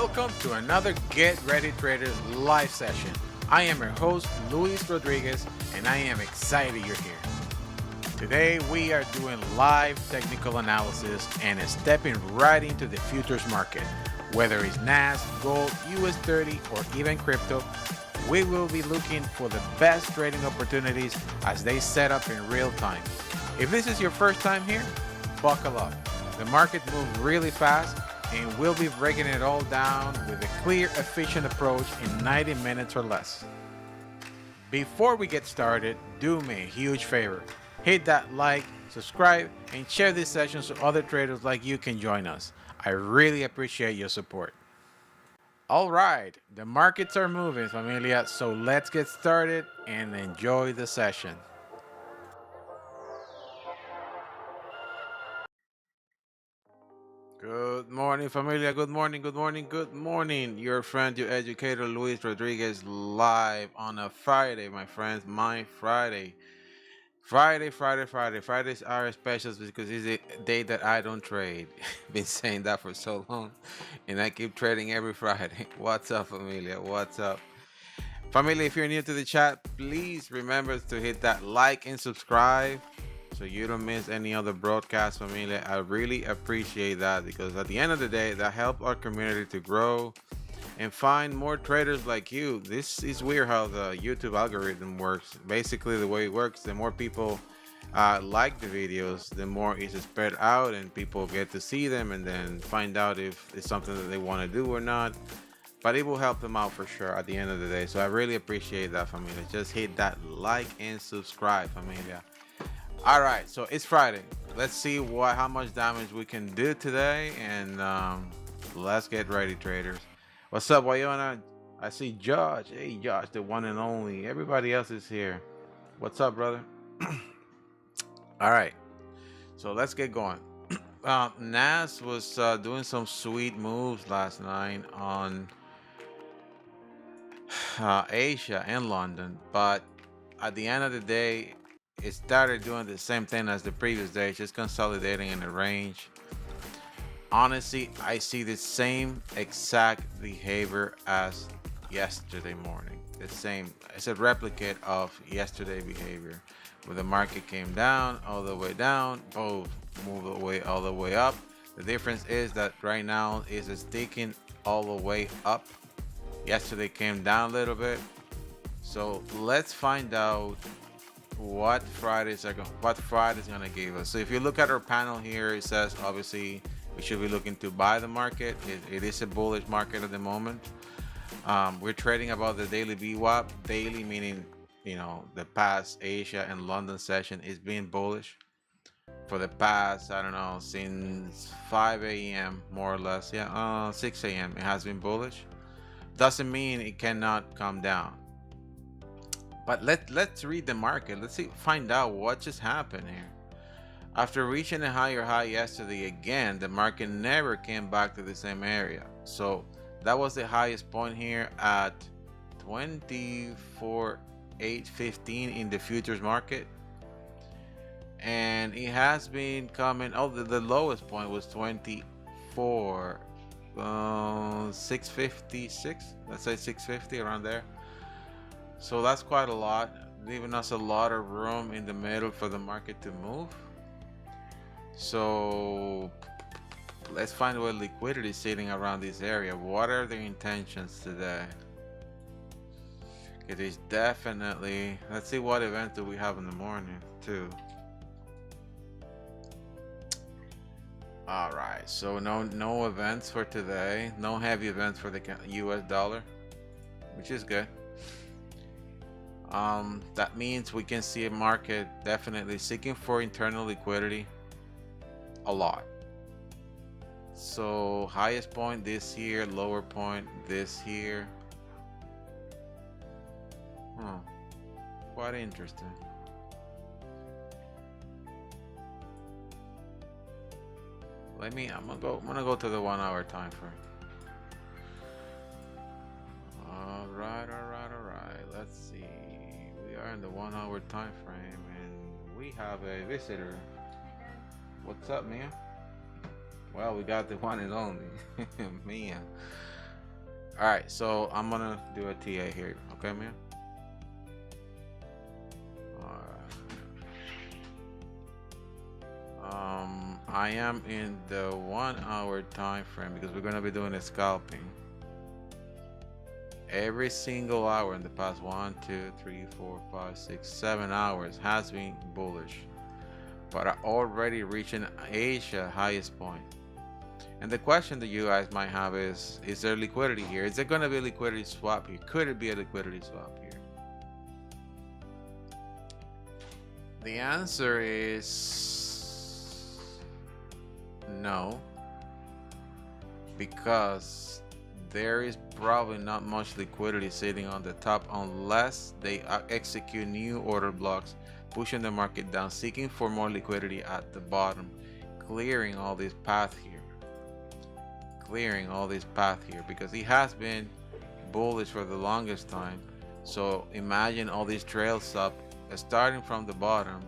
welcome to another Get Ready Traders live session. I am your host, Luis Rodriguez, and I am excited you're here. Today we are doing live technical analysis and stepping right into the futures market. Whether it's NASDAQ, gold, US30, or even crypto, we will be looking for the best trading opportunities as they set up in real time. If this is your first time here, buckle up. The market moves really fast, and we'll be breaking it all down with a clear, efficient approach in 90 minutes or less. Before we get started, do me a huge favor. Hit that like, subscribe, and share this session so other traders like you can join us. I really appreciate your support. All right, the markets are moving, familia, so let's get started and enjoy the session. Good morning, familia. Good morning, good morning, good morning. Your friend, your educator, Luis Rodriguez, live on a Friday, my friends. My Friday. Fridays are specials because it's a day that I don't trade. Been saying that for so long, and I keep trading every Friday. What's up, familia? What's up? Family, if you're new to the chat, please remember to hit that like and subscribe so you don't miss any other broadcast, familia. I really appreciate that because at the end of the day, that helps our community to grow and find more traders like you. This is weird how the YouTube algorithm works. Basically, the way it works, the more people like the videos, the more it's spread out and people get to see them and then find out if it's something that they want to do or not. But it will help them out for sure at the end of the day. So I really appreciate that, familia. Just hit that like and subscribe, familia. All right, so it's Friday. Let's see how much damage we can do today, and let's get ready, traders. What's up, Wayona? I see Josh. Hey, Josh, the one and only. Everybody else is here. What's up, brother? All right, so let's get going. Nas was doing some sweet moves last night on Asia and London, but at the end of the day, it started doing the same thing as the previous day, just consolidating in the range. Honestly, I see the same exact behavior as yesterday morning. The same, it's a replicate of yesterday behavior, where the market came down, all the way down, both moved away all the way up. The difference is that right now is sticking all the way up. Yesterday came down a little bit. So let's find out what Friday's gonna give us. So if you look at our panel here, it says obviously we should be looking to buy the market. It is a bullish market at the moment. We're trading about the daily VWAP. Daily meaning, you know, the past Asia and London session is being bullish for the past, I don't know, since 5 a.m. more or less. Yeah, 6 a.m. it has been bullish. Doesn't mean it cannot come down. But let's read the market. Let's find out what just happened here. After reaching a higher high yesterday again, the market never came back to the same area. So that was the highest point here at 24,815 in the futures market. And it has been coming, the lowest point was 24,656. Let's say 650, around there. So that's quite a lot, leaving us a lot of room in the middle for the market to move. So let's find where liquidity is sitting around this area. What are the intentions today? It is definitely, let's see what events do we have in the morning too. All right, so no events for today, no heavy events for the US dollar, which is good. That means we can see a market definitely seeking for internal liquidity a lot. So highest point this here, lower point this here. Quite interesting. I'm gonna go to the 1 hour time frame. All right. Let's see. We are in the 1 hour time frame and we have a visitor. What's up, Mia? Well, we got the one and only Mia. All right, so I'm gonna do a TA here, okay, man? All right. I am in the 1 hour time frame because we're gonna be doing a scalping. Every single hour in the past 1, 2, 3, 4, 5, 6, 7 hours has been bullish, but are already reaching Asia highest point. And the question that you guys might have is there liquidity here? Is there going to be a liquidity swap here? Could it be a liquidity swap here? The answer is no, because there is probably not much liquidity sitting on the top unless they execute new order blocks, pushing the market down, seeking for more liquidity at the bottom, clearing all this path here. Because he has been bullish for the longest time. So imagine all these trails up, starting from the bottom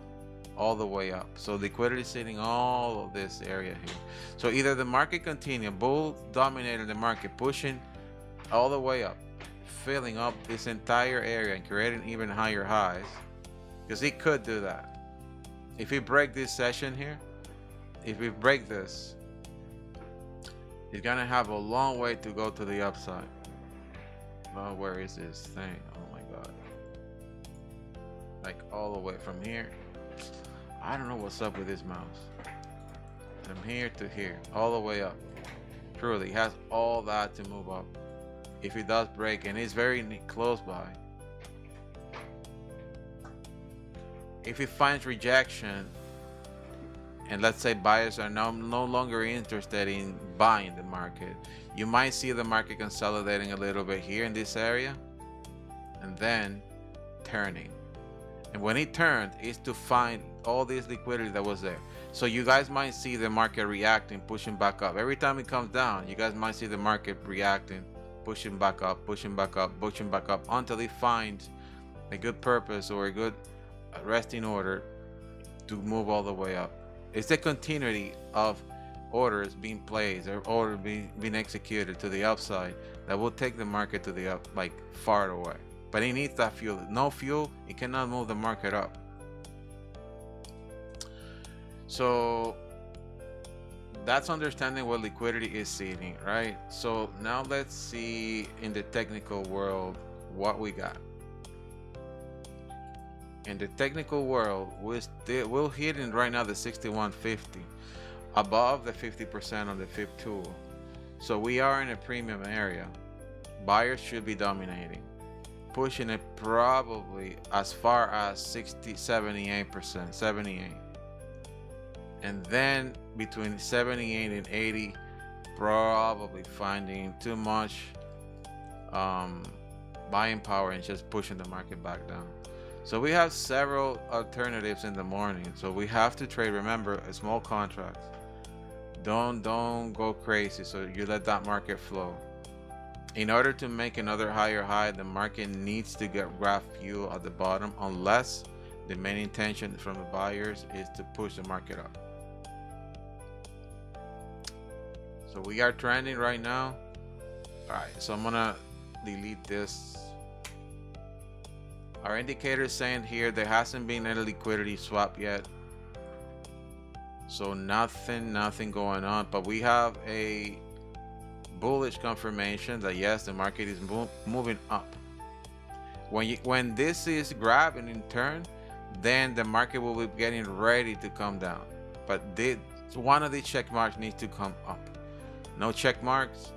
all the way up. So liquidity sitting all of this area here. So either the market continue, bull dominating the market, pushing all the way up, filling up this entire area and creating even higher highs, because he could do that. If we break this session here, if we break this, he's gonna have a long way to go to the upside. Well, where is this thing? Oh my god. Like all the way from here. I don't know what's up with this mouse. From here to here, all the way up. Truly, he has all that to move up. If he does break, and it's very close by. If he finds rejection, and let's say buyers are no longer interested in buying the market, you might see the market consolidating a little bit here in this area and then turning. And when it turned, it's to find all this liquidity that was there. So you guys might see the market reacting, pushing back up. Every time it comes down, you guys might see the market reacting, pushing back up, pushing back up, pushing back up, until it finds a good purpose or a good resting order to move all the way up. It's the continuity of orders being placed or orders being executed to the upside that will take the market to the up, like far away. But it needs that fuel. No fuel, it cannot move the market up. So that's understanding what liquidity is seeing, right? So now let's see in the technical world what we got. In the technical world, we're hitting right now the 6150, above the 50% on the fib tool. So we are in a premium area. Buyers should be dominating, pushing it probably as far as 78%, 78. And then between 78 and 80, probably finding too much buying power and just pushing the market back down. So we have several alternatives in the morning. So we have to trade, remember, a small contracts. Don't go crazy. So you let that market flow. In order to make another higher high, the market needs to grab fuel at the bottom, unless the main intention from the buyers is to push the market up. So we are trending right now. All right, so I'm gonna delete this. Our indicator is saying here there hasn't been any liquidity swap yet. So nothing going on, but we have a bullish confirmation that yes, the market is moving up. When this is grabbing in turn, then the market will be getting ready to come down. But one of these check marks needs to come up. No check marks,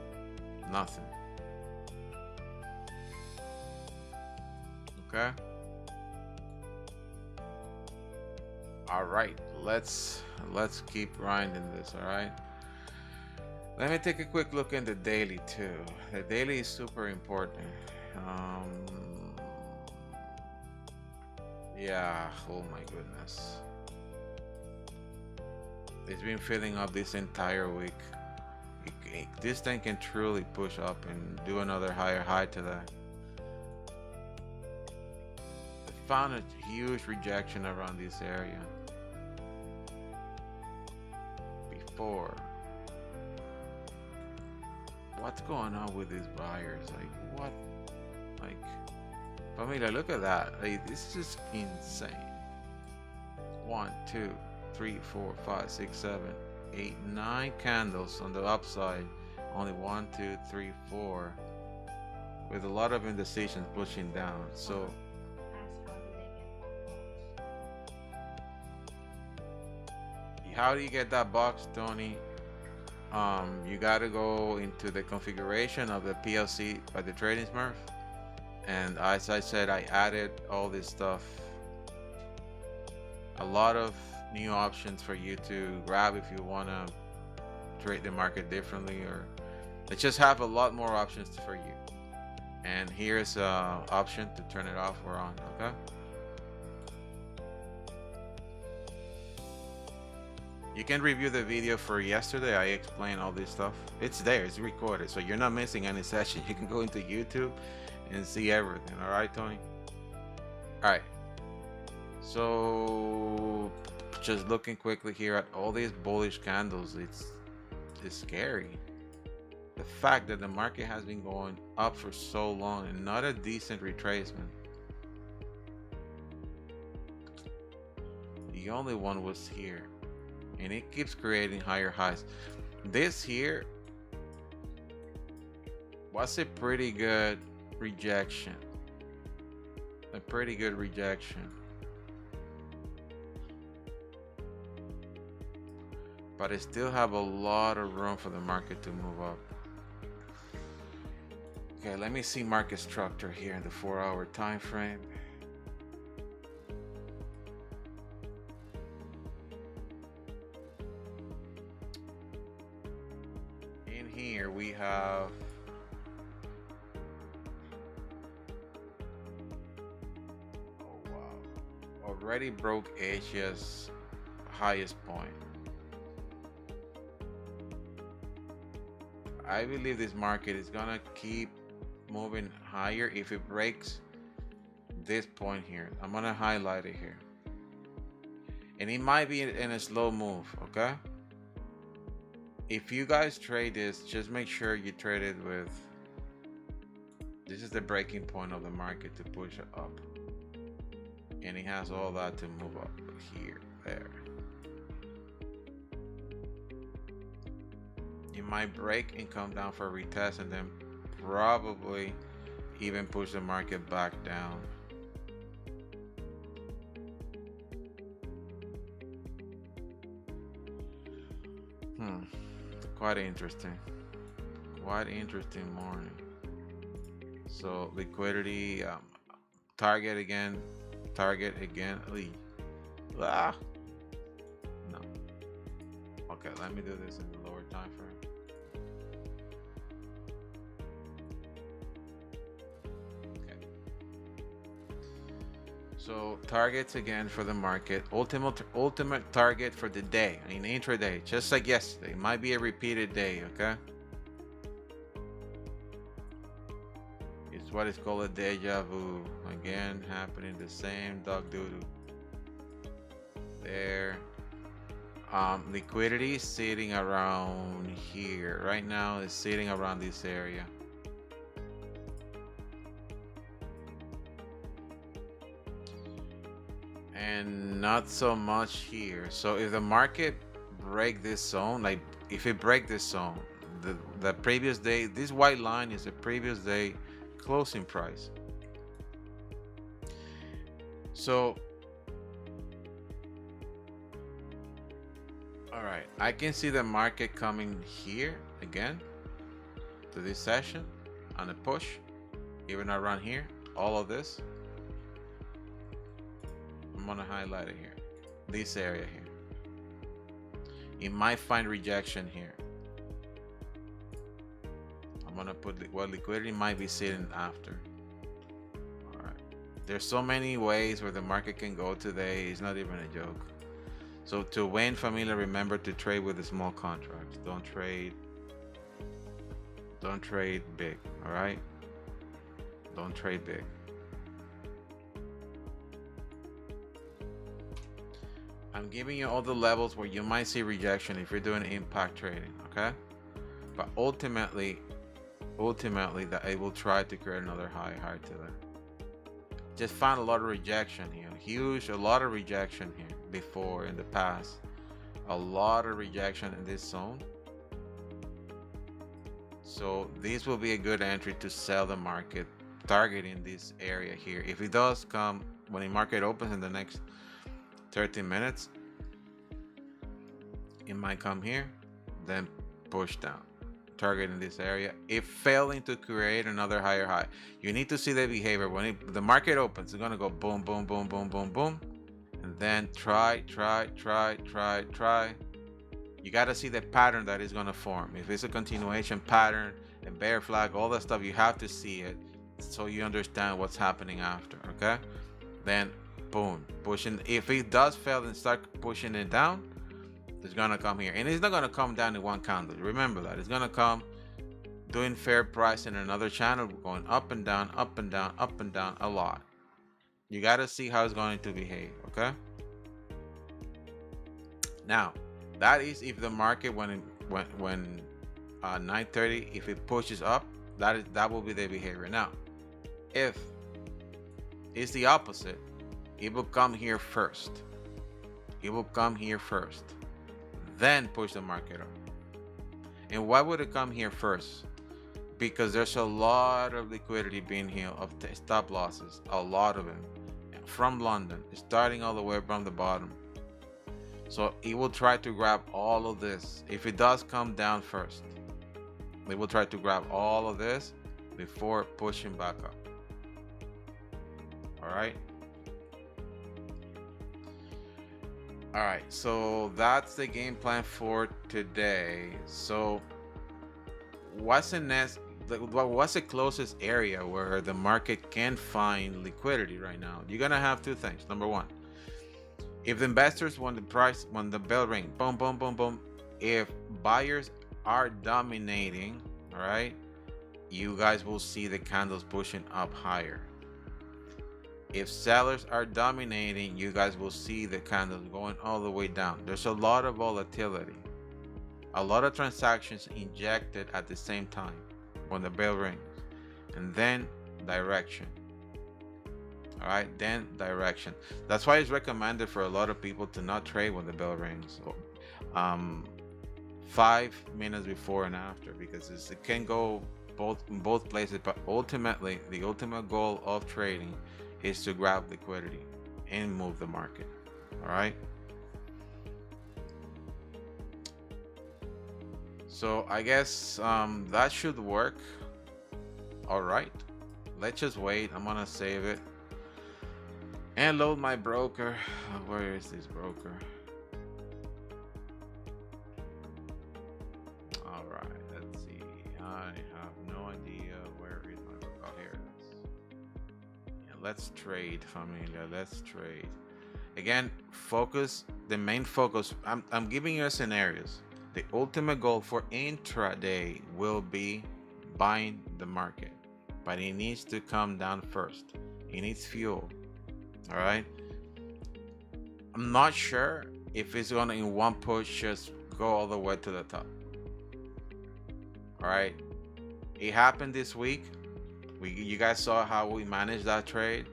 nothing. Okay. All right, let's keep grinding this. All right. Let me take a quick look in the daily too. The daily is super important. Yeah. Oh my goodness. It's been filling up this entire week. This thing can truly push up and do another higher high to that. Found a huge rejection around this area before. what's going on with these buyers? Like what? Like, Familia, look at that. Like, this is just insane. 1, 2, 3, 4, 5, 6, 7, 8, 9 candles on the upside. Only 1, 2, 3, 4, with a lot of indecision pushing down. So how do you get that box, Tony? You got to go into the configuration of the PLC by the Trading Smurf, and as I said, I added all this stuff, a lot of new options for you to grab if you want to trade the market differently, or let's just have a lot more options for you. And here's an option to turn it off or on. Okay, you can review the video for yesterday. I explained all this stuff. It's there, it's recorded, so you're not missing any session. You can go into YouTube and see everything. All right, Tony? All right, so just looking quickly here at all these bullish candles, it's scary. The fact that the market has been going up for so long and not a decent retracement. The only one was here, and it keeps creating higher highs. This here was a pretty good rejection. A pretty good rejection. But I still have a lot of room for the market to move up. Okay, let me see market structure here in the 4-hour time frame. In here we have already broke Asia's highest point. I believe this market is gonna keep moving higher if it breaks this point here. I'm gonna highlight it here, and it might be in a slow move. Okay, if you guys trade this, just make sure you trade it with, this is the breaking point of the market to push it up, and it has all that to move up here, there. You might break and come down for a retest, and then probably even push the market back down. Quite interesting. Quite interesting morning. So liquidity, target again. No. Okay, let me do this in the lower time frame. So targets again for the market, ultimate target for the day, in intraday, just like yesterday. It might be a repeated day. Okay, it's what is called a deja vu. Again, happening, the same dog doodle there. Liquidity is sitting around here right now. It's sitting around this area. And not so much here. So if the market break this zone, like if it break this zone, the previous day, this white line is the previous day closing price. So all right, I can see the market coming here again to this session on a push, even around here, all of this. I'm gonna highlight it here, this area here. It might find rejection here. I'm gonna put what liquidity might be sitting after. All right, there's so many ways where the market can go today. It's not even a joke. So to win, familia, remember to trade with the small contracts. Don't trade big. All right, don't trade big. I'm giving you all the levels where you might see rejection if you're doing impact trading, okay? But ultimately, ultimately that it will try to create another higher to there. Just found a lot of rejection here, a lot of rejection here before in the past, a lot of rejection in this zone. So this will be a good entry to sell the market, targeting this area here. If it does come when the market opens in the next 30 minutes, it might come here, then push down, targeting this area. If failing to create another higher high, you need to see the behavior. When the market opens, it's gonna go boom, boom, boom, boom, boom, boom, and then try. You got to see the pattern that is going to form. If it's a continuation pattern, a bear flag, all that stuff, you have to see it so you understand what's happening after. Okay, then boom, pushing. If it does fail and start pushing it down, it's gonna come here, and it's not gonna come down in one candle. Remember that. It's gonna come doing fair price in another channel, going up and down, up and down, up and down a lot. You got to see how it's going to behave. Okay, now that is if the market when 9:30, if it pushes up, that will be the behavior. Now if it's the opposite, it will come here first. It will come here first, then push the market up. And why would it come here first? Because there's a lot of liquidity being here of stop losses, a lot of them from London, starting all the way from the bottom. So it will try to grab all of this. If it does come down first, it will try to grab all of this before pushing back up. All right. All right, so that's the game plan for today. So what's the closest area where the market can find liquidity right now? You're gonna have two things. Number one, if the investors when the bell ring, boom, boom, boom, boom, if buyers are dominating, all right, you guys will see the candles pushing up higher. If sellers are dominating, you guys will see the candles going all the way down. There's a lot of volatility, a lot of transactions injected at the same time when the bell rings, and then direction. All right, then direction. That's why it's recommended for a lot of people to not trade when the bell rings 5 minutes before and after, because it can go in both places. But ultimately, the ultimate goal of trading is to grab liquidity and move the market. All right, so I guess that should work. All right, let's just wait. I'm gonna save it and load my broker. Where is this broker? All right, let's see. I have no idea where is my broker. Oh, here it is. Yeah, let's trade, familia. Let's trade. Again, focus. The main focus. I'm giving you scenarios. The ultimate goal for intraday will be buying the market, but it needs to come down first. It needs fuel. All right, I'm not sure if it's gonna in one push just go all the way to the top. All right, it happened this week. You guys saw how we managed that trade,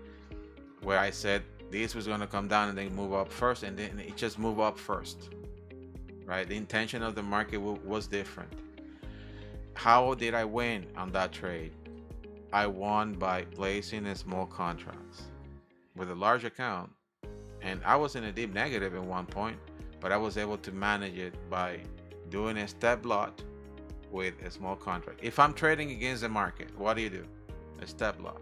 where I said this was gonna come down and then move up first, and then it just moved up first. Right, the intention of the market was different. How did I win on that trade? I won by placing a small contracts with a large account, and I was in a deep negative at one point, but I was able to manage it by doing a step lot with a small contract. If I'm trading against the market, what do? A step lot.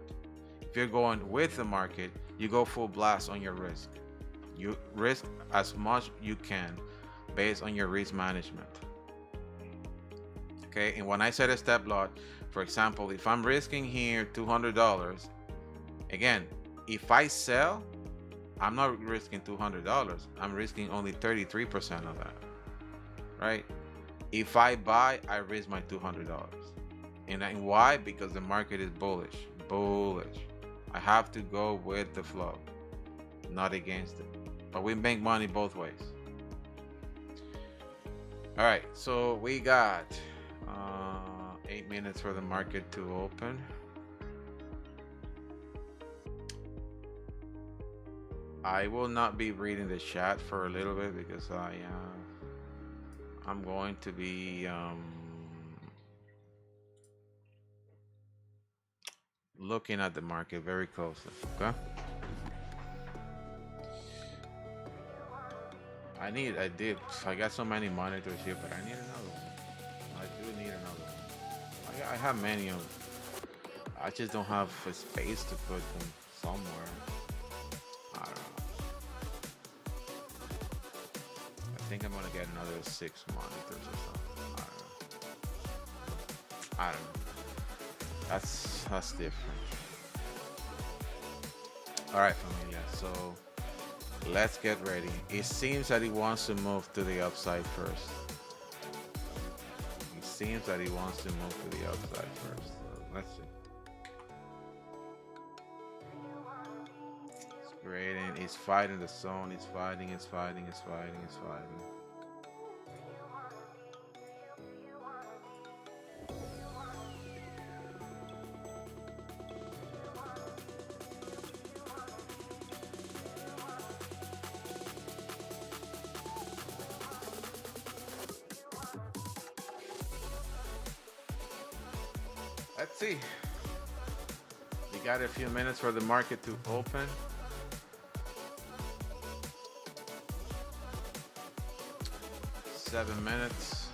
If you're going with the market, you go full blast on your risk. You risk as much you can based on your risk management. Okay, and when I said a step lot, for example, if I'm risking here $200, again, if I sell, I'm not risking $200. I'm risking only 33% of that, right? If I buy, I risk my $200. And why? Because the market is bullish. I have to go with the flow, not against it. But we make money both ways. All right, so we got 8 minutes for the market to open. I will not be reading the chat for a little bit because I'm going to be looking at the market very closely. Okay. I got so many monitors here, but I need another one. I do need another one. I have many of them. I just don't have a space to put them somewhere. I don't know. I think I'm gonna get another 6 monitors or something. I don't know. That's different. All right, familia. So let's get ready. It seems that he wants to move to the upside first. It seems that he wants to move to the upside first. So let's see. It's creating. He's fighting the zone. He's fighting. He's fighting. He's fighting. He's fighting. Let's see. We got a few minutes for the market to open. Seven minutes.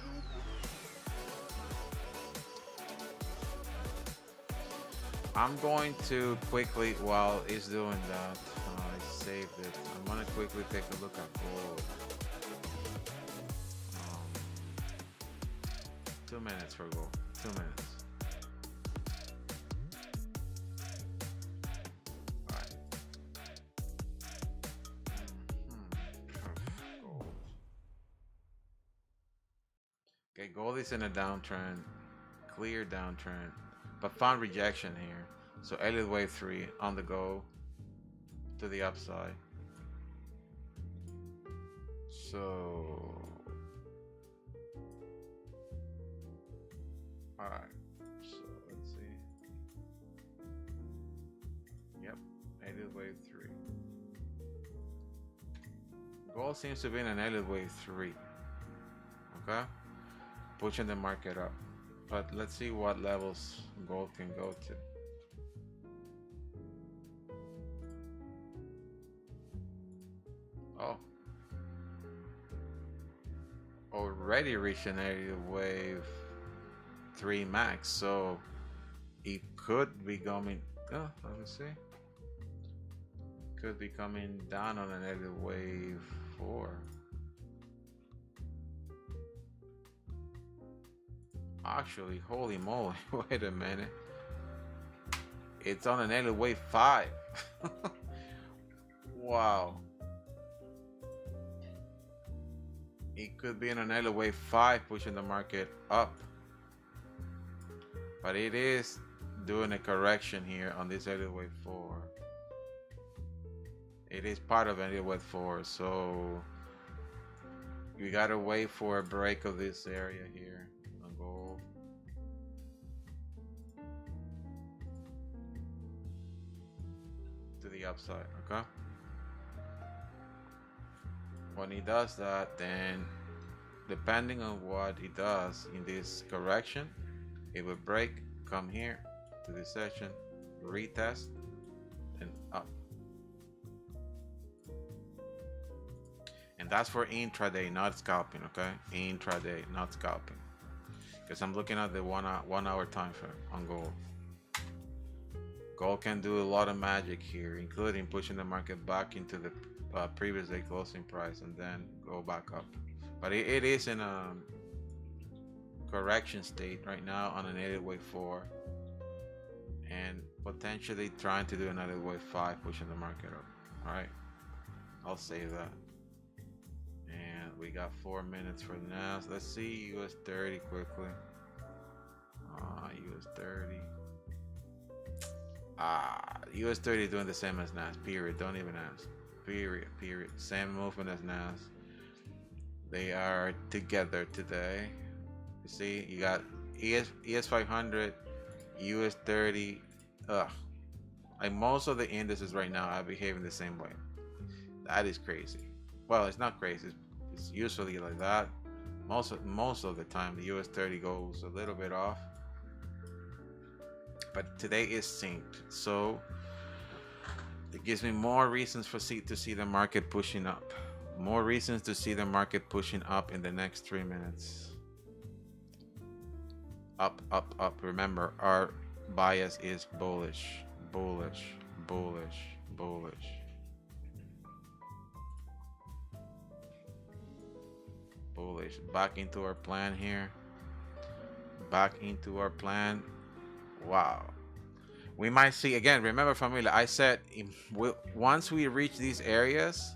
I'm going to quickly, while it's doing that, I saved it. I'm going to quickly take a look at gold. 2 minutes for gold. 2 minutes. Okay, gold is in a downtrend, clear downtrend, but found rejection here. So Elliott wave 3 on the go to the upside. So, all right. So let's see. Yep, Elliott wave 3. Gold seems to be in an Elliott wave 3. Okay. Pushing the market up, but let's see what levels gold can go to. Oh, already reached an area wave 3 max, so it could be coming. Oh, let me see. Could be coming down on an area wave 4. Actually, holy moly, wait a minute. It's on an Elliott wave 5. Wow. It could be in an Elliott wave 5 pushing the market up. But it is doing a correction here on this Elliott wave 4. It is part of Elliott wave 4, so we gotta wait for a break of this area here. The upside. Okay, when he does that, then depending on what he does in this correction, it will break, come here to this section, retest, and up. And that's for intraday, not scalping. Okay, intraday, not scalping, because I'm looking at the 1 hour time frame on gold. Gold can do a lot of magic here, including pushing the market back into the previous day closing price and then go back up. But it is in a correction state right now on an Elliott wave 4, and potentially trying to do another wave 5 pushing the market up. All right, I'll save that. And we got 4 minutes for the NASDAQ. Let's see US30 quickly. US30. US30 doing the same as NAS. Period. Don't even ask. Period. Same movement as NAS. They are together today. You see, you got ES 500, US 30. Ugh. Like most of the indices right now are behaving the same way. That is crazy. Well, it's not crazy. It's usually like that. Most of the time, the US 30 goes a little bit off. But today is synced, so it gives me more reasons to see the market pushing up. More reasons to see the market pushing up in the next 3 minutes. Up, up, up. Remember, our bias is bullish, bullish, bullish, bullish. Bullish. Back into our plan here. Back into our plan. Wow. We might see again. Remember, familia, I said once we reach these areas,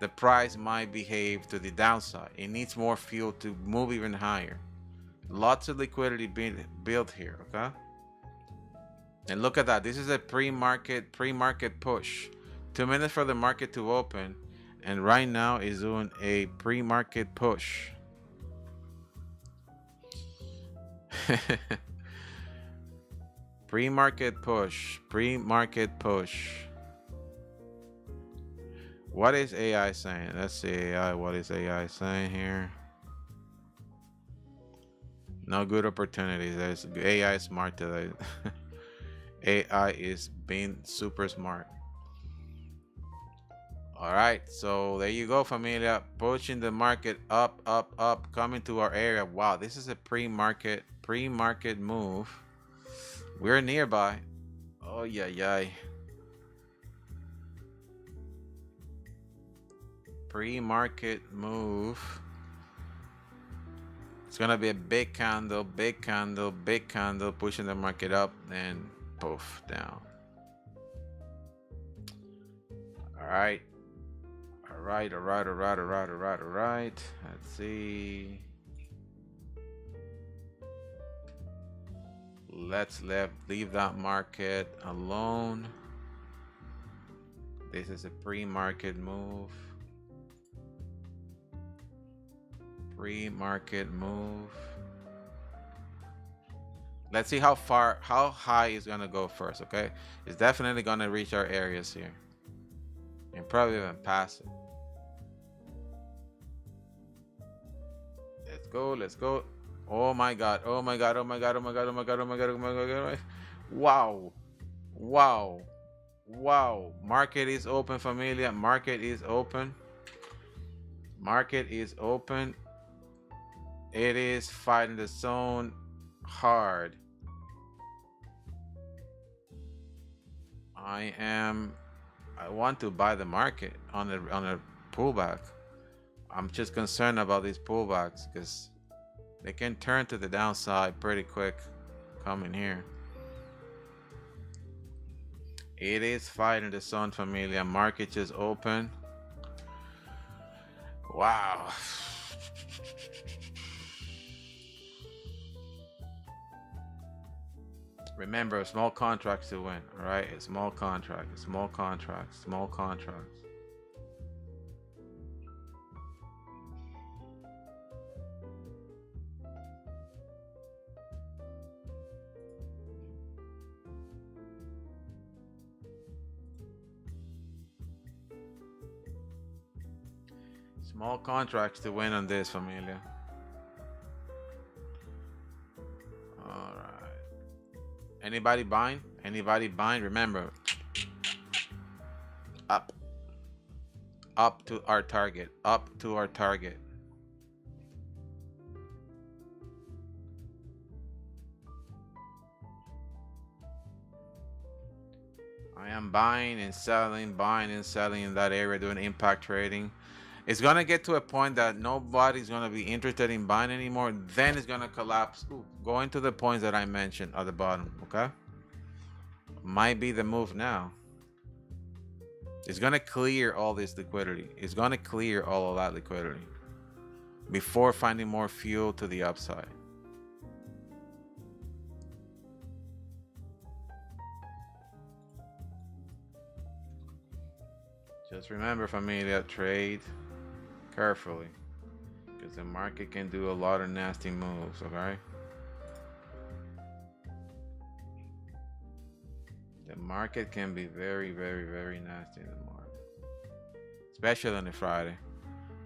the price might behave to the downside. It needs more fuel to move even higher. Lots of liquidity being built here, okay? And look at that. This is a pre-market push. 2 minutes for the market to open, and right now is doing a pre-market push. Pre-market push, pre-market push. What is AI saying? Let's see AI. What is AI saying here? No good opportunities. There's AI is smart today. AI is being super smart. All right, so there you go, familia. Pushing the market up, up, up, coming to our area. Wow, this is a pre-market move. We're nearby. Oh yeah, yeah. Pre-market move. It's gonna be a big candle, big candle, big candle, pushing the market up, and poof, down. All right. All right, all right, all right, all right, all right, all right. Let's see. Let's leave that market alone. This is a pre-market move. Pre-market move. Let's see how high is gonna go first, okay? It's definitely gonna reach our areas here. And probably even pass it. Let's go, let's go. Oh my god, oh my god, oh my god, oh my god, oh my god, oh my god, oh my god, oh my god. Wow. Wow. Wow. Market is open, familia. Market is open. Market is open. It is fighting the zone hard. I want to buy the market on a pullback. I'm just concerned about these pullbacks because they can turn to the downside pretty quick coming here. It is fighting the sun, familia. Market just open. Wow. Remember, small contracts to win, all right? A small contract, small contracts, small contracts. Small contracts to win on this, familia. All right. Anybody buying? Anybody buying? Remember, up to our target, up to our target. I am buying and selling in that area, doing impact trading. It's gonna get to a point that nobody's gonna be interested in buying anymore. Then it's gonna collapse. Ooh, going to the points that I mentioned at the bottom. Okay, might be the move now. It's gonna clear all this liquidity. It's gonna clear all of that liquidity before finding more fuel to the upside. Just remember, familia, trade carefully because the market can do a lot of nasty moves. Okay, market can be very, very, very nasty in the morning, especially on a Friday.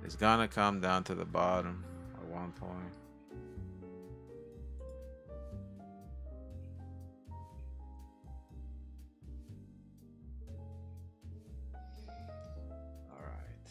It's gonna come down to the bottom at one point. All right.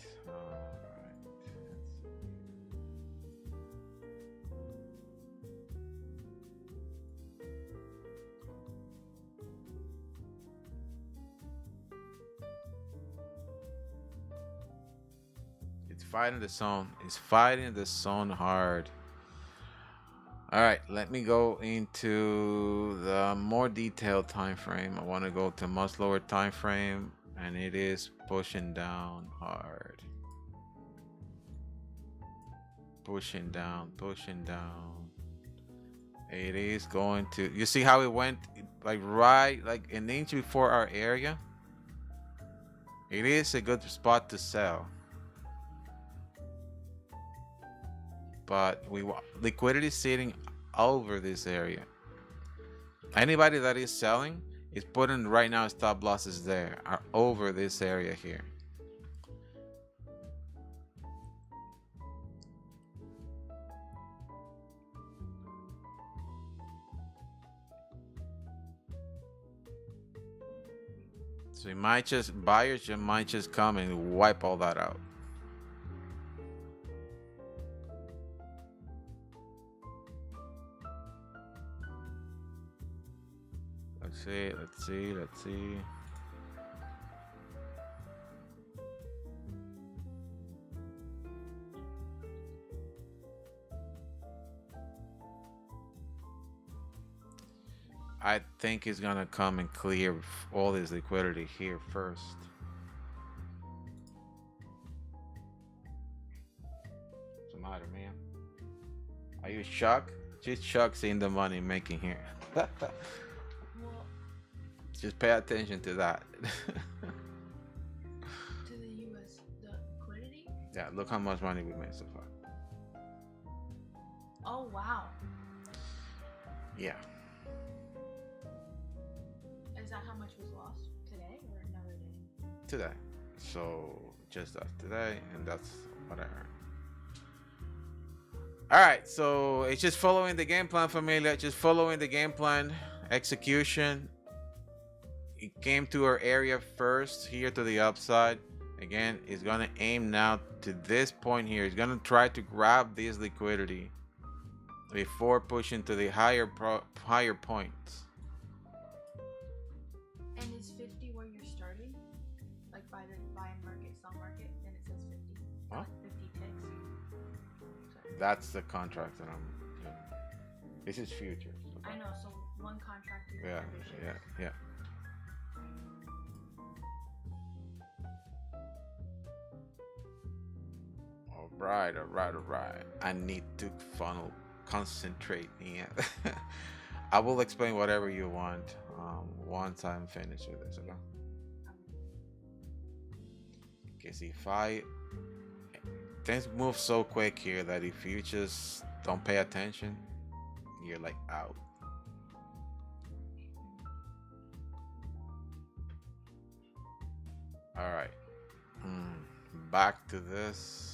It's fighting the zone. It's fighting the zone hard. All right, let me go into the more detailed time frame. I want to go to much lower time frame, and it is pushing down hard. Pushing down, pushing down. It is going to, you see how it went like right like an inch before our area? It is a good spot to sell. But liquidity sitting over this area. Anybody that is selling is putting right now stop losses there are over this area here. So you might just, buyers might just come and wipe all that out. Let's see. I think he's gonna come and clear all his liquidity here first. What's the matter, man? Are you shocked? Just shocked seeing the money making here. Just pay attention to that. To the US, the liquidity? Yeah, look how much money we made so far. Oh, wow. Yeah. Is that how much was lost today or another day? Today. So just that today, and that's what I earned. All right, so it's just following the game plan, familia. Just following the game plan, execution. It came to our area first here to the upside. Again, it's gonna aim now to this point here. It's gonna try to grab this liquidity before pushing to the higher points. And is 50 where you're starting? Like buy market, sell market, then it says 50. Huh? Like 50 ticks. Sorry. That's the contract that I'm doing. This is futures. Okay? I know, so one contract is Yeah. All right. I need to concentrate. Yeah. I will explain whatever you want once I'm finished with this. Okay, see, things move so quick here that if you just don't pay attention, you're like out. All right. Back to this.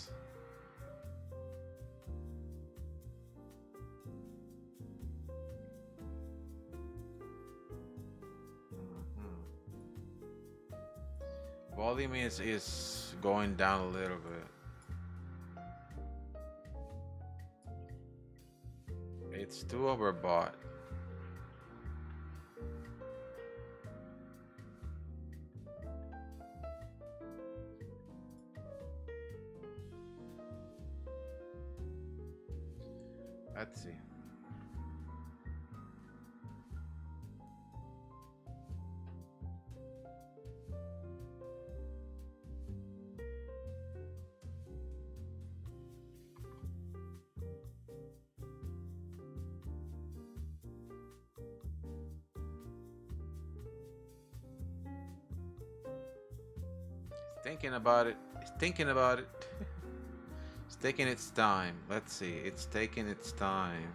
Volume is going down a little bit. It's too overbought. Let's see. Thinking about it. It's thinking about it. It's taking its time. Let's see. It's taking its time.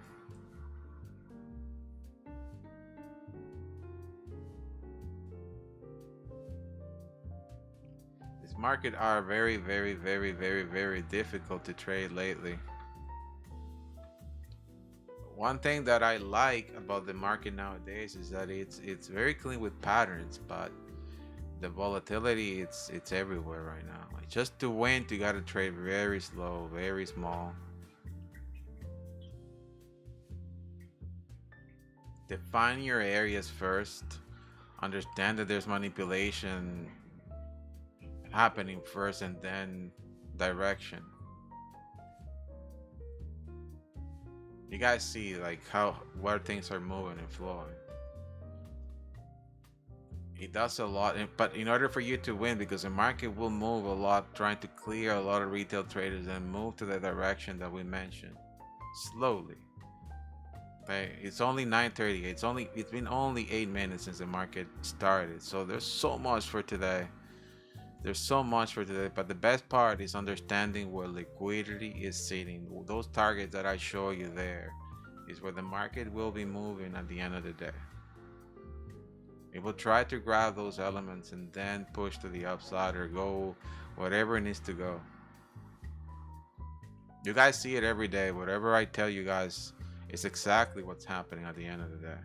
Market are very, very, very, very, very difficult to trade lately. One thing that I like about the market nowadays is that it's very clean with patterns, but the volatility it's everywhere right now. Like just to win, you got to trade very slow, very small. Define your areas first. Understand that there's manipulation happening first, and then direction. You guys see like how where things are moving and flowing. It does a lot, but in order for you to win, because the market will move a lot, trying to clear a lot of retail traders and move to the direction that we mentioned slowly. Okay, it's only 9:30. It's been only 8 minutes since the market started, so there's so much for today. There's so much for today, but the best part is understanding where liquidity is sitting. Those targets that I show you there is where the market will be moving at the end of the day. It will try to grab those elements and then push to the upside or go whatever it needs to go. You guys see it every day. Whatever I tell you guys is exactly what's happening at the end of the day.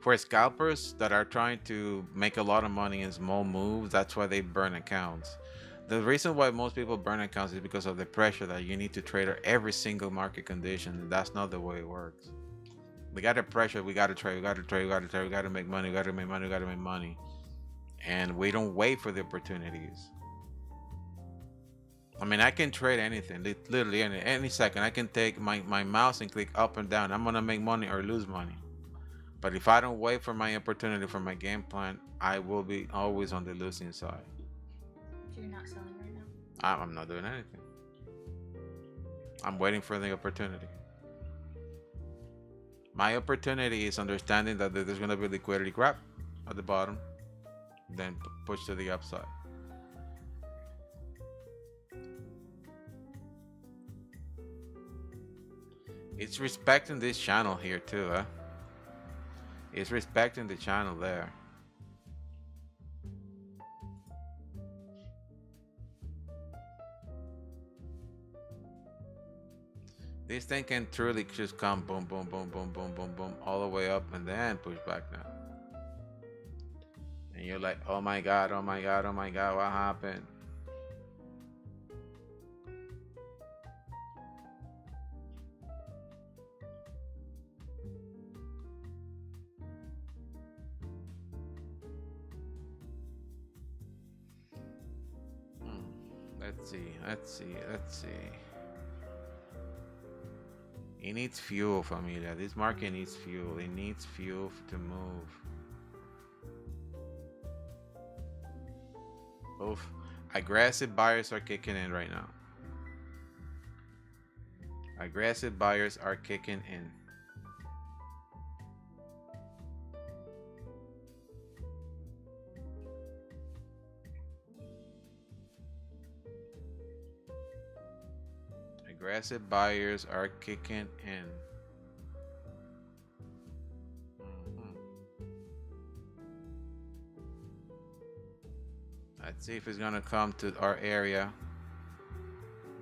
For scalpers that are trying to make a lot of money in small moves, that's why they burn accounts. The reason why most people burn accounts is because of the pressure that you need to trade every single market condition, and that's not the way it works. We got the pressure, we got to trade, we got to trade, we got to trade, we got to make money, we got to make money, we got to make money. And we don't wait for the opportunities. I mean, I can trade anything, literally any second. I can take my mouse and click up and down. I'm going to make money or lose money. But if I don't wait for my opportunity, for my game plan, I will be always on the losing side. So you're not selling right now? I'm not doing anything. I'm waiting for the opportunity. My opportunity is understanding that there's going to be liquidity grab at the bottom, then push to the upside. It's respecting this channel here too, huh? It's respecting the channel there. This thing can truly just come boom, boom, boom, boom, boom, boom, boom, all the way up and then push back down. And you're like, oh my God, oh my God, oh my God, what happened? Let's see. It needs fuel, familia. This market needs fuel. It needs fuel to move. Oof. Aggressive buyers are kicking in right now. Aggressive buyers are kicking in. Aggressive buyers are kicking in. Let's see if it's gonna come to our area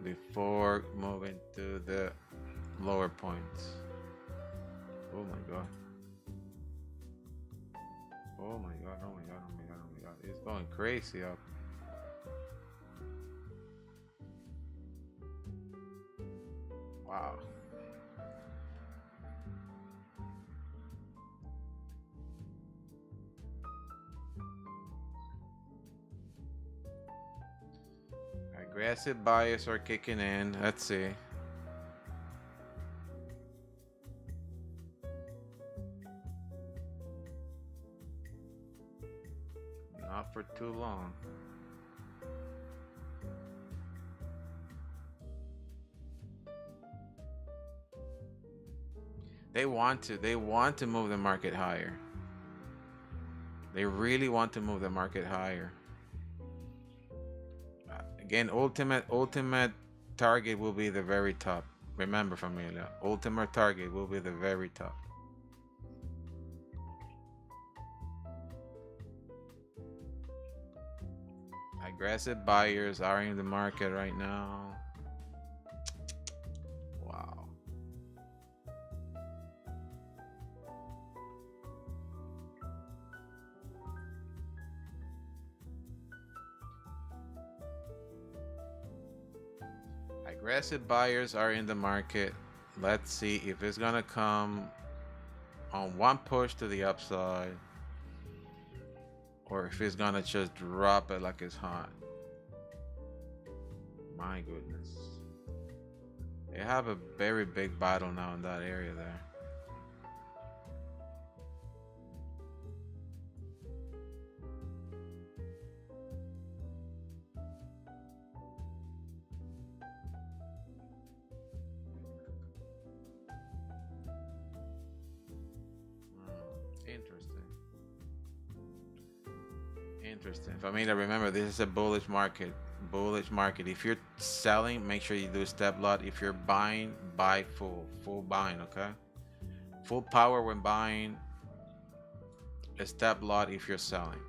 before moving to the lower points. Oh my God. Oh my God, oh my God, oh my God, oh my God. It's going crazy up. Wow. Aggressive buyers are kicking in. Let's see. Not for too long. They want to move the market higher. They really want to move the market higher. Again, ultimate target will be the very top. Remember, familia, ultimate target will be the very top. Aggressive buyers are in the market right now. Wow. Aggressive buyers are in the market. Let's see if it's gonna come on one push to the upside, or if it's gonna just drop it like it's hot. My goodness. They have a very big battle now in that area there. Interesting. Interesting. Familia, remember this is a bullish market. Bullish market. If you're selling, make sure you do a step lot. If you're buying, buy full buying, okay? Full power when buying, a step lot if you're selling.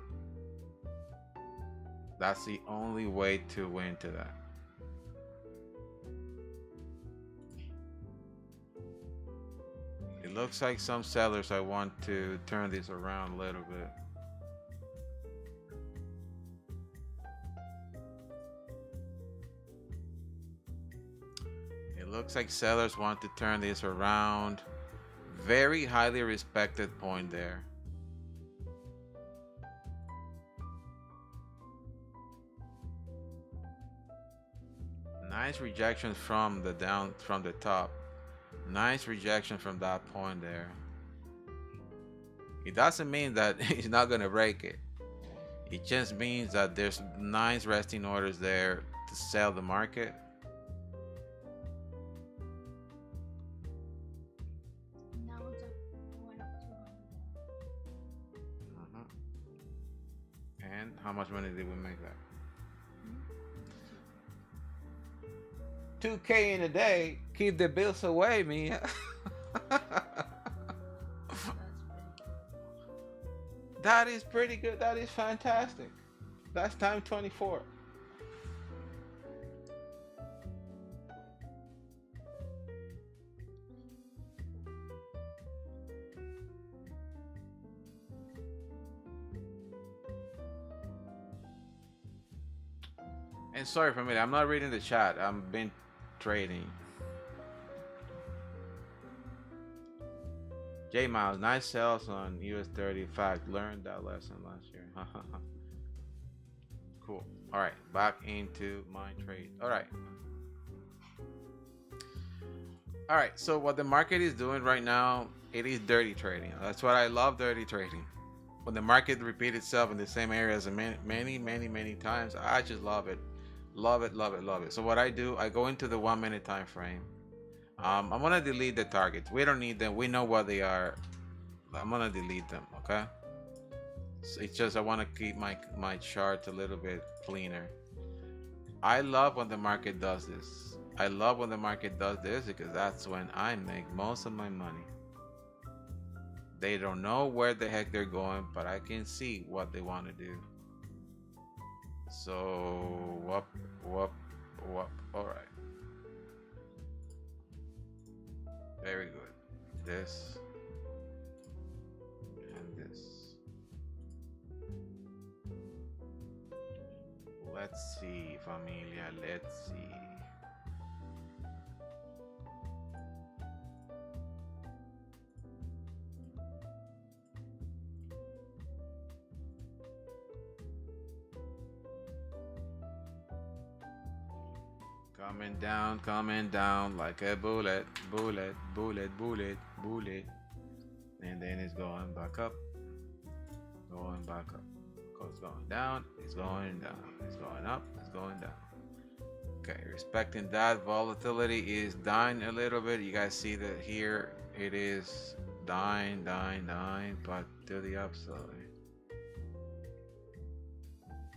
That's the only way to win to that. It looks like some sellers, I want to turn this around a little bit. It looks like sellers want to turn this around. Very highly respected point there. Nice rejection from the top. Nice rejection from that point there. It doesn't mean that he's not gonna break it. It just means that there's nice resting orders there to sell the market. Now it's up, going up 200. And how much money did we make that? 2K in a day. Keep the bills away, Mia. That is pretty good. That is fantastic. That's time 24. And sorry for me, I'm not reading the chat. I've been trading. J Miles, nice sales on US30. In fact, learned that lesson last year. Cool. All right, back into my trade. All right. All right. So what the market is doing right now, it is dirty trading. That's what I love, dirty trading. When the market repeats itself in the same areas many times, I just love it. Love it, love it, love it. So what I do, I go into the 1 minute time frame. I'm gonna delete the targets. We don't need them. We know what they are. I'm gonna delete them. Okay. So it's just I want to keep my chart a little bit cleaner. I love when the market does this. I love when the market does this because that's when I make most of my money. They don't know where the heck they're going, but I can see what they want to do. So whoop. All right. Very good. This and this. Let's see, familia. Let's see. Coming down like a bullet. And then it's going back up. It's going down, it's going down, it's going up, it's going down. Okay, respecting that, volatility is dying a little bit. You guys see that here it is dying, but to the upside.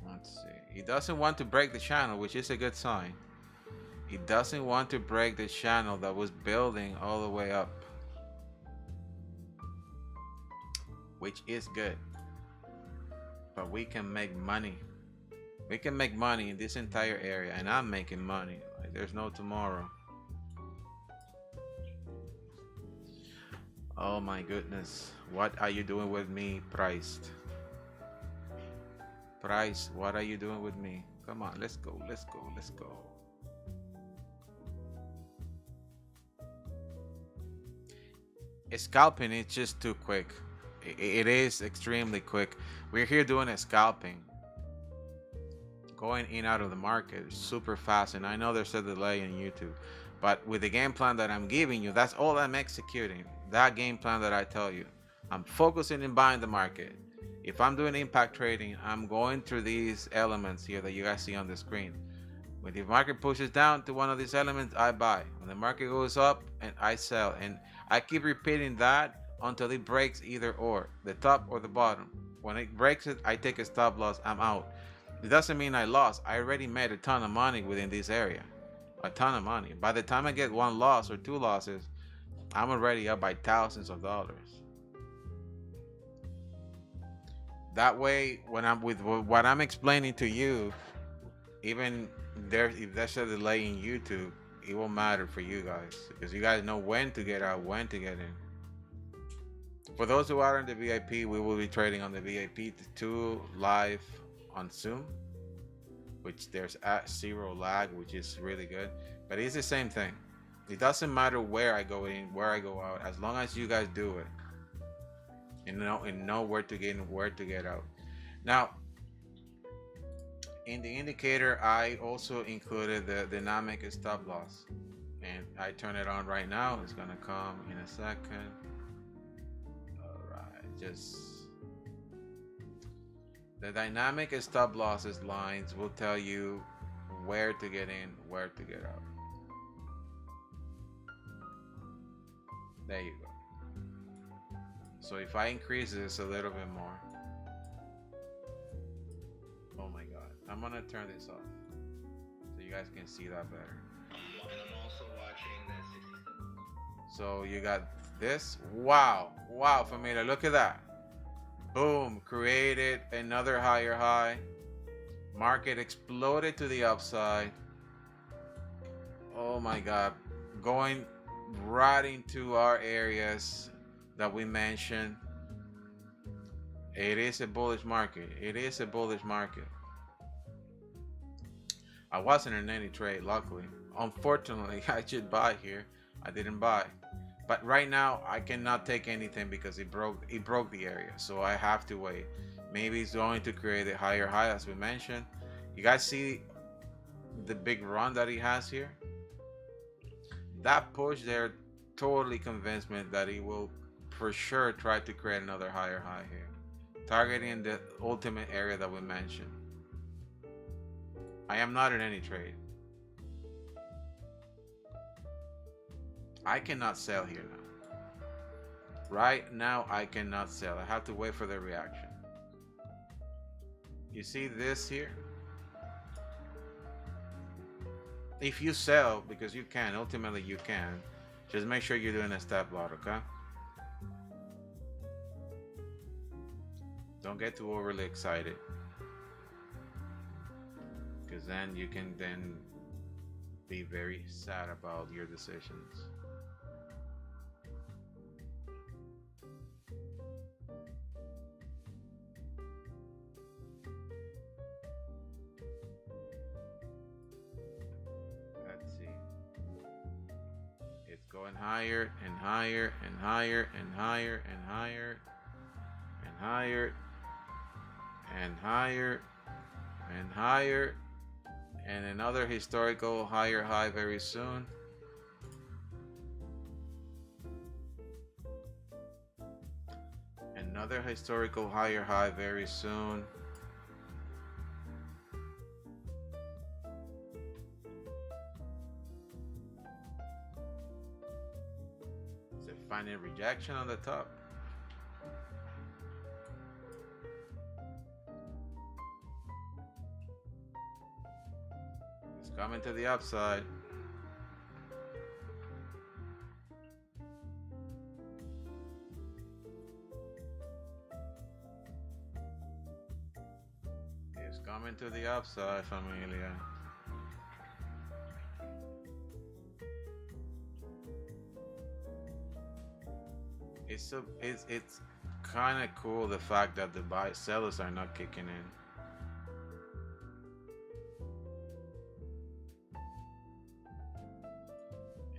Let's see. He doesn't want to break the channel, which is a good sign. He doesn't want to break the channel that was building all the way up, which is good. But we can make money. We can make money in this entire area, and I'm making money. Like there's no tomorrow. Oh my goodness. What are you doing with me, priced? Price, what are you doing with me? Come on, let's go, let's go, let's go. Scalping is just too quick. It is extremely quick. We're here doing a scalping. Going in out of the market super fast, and I know there's a delay in YouTube, but with the game plan that I'm giving you, that's all I'm executing. That game plan that I tell you, I'm focusing in buying the market. If I'm doing impact trading, I'm going through these elements here that you guys see on the screen. When the market pushes down to one of these elements, I buy. When the market goes up, and I sell, and I keep repeating that until it breaks either or, the top or the bottom. When it breaks it, I take a stop loss, I'm out. It doesn't mean I lost. I already made a ton of money within this area, a ton of money. By the time I get one loss or two losses, I'm already up by thousands of dollars. That way, when I'm with what I'm explaining to you, even if there's a delay in YouTube, it won't matter for you guys, because you guys know when to get out, when to get in. For those who are in the VIP, we will be trading on the VIP 2 live on Zoom, which there's at 0 lag, which is really good. But it's the same thing. It doesn't matter where I go in, where I go out, as long as you guys do it and know where to get in, where to get out. Now, in the indicator, I also included the dynamic stop loss, and I turn it on right now. It's gonna come in a second. All right, just the dynamic stop losses lines will tell you where to get in, where to get out. There you go. So if I increase this a little bit more, oh my god, I'm gonna turn this off so you guys can see that better. And I'm also watching that 60. So you got this. Wow, familia, look at that. Boom, created another higher high. Market exploded to the upside. Oh my god, going right into our areas that we mentioned. It is a bullish market. It is a bullish market. I wasn't in any trade, luckily. Unfortunately, I should buy here. I didn't buy. But right now, I cannot take anything because it broke the area. So I have to wait. Maybe it's going to create a higher high, as we mentioned. You guys see the big run that he has here? That push there totally convinced me that he will for sure try to create another higher high here, targeting the ultimate area that we mentioned. I am not in any trade. I cannot sell here now. Right now, I cannot sell. I have to wait for the reaction. You see this here? If you sell, because you can, ultimately you can, just make sure you're doing a stop lot, okay? Don't get too overly excited, because then you can then be very sad about your decisions. Let's see. It's going higher and higher and higher and higher and higher and higher and higher and higher, and another historical higher high very soon. Another historical higher high very soon. It's a final rejection on the top. Coming to the upside. It's coming Coming to the upside, familia. It's kind of cool the fact that the sellers are not kicking in.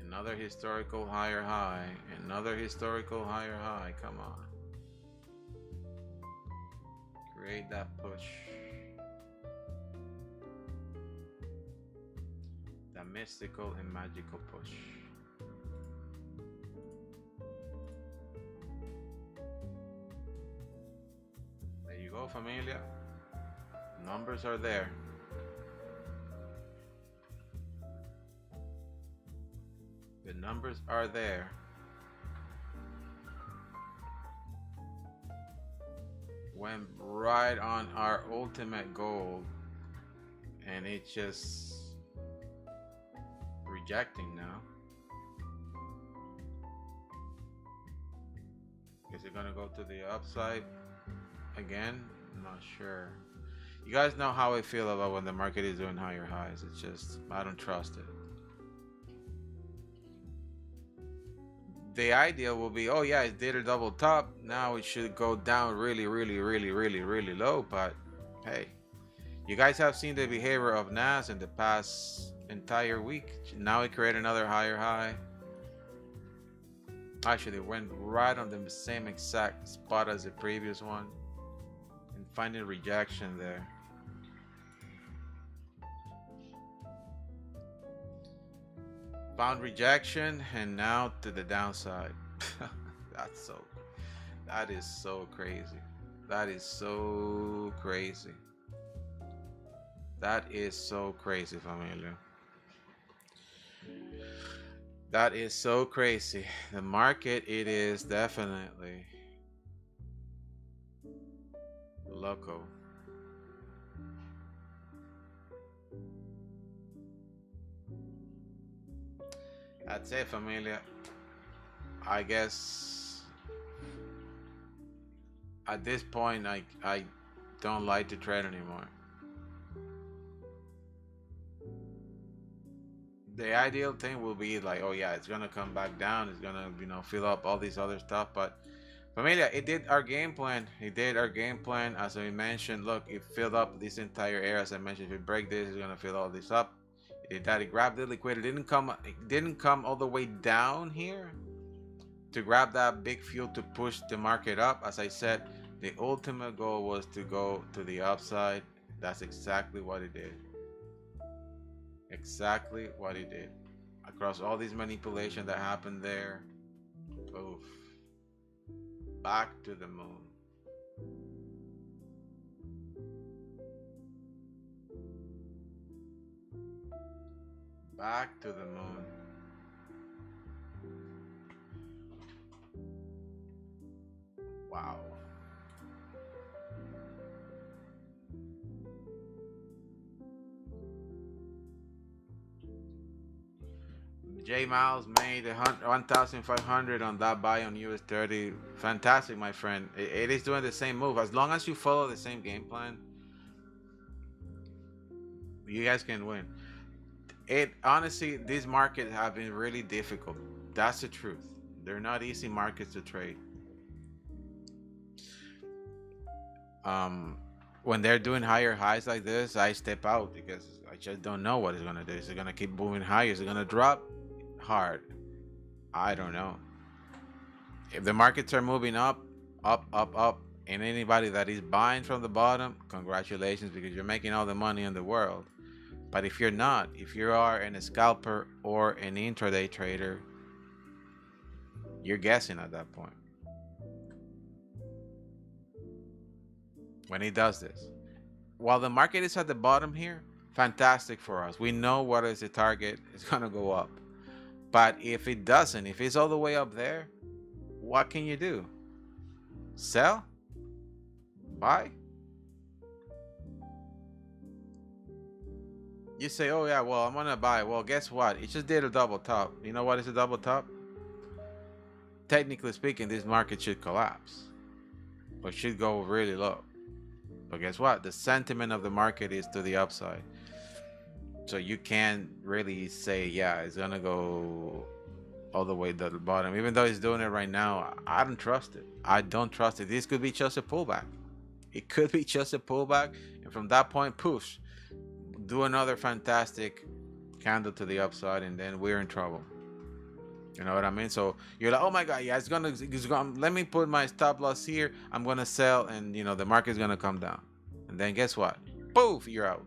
Another historical higher high. Another historical higher high. Come on. Create that push. That mystical and magical push. There you go, familia. Numbers are there. The numbers are there. Went right on our ultimate goal, and it's just rejecting now. Is it gonna go to the upside again? I'm not sure. You guys know how I feel about when the market is doing higher highs. It's just, I don't trust it. The idea will be, oh yeah, it did a double top. Now it should go down really low. But hey, you guys have seen the behavior of NAS in the past entire week. Now it created another higher high. Actually, it went right on the same exact spot as the previous one, and finding rejection there. Found rejection, and now to the downside. That is so crazy. That is so crazy. That is so crazy, familia. That is so crazy. The market, it is definitely loco. That's it, familia. I guess at this point I don't like to trade anymore. The ideal thing will be like, oh yeah, it's gonna come back down, it's gonna, you know, fill up all this other stuff. But familia, it did our game plan. It did our game plan. As I mentioned, look, it filled up this entire area. As I mentioned, if we break this, it's gonna fill all this up. It did, it grabbed the liquidity. It didn't come all the way down here to grab that big fuel to push the market up. As I said, the ultimate goal was to go to the upside. That's exactly what it did. Exactly what it did. Across all these manipulation that happened there, oof, back to the moon. Back to the moon. Wow. J Miles made 1,500 on that buy on US30. Fantastic, my friend. It is doing the same move. As long as you follow the same game plan, you guys can win. It honestly, these markets have been really difficult. That's the truth. They're not easy markets to trade. When they're doing higher highs like this, I step out because I just don't know what it's gonna do. Is it gonna keep moving higher? Is it gonna drop hard? I don't know. If the markets are moving up, and anybody that is buying from the bottom, congratulations, because you're making all the money in the world. But if you're not, if you are a scalper or an intraday trader, you're guessing at that point. When he does this, while the market is at the bottom here, fantastic for us. We know what is the target. It's gonna go up. But if it doesn't, if it's all the way up there, what can you do? Sell? Buy? You say, oh yeah, well, I'm gonna buy. Well, guess what? It just did a double top. You know what is a double top? Technically speaking, this market should collapse, or should go really low. But guess what? The sentiment of the market is to the upside. So you can't really say, yeah, it's gonna go all the way to the bottom. Even though it's doing it right now, I don't trust it. I don't trust it. This could be just a pullback. It could be just a pullback, and from that point, poof, do another fantastic candle to the upside, and then we're in trouble. You know what I mean? So you're like, oh my god, yeah, it's gonna let me put my stop loss here. I'm gonna sell, and you know the market's gonna come down, and then guess what? Poof, you're out.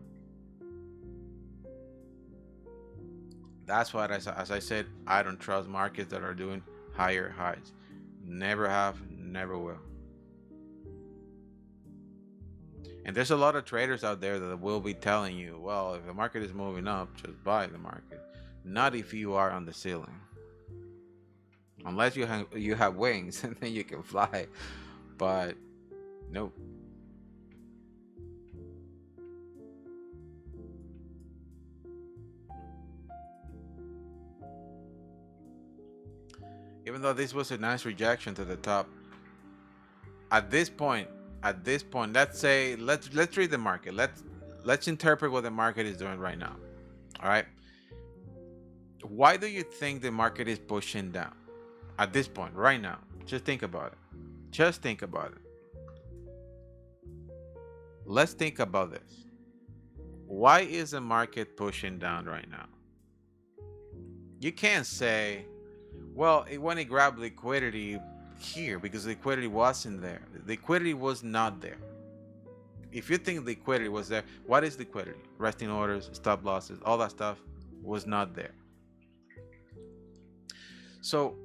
That's why, as I said, I don't trust markets that are doing higher highs. Never have, never will. And there's a lot of traders out there that will be telling you, well, if the market is moving up, just buy the market. Not if you are on the ceiling. Unless you have wings and then you can fly. But nope. Even though this was a nice rejection to the top, at this point, let's read the market. Let's interpret what the market is doing right now. All right. Why do you think the market is pushing down at this point right now? Just think about it. Just think about it. Let's think about this. Why is the market pushing down right now? You can't say, well, it when it grabbed liquidity here, because liquidity wasn't there. Liquidity was not there. If you think liquidity was there, what is liquidity? Resting orders, stop losses, all that stuff was not there. So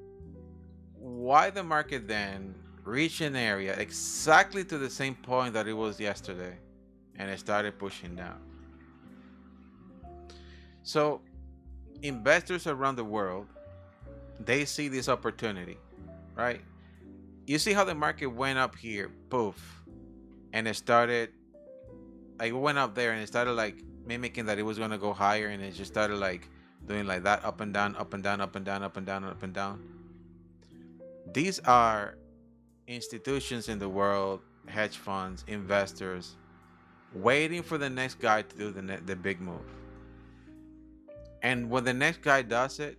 why the market then reached an area exactly to the same point that it was yesterday, and it started pushing down? So investors around the world, they see this opportunity, right? You see how the market went up here, poof, and it started, like, it went up there and it started like mimicking that it was going to go higher, and it just started like doing like that, up and down, up and down, up and down, up and down, up and down. These are institutions in the world, hedge funds, investors, waiting for the next guy to do the big move. And when the next guy does it,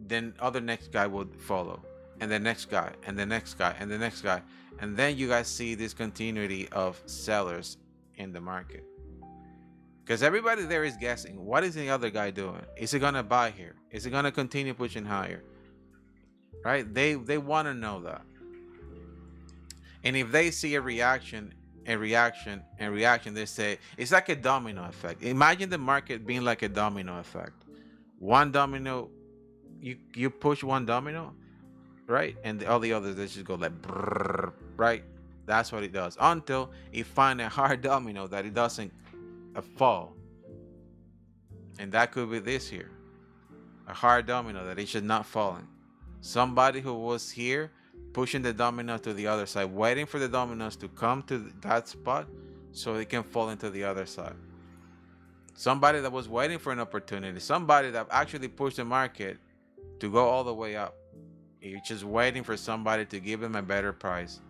then other next guy will follow, and the next guy, and the next guy, and the next guy. And then you guys see this continuity of sellers in the market, because everybody there is guessing, what is the other guy doing? Is he gonna buy here? Is he gonna continue pushing higher? Right? They want to know that. And if they see a reaction and reaction and reaction, they say it's like a domino effect. Imagine the market being like a domino effect. One domino, you push one domino, right, and all the others, they just go like brrr, right? That's what it does until it finds a hard domino that it doesn't fall. And that could be this here, a hard domino that it should not falling. Somebody who was here pushing the domino to the other side, waiting for the dominoes to come to that spot so it can fall into the other side. Somebody that was waiting for an opportunity, somebody that actually pushed the market to go all the way up. You're just waiting for somebody to give them a better price,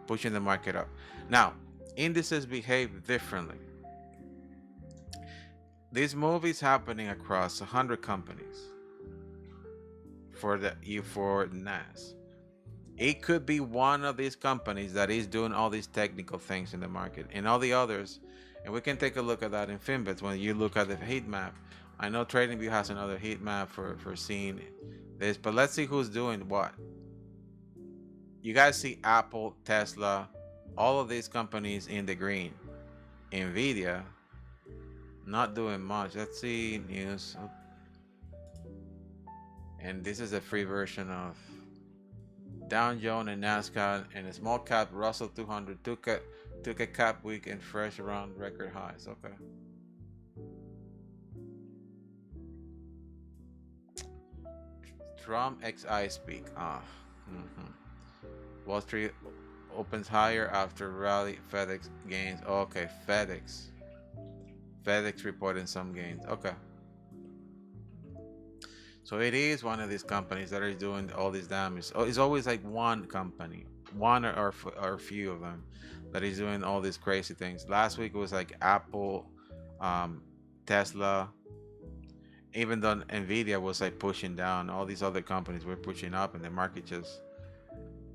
pushing the market up. Now, indices behave differently. This move is happening across 100 companies for NAS. It could be one of these companies that is doing all these technical things in the market, and all the others. And we can take a look at that in Finbits when you look at the heat map. I know TradingView has another heat map for seeing this, but let's see who's doing what. You guys see Apple, Tesla, all of these companies in the green. Nvidia not doing much. Let's see news. And this is a free version of Dow Jones and NASDAQ, and a small cap Russell 200 took a cap week and fresh around record highs. Okay. Trump XI speak. Wall Street opens higher after rally. FedEx gains. Okay, FedEx reporting some gains. Okay. So it is one of these companies that are doing all this damage. Oh, it's always like one company, one or a few of them that is doing all these crazy things. Last week it was like Apple, Tesla, even though Nvidia was like pushing down, all these other companies were pushing up, and the market just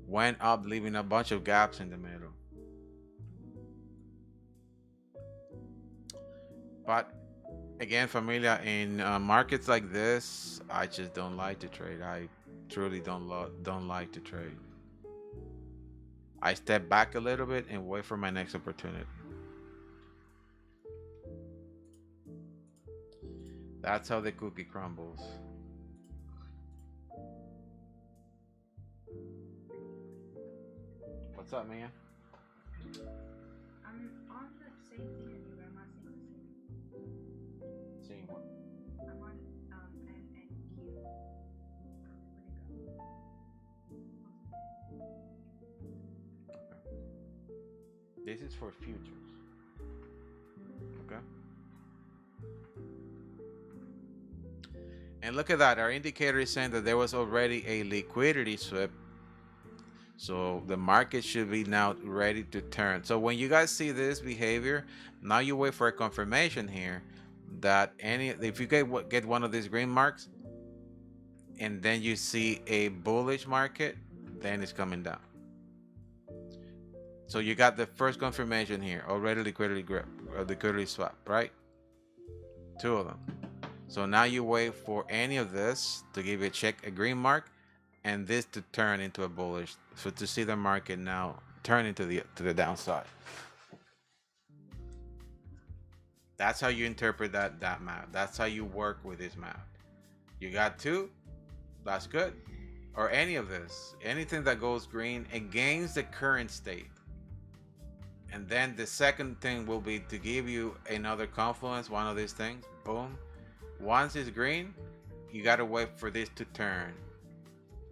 went up, leaving a bunch of gaps in the middle. But again, familia, in markets like this, I just don't like to trade. I truly don't like to trade. I step back a little bit and wait for my next opportunity. That's how the cookie crumbles. What's up, man? I'm on the same thing as you, but I'm not seeing the same. Seeing what? I'm on NQ. Where'd it go? This is for futures. Okay. And look at that. Our indicator is saying that there was already a liquidity sweep. So the market should be now ready to turn. So when you guys see this behavior, now you wait for a confirmation here that if you get one of these green marks and then you see a bullish market, then it's coming down. So you got the first confirmation here, already liquidity swap, right? Two of them. So now you wait for any of this to give you a green mark, and this to turn into a bullish. So to see the market now turn into the downside. That's how you interpret that map. That's how you work with this map. You got two, that's good. Or any of this, anything that goes green against the current state. And then the second thing will be to give you another confluence, one of these things, boom. Once it's green, you gotta wait for this to turn,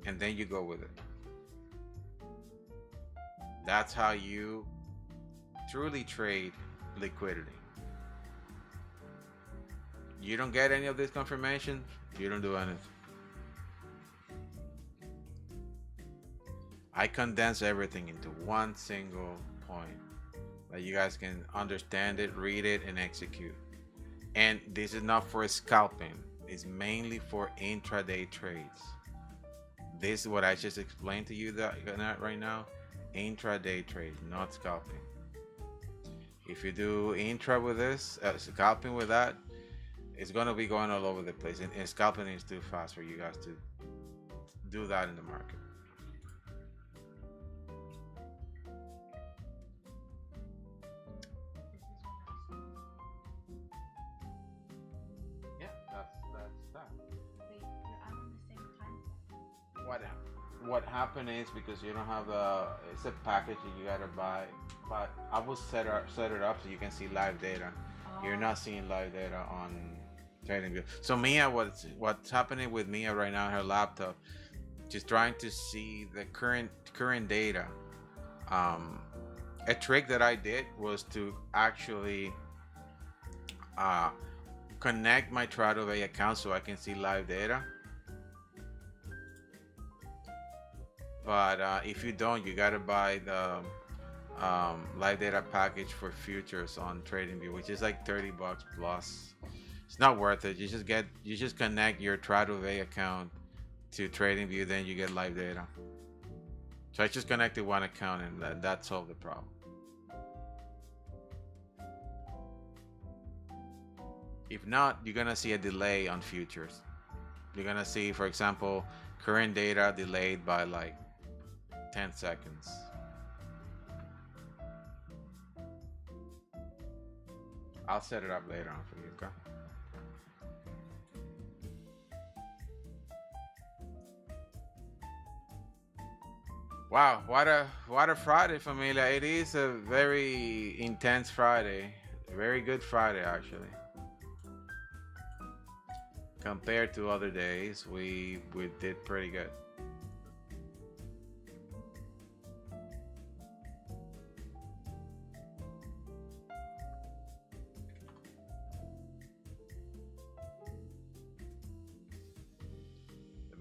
and then you go with it. That's how you truly trade liquidity. You don't get any of this confirmation, you don't do anything. I condense everything into one single point that you guys can understand it, read it, and execute. And this is not for scalping, it's mainly for intraday trades. This is what I just explained to you right now. Intraday trades, not scalping. If you do intra with this, scalping with that, it's gonna be going all over the place. And scalping is too fast for you guys to do that in the market. Yeah, that's that. Wait, I'm on the same time. What happened is because you don't have it's a package that you gotta buy, but I will set it up so you can see live data. You're not seeing live data on TradingView. So Mia, what's happening with Mia right now on her laptop? She's trying to see the current data. A trick that I did was to actually connect my TradingView account so I can see live data. But if you don't, you gotta buy the live data package for futures on TradingView, which is like $30 plus. It's not worth it. You just connect your TradingView account to TradingView, then you get live data. So I just connected one account, and that solved the problem. If not, you're gonna see a delay on futures. You're gonna see, for example, current data delayed by like 10 seconds. I'll set it up later on for you, okay? Wow, what a Friday, familia. It is a very intense Friday. Very good Friday, actually. Compared to other days, we did pretty good.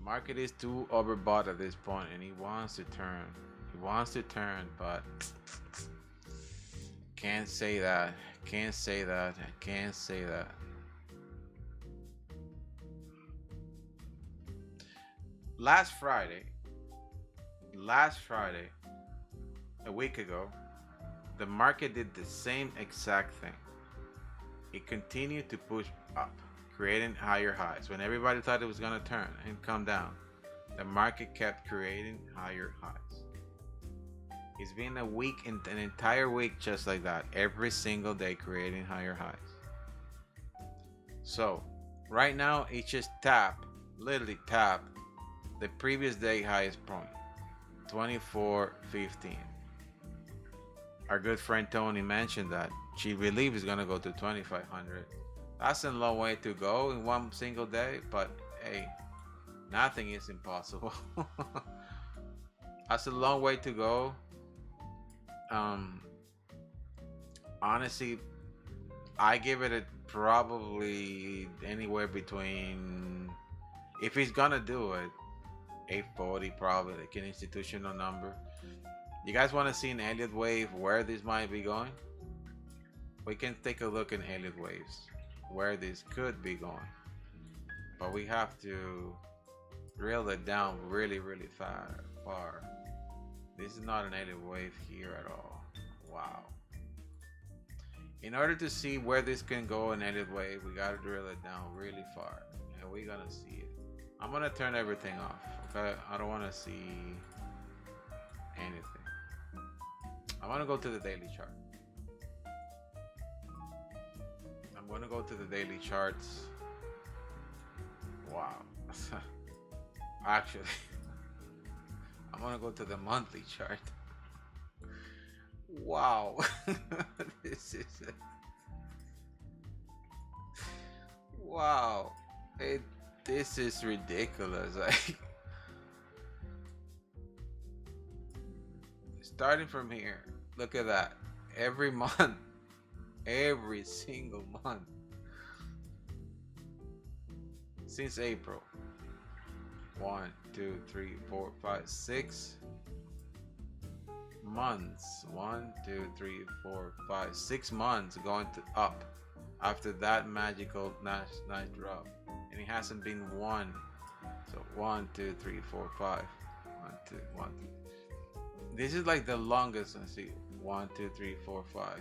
Market is too overbought at this point, and he wants to turn. He wants to turn, but Can't say that. Can't say that. Can't say that. Last Friday, a week ago, the market did the same exact thing. It continued to push up, creating higher highs. When everybody thought it was going to turn and come down, the market kept creating higher highs. It's been a week, an entire week just like that, every single day creating higher highs. So right now it just literally tapped the previous day highest point, 24.15. Our good friend Tony mentioned that she believes it's gonna go to 2,500. That's a long way to go in one single day, but hey, nothing is impossible. That's a long way to go. Honestly, I give it probably anywhere between, if he's gonna do it, 840 probably, like an institutional number. You guys want to see an Elliott wave where this might be going? We can take a look in Elliott waves where this could be going, but we have to drill it down really far. This is not an Elliott wave here at all. Wow. In order to see where this can go in Elliott wave, we got to drill it down really far, and we're gonna see it. I'm gonna turn everything off, okay? I don't want to see anything. I want to go to the daily chart. I'm going to go to the daily charts. Wow. Actually, I'm going to go to the monthly chart. Wow. This is it. Wow. This is ridiculous. Like, starting from here, look at that. Every month, every single month since April. 1, 2, 3, 4, 5, 6 months. 1, 2, 3, 4, 5, 6 months going to up after that magical nice drop, and it hasn't been one. So 1, 2, 3, 4, 5. 1, 2, 1, 2. This is like the longest. Let's see. 1, 2, 3, 4, 5.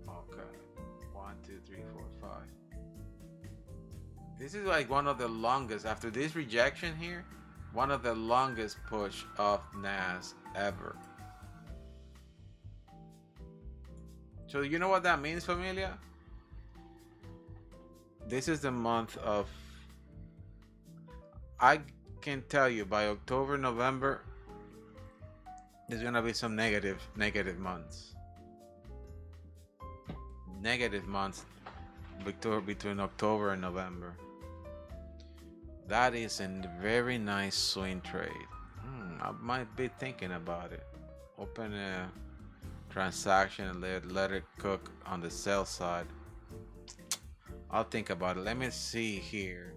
Okay. 1, 2, 3, 4, 5. This is like one of the longest, after this rejection here, one of the longest push of NAS ever. So you know what that means, familia? This is the month of, I can tell you by October, November, there's gonna be some negative months. Negative months between October and November. That is a very nice swing trade. I might be thinking about it. Open a transaction and let it cook on the sell side. I'll think about it. Let me see here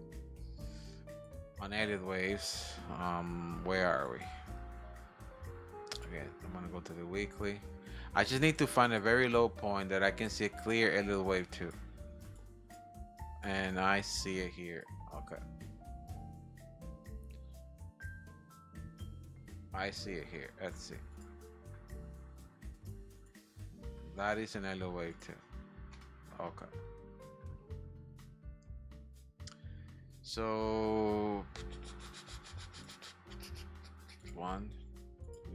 on Elliott waves. Where are we? Okay, I'm gonna go to the weekly. I just need to find a very low point that I can see a clear Elliott wave to, and I see it here. Okay, I see it here. Let's see. That is an Elliott wave too. Okay. So 1, 2.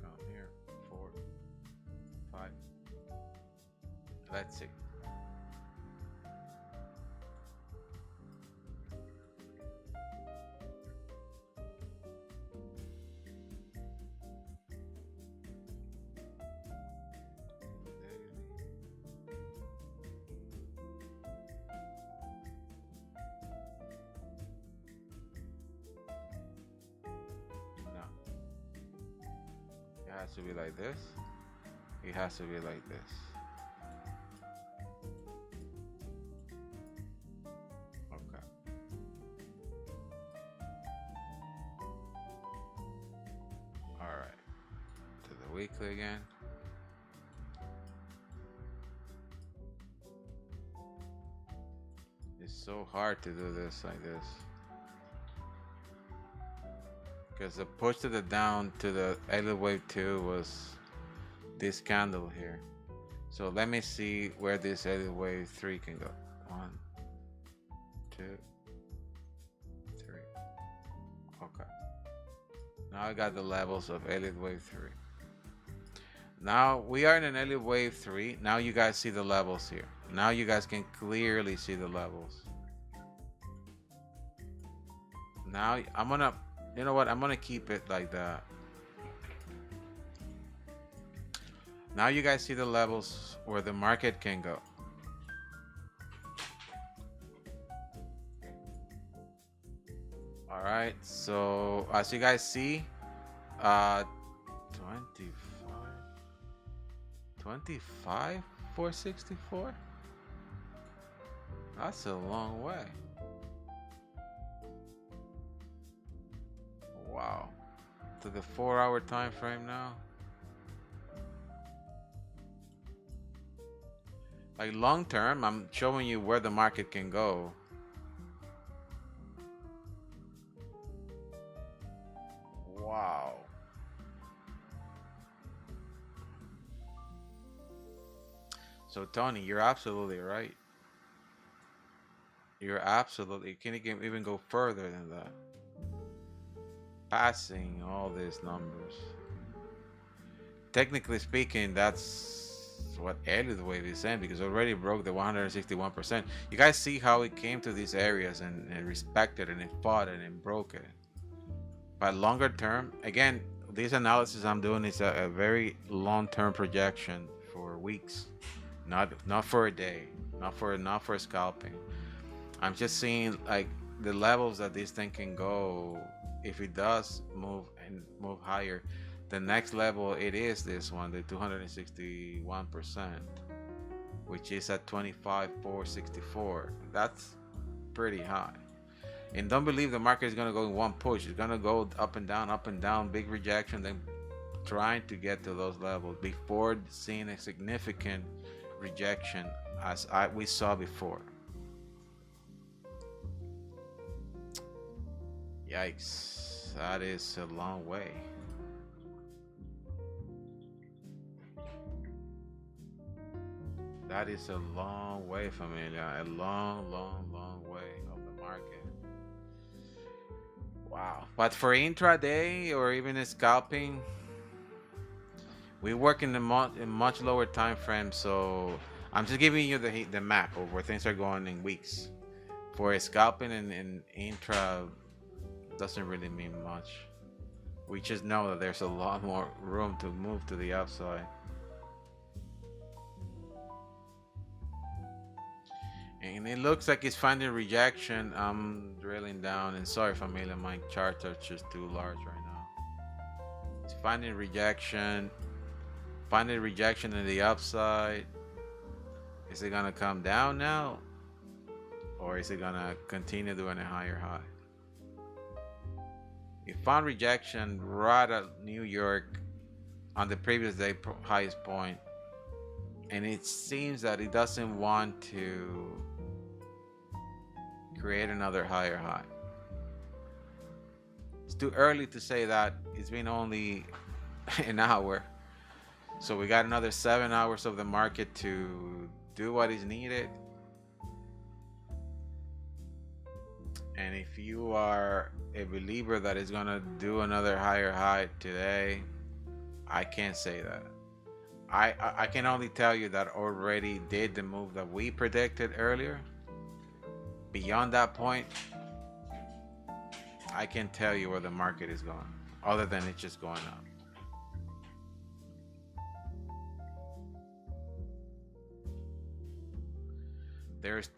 Come here. 4, 5. Let's see. It has to be like this. It has to be like this. Okay. weekly again. It's so hard to do this like this. Because the push to the down to the Elliott wave 2 was this candle here. So let me see where this Elliott wave 3 can go. 1, 2, 3. Okay. Now I got the levels of Elliott wave 3. Now we are in an Elliott wave 3. Now you guys see the levels here. Now you guys can clearly see the levels. Now I'm gonna, you know what? I'm gonna keep it like that. Now you guys see the levels where the market can go. All right. So as you guys see, 25, 464. That's a long way. Wow. To the 4-hour time frame now. Like long term, I'm showing you where the market can go. Wow. So Tony, you're absolutely right. You're absolutely, you can't even go further than that. Passing all these numbers. Technically speaking, that's what Elliott wave is saying, because it already broke the 161%. You guys see how it came to these areas and respected and it fought and it broke it. But longer term, again, this analysis I'm doing is a very long-term projection for weeks, not for a day, not for scalping. I'm just seeing like the levels that this thing can go if it does move and move higher. The next level, it is this one, the 261%, which is at 25,464. That's pretty high. And don't believe the market is going to go in one push. It's going to go up and down, big rejection, then trying to get to those levels before seeing a significant rejection as we saw before. Yikes, that is a long way. That is a long way, familia. A long way of the market. Wow. But for intraday or even a scalping, we work in a much lower time frame. So I'm just giving you the map of where things are going in weeks. For a scalping and intra, doesn't really mean much. We just know that there's a lot more room to move to the upside. And it looks like it's finding rejection. I'm drilling down, and sorry familia, my charts are just too large right now. It's finding rejection in the upside. Is it gonna come down now, or is it gonna continue doing a higher high? It found rejection right at New York on the previous day highest point, and it seems that it doesn't want to create another higher high. It's too early to say that. It's been only an hour, so we got another 7 hours of the market to do what is needed. And if you are a believer that is gonna do another higher high today, I can't say that. I can only tell you that already did the move that we predicted earlier. Beyond that point, I can't tell you where the market is going, other than it's just going up. There's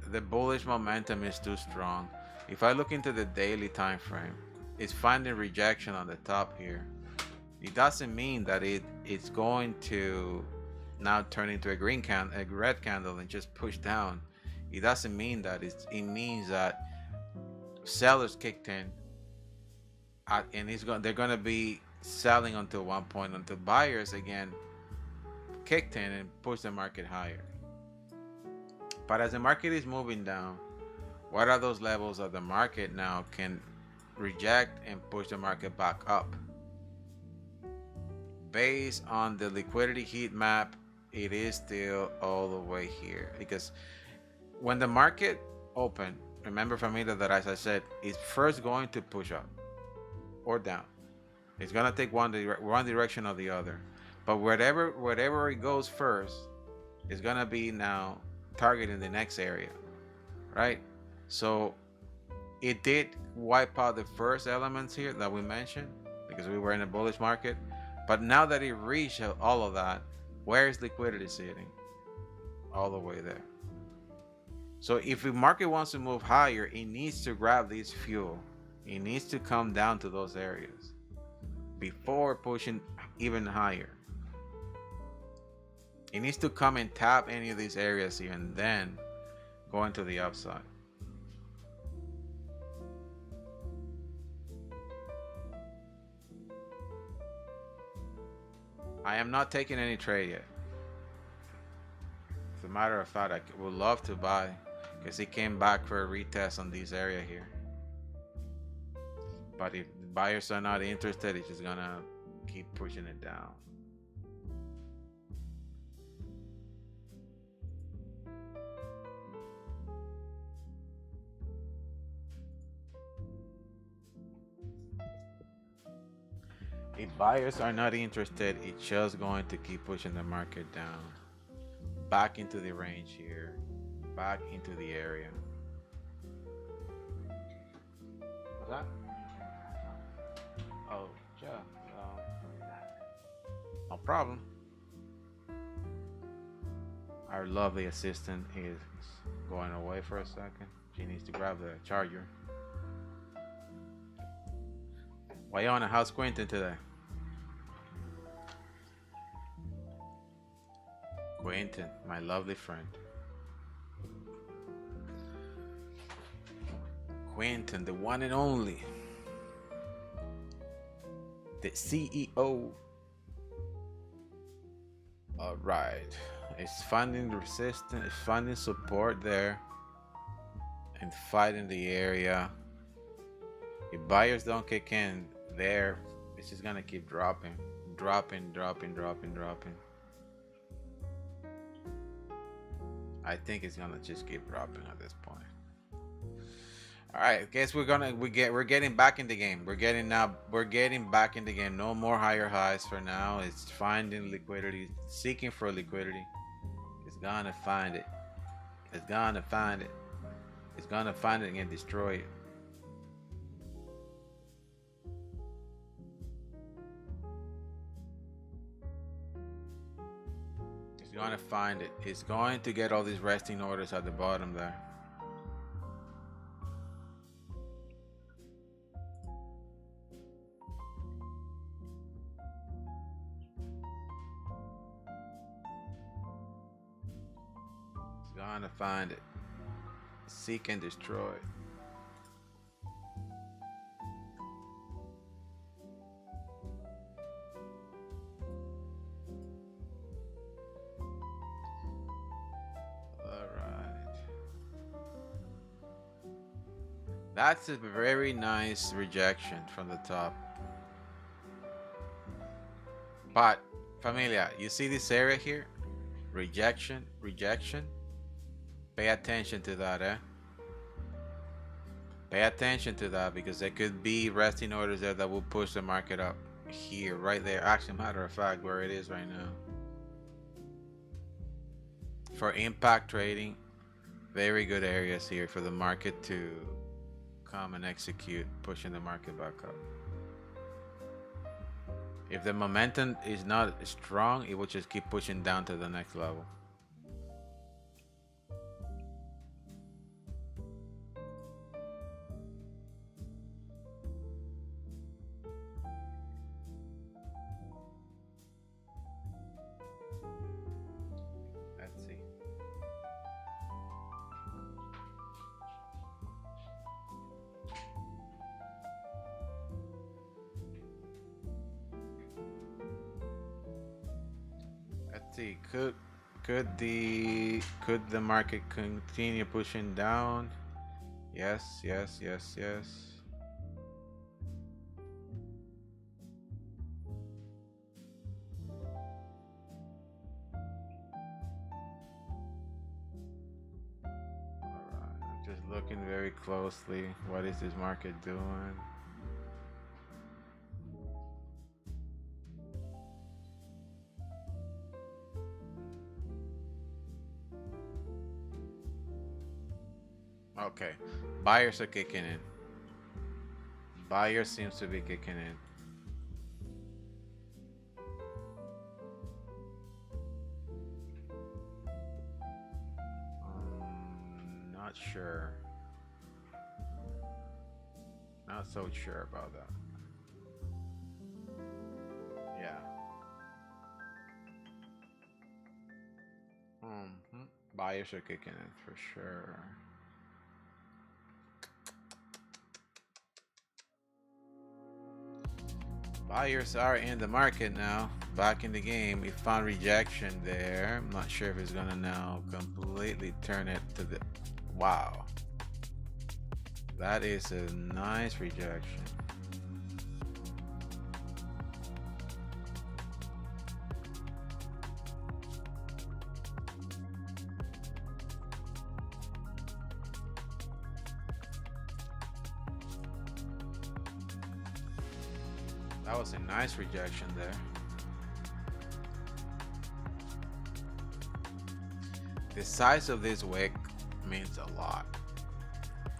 the bullish momentum is too strong. If I look into the daily time frame, it's finding rejection on the top here. It doesn't mean that it's going to now turn into a red candle and just push down. It doesn't mean that. It means that sellers kicked in, and they're going to be selling until one point until buyers again kicked in and pushed the market higher. But as the market is moving down, what are those levels of the market now can reject and push the market back up? Based on the liquidity heat map, it is still all the way here, because when the market opened, remember, familia, that as I said, it's first going to push up or down. It's gonna take one direction or the other, but wherever it goes first, it's gonna be now targeting the next area, right? So it did wipe out the first elements here that we mentioned because we were in a bullish market, but now that it reached all of that, where is liquidity sitting? All the way there. So if the market wants to move higher, it needs to grab this fuel. It needs to come down to those areas before pushing even higher. It needs to come and tap any of these areas here and then go into the upside. I am not taking any trade yet. As a matter of fact, I would love to buy because he came back for a retest on this area here. But if the buyers are not interested, it's just gonna keep pushing it down. If buyers are not interested, it's just going to keep pushing the market down. Back into the range here. Back into the area. What's that? Oh, yeah. No problem. Our lovely assistant is going away for a second. She needs to grab the charger. Wayona, how's Quentin today? Quentin, my lovely friend. Quentin, the one and only. The CEO. All right. It's finding resistance, it's finding support there and fighting the area. If buyers don't kick in there, it's just gonna keep dropping. I think it's gonna just keep dropping at this point. All right, I guess we're getting back in the game. We're getting back in the game. No more higher highs for now. It's finding liquidity, seeking for liquidity. It's gonna find it. It's gonna find it. It's gonna find it and destroy it. It's gonna find it. It's going to get all these resting orders at the bottom there. Gonna find it. Seek and destroy. All right. That's a very nice rejection from the top. But familia, you see this area here? Rejection. Pay attention to that, eh? Pay attention to that because there could be resting orders there that will push the market up here, right there. Actually, matter of fact, where it is right now. For impact trading, very good areas here for the market to come and execute, pushing the market back up. If the momentum is not strong, it will just keep pushing down to the next level. see. Could the market continue pushing down? Yes, yes, yes, yes. Alright, I'm just looking very closely. What is this market doing? Okay, buyers are kicking in. Buyer seems to be kicking in. Not sure. Not so sure about that. Yeah. Buyers are kicking in for sure. Buyers are in the market now, back in the game. We found rejection there. I'm not sure if it's gonna now completely turn it to the, wow. That is a nice rejection. That was a nice rejection there. The size of this wick means a lot.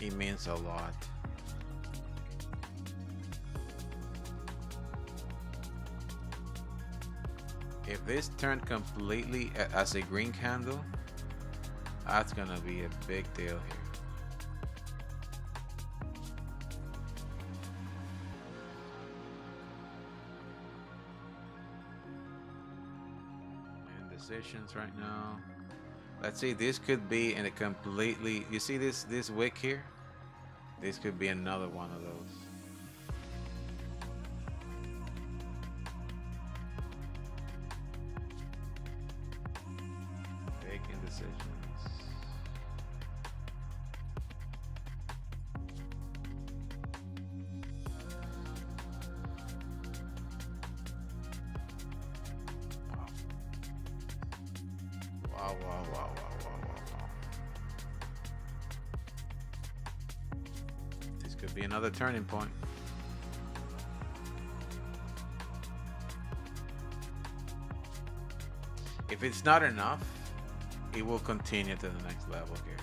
It means a lot. If this turned completely as a green candle, that's gonna be a big deal here. Indecisions right now. Let's see, this could be in a completely, you see this wick here? This could be another one of those. Big indecisions. Wow, wow, wow, wow, wow, wow, wow. This could be another turning point. If it's not enough, it will continue to the next level here.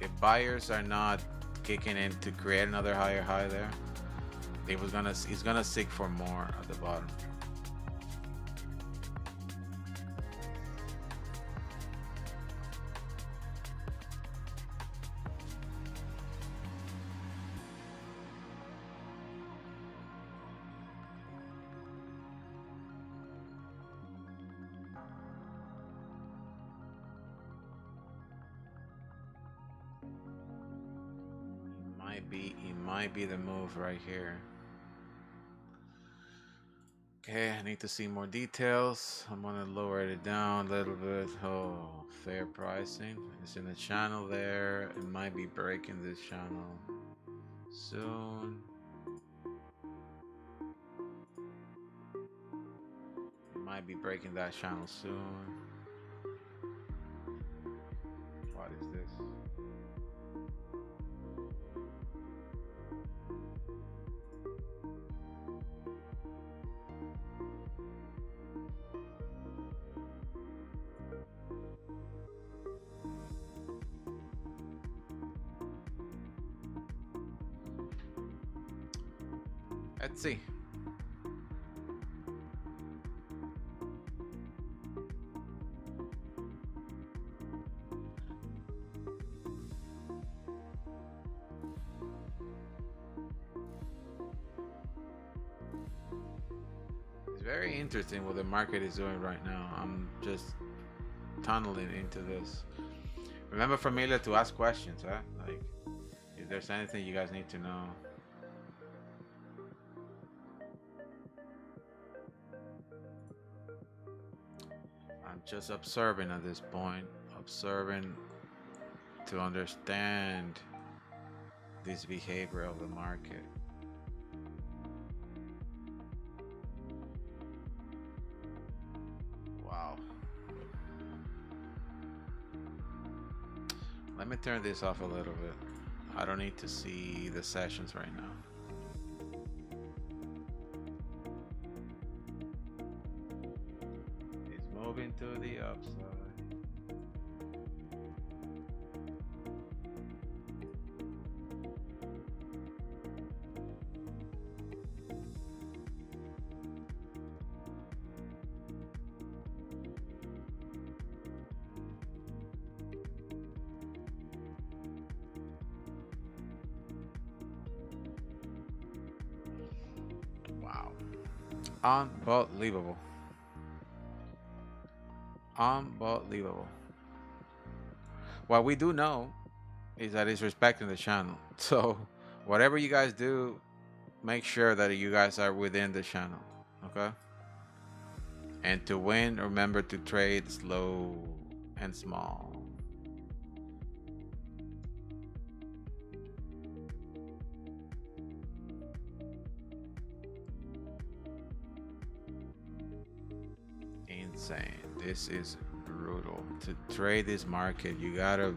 If buyers are not kicking in to create another higher high there, it's gonna seek for more at the bottom. It might be the move right here. Okay, I need to see more details. I'm gonna lower it down a little bit. Oh, fair pricing. It's in the channel there. It might be breaking this channel soon. It might be breaking that channel soon. What is this? Let's see. It's very interesting what the market is doing right now. I'm just tunneling into this. Remember, familiar to ask questions, huh? Like, if there's anything you guys need to know. I'm just observing at this point, observing to understand this behavior of the market. Wow. Let me turn this off a little bit. I don't need to see the sessions right now. It's moving to the upside. Wow. Unbelievable. Unbelievable. What we do know is that it's respecting the channel. So whatever you guys do, make sure that you guys are within the channel. Okay? And to win, remember to trade slow and small. Insane. This is brutal. To trade this market, you gotta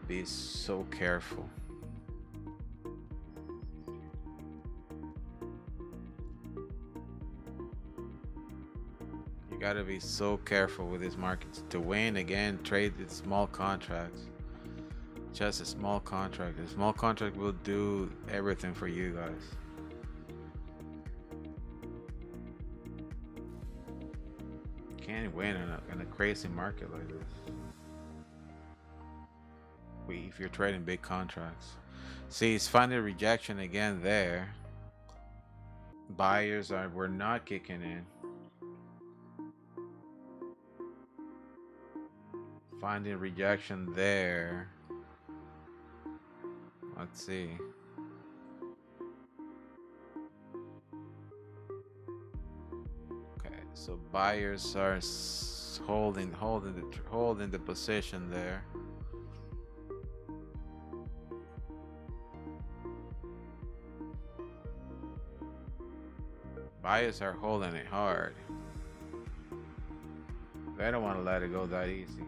be so careful. You gotta be so careful with these markets. To win, again, trade in small contracts. Just a small contract. A small contract will do everything for you guys. Can't win in a crazy market like this. If you're trading big contracts. See, it's finding rejection again there. Buyers were not kicking in. Finding rejection there. Let's see. Okay, so buyers are holding the position there. Buyers are holding it hard. They don't want to let it go that easy.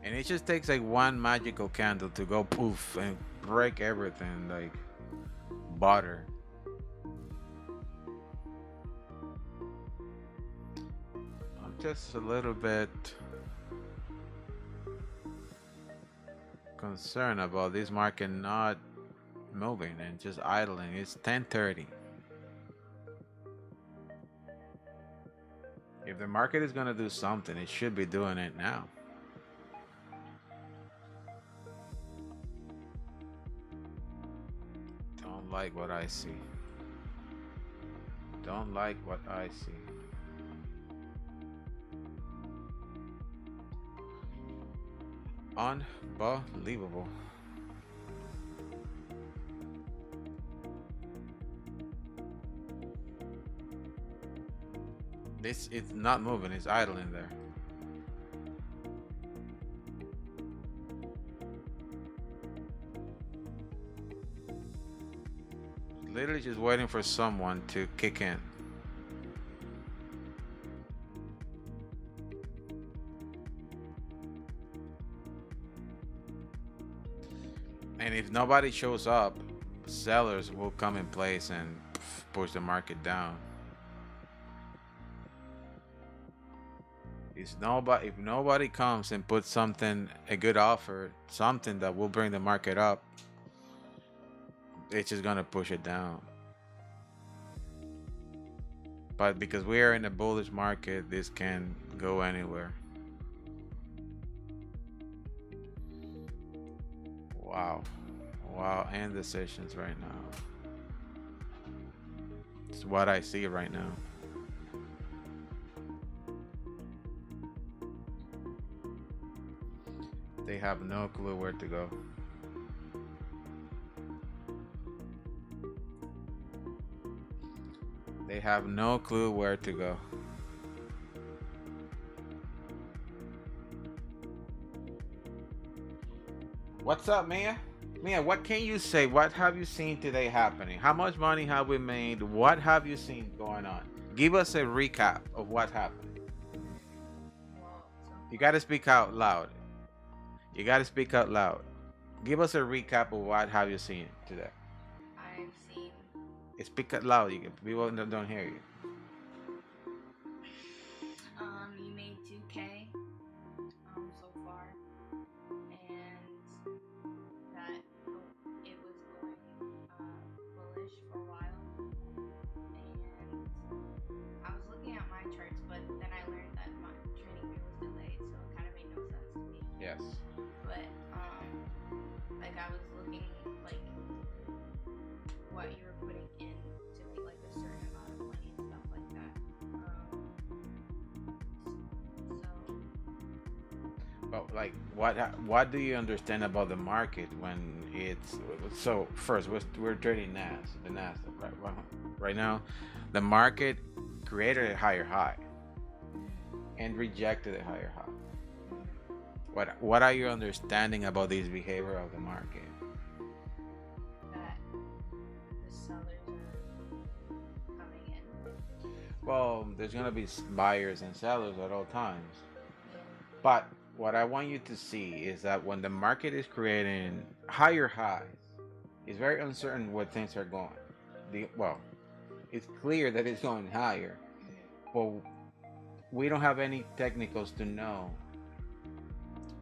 And it just takes like one magical candle to go poof and break everything like butter. I'm just a little bit concerned about this market not moving and just idling. It's 10:30. If the market is going to do something, it should be doing it now. Don't like what I see. Don't like what I see. Unbelievable. This it's not moving, it's idling there. Literally just waiting for someone to kick in. And if nobody shows up, sellers will come in place and push the market down. If nobody comes and puts something, a good offer, something that will bring the market up, it's just gonna push it down. But because we are in a bullish market, this can go anywhere. Wow. Wow, and decisions right now. It's what I see right now. They have no clue where to go. They have no clue where to go. What's up, Mia? Mia, what can you say? What have you seen today happening? How much money have we made? What have you seen going on? Give us a recap of what happened. Well, You got to speak out loud. You got to speak out loud. Give us a recap of what have you seen today. I've seen Speak out loud. People don't hear you. you made 2K so far, and that it was going bullish for a while, and I was looking at my charts, but then I learned that my trading view was delayed, so it kind of made no sense to me. Yes. But like I was looking like what you were putting in to make like a certain amount of money and stuff like that. But like, what do you understand about the market when it's so? First, we're trading the NASDAQ, right? Right now, the market created a higher high and rejected a higher high. What are your understanding about this behavior of the market? That the sellers are coming in. Well, there's gonna be buyers and sellers at all times, but what I want you to see is that when the market is creating higher highs, it's very uncertain where things are going. It's clear that it's going higher, but we don't have any technicals to know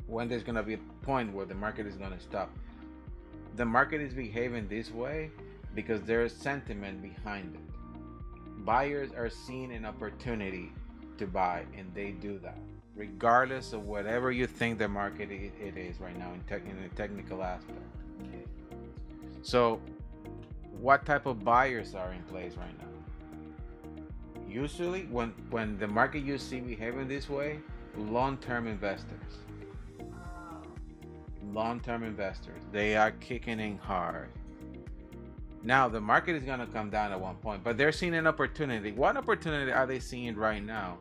when there's going to be a point where the market is going to stop. The market is behaving this way because there's sentiment behind it. Buyers are seeing an opportunity to buy, and they do that regardless of whatever you think the market it is right now in the technical aspect. So what type of buyers are in place right now? Usually when the market you see behaving this way, long-term investors. Long-term investors, they are kicking in hard. Now the market is going to come down at one point, but they're seeing an opportunity. What opportunity are they seeing right now?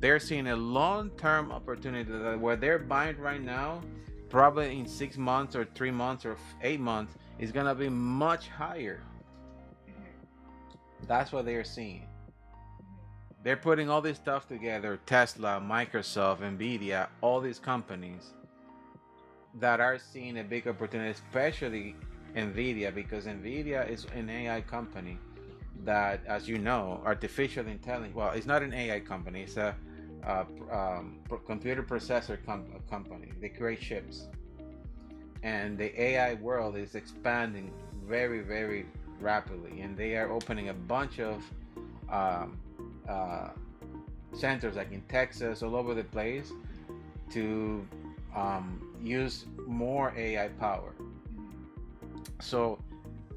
They're seeing a long-term opportunity that where they're buying right now, probably in 6 months or 3 months or 8 months, is going to be much higher. That's what they're seeing. They're putting all this stuff together, Tesla, Microsoft, Nvidia, all these companies that are seeing a big opportunity, especially Nvidia, because Nvidia is an AI company that, as you know, artificial intelligence, well, it's not an AI company, it's a computer processor company. They create chips, and the AI world is expanding very, very rapidly, and they are opening a bunch of centers like in Texas, all over the place, to use more AI power. So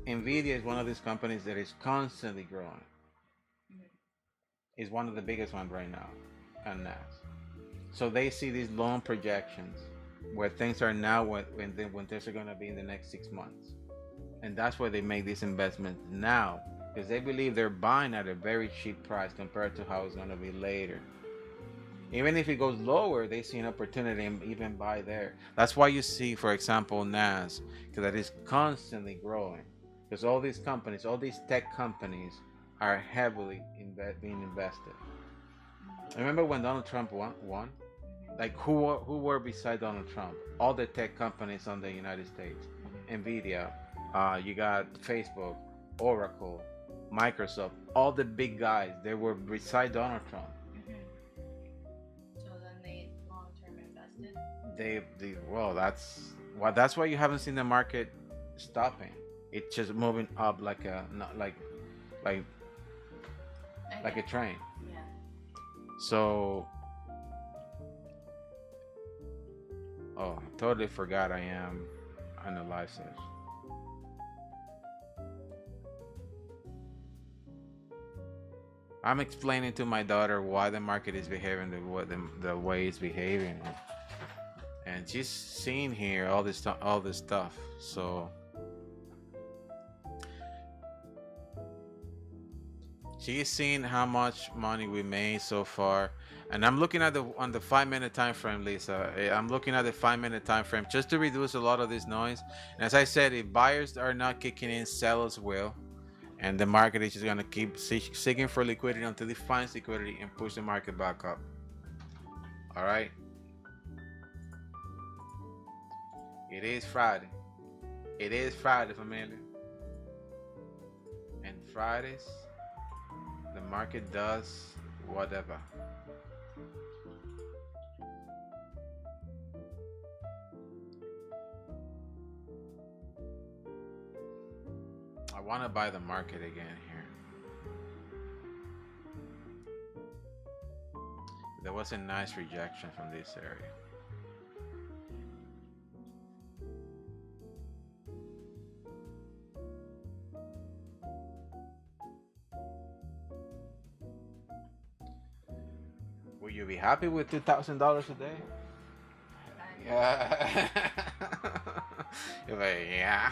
Nvidia is one of these companies that is constantly growing. Is one of the biggest ones right now on NASDAQ. So they see these long projections where things are now when things are going to be in the next 6 months, and that's why they make these investments now, because they believe they're buying at a very cheap price compared to how it's going to be later. Even if it goes lower, they see an opportunity and even buy there. That's why you see, for example, NAS, because that is constantly growing. Because all these companies, all these tech companies, are heavily being invested. Remember when Donald Trump won? Like who were beside Donald Trump? All the tech companies on the United States, Nvidia, you got Facebook, Oracle, Microsoft, all the big guys. They were beside Donald Trump. So then they long-term invested. That's why you haven't seen the market stopping. It's just moving up like a train. Yeah. So, I totally forgot I am on a live session. I'm explaining to my daughter why the market is behaving the way it's behaving, and she's seen here all this stuff. So she's seen how much money we made so far. And I'm looking at the on the 5 minute time frame, Lisa. I'm looking at the 5 minute time frame just to reduce a lot of this noise. And as I said, if buyers are not kicking in, sellers will. And the market is just gonna keep seeking for liquidity until it finds liquidity and push the market back up. All right. It is Friday. It is Friday, familia. And Fridays, the market does whatever. I want to buy the market again here. There was a nice rejection from this area. Will you be happy with $2,000 a day? Yeah. You're like, yeah.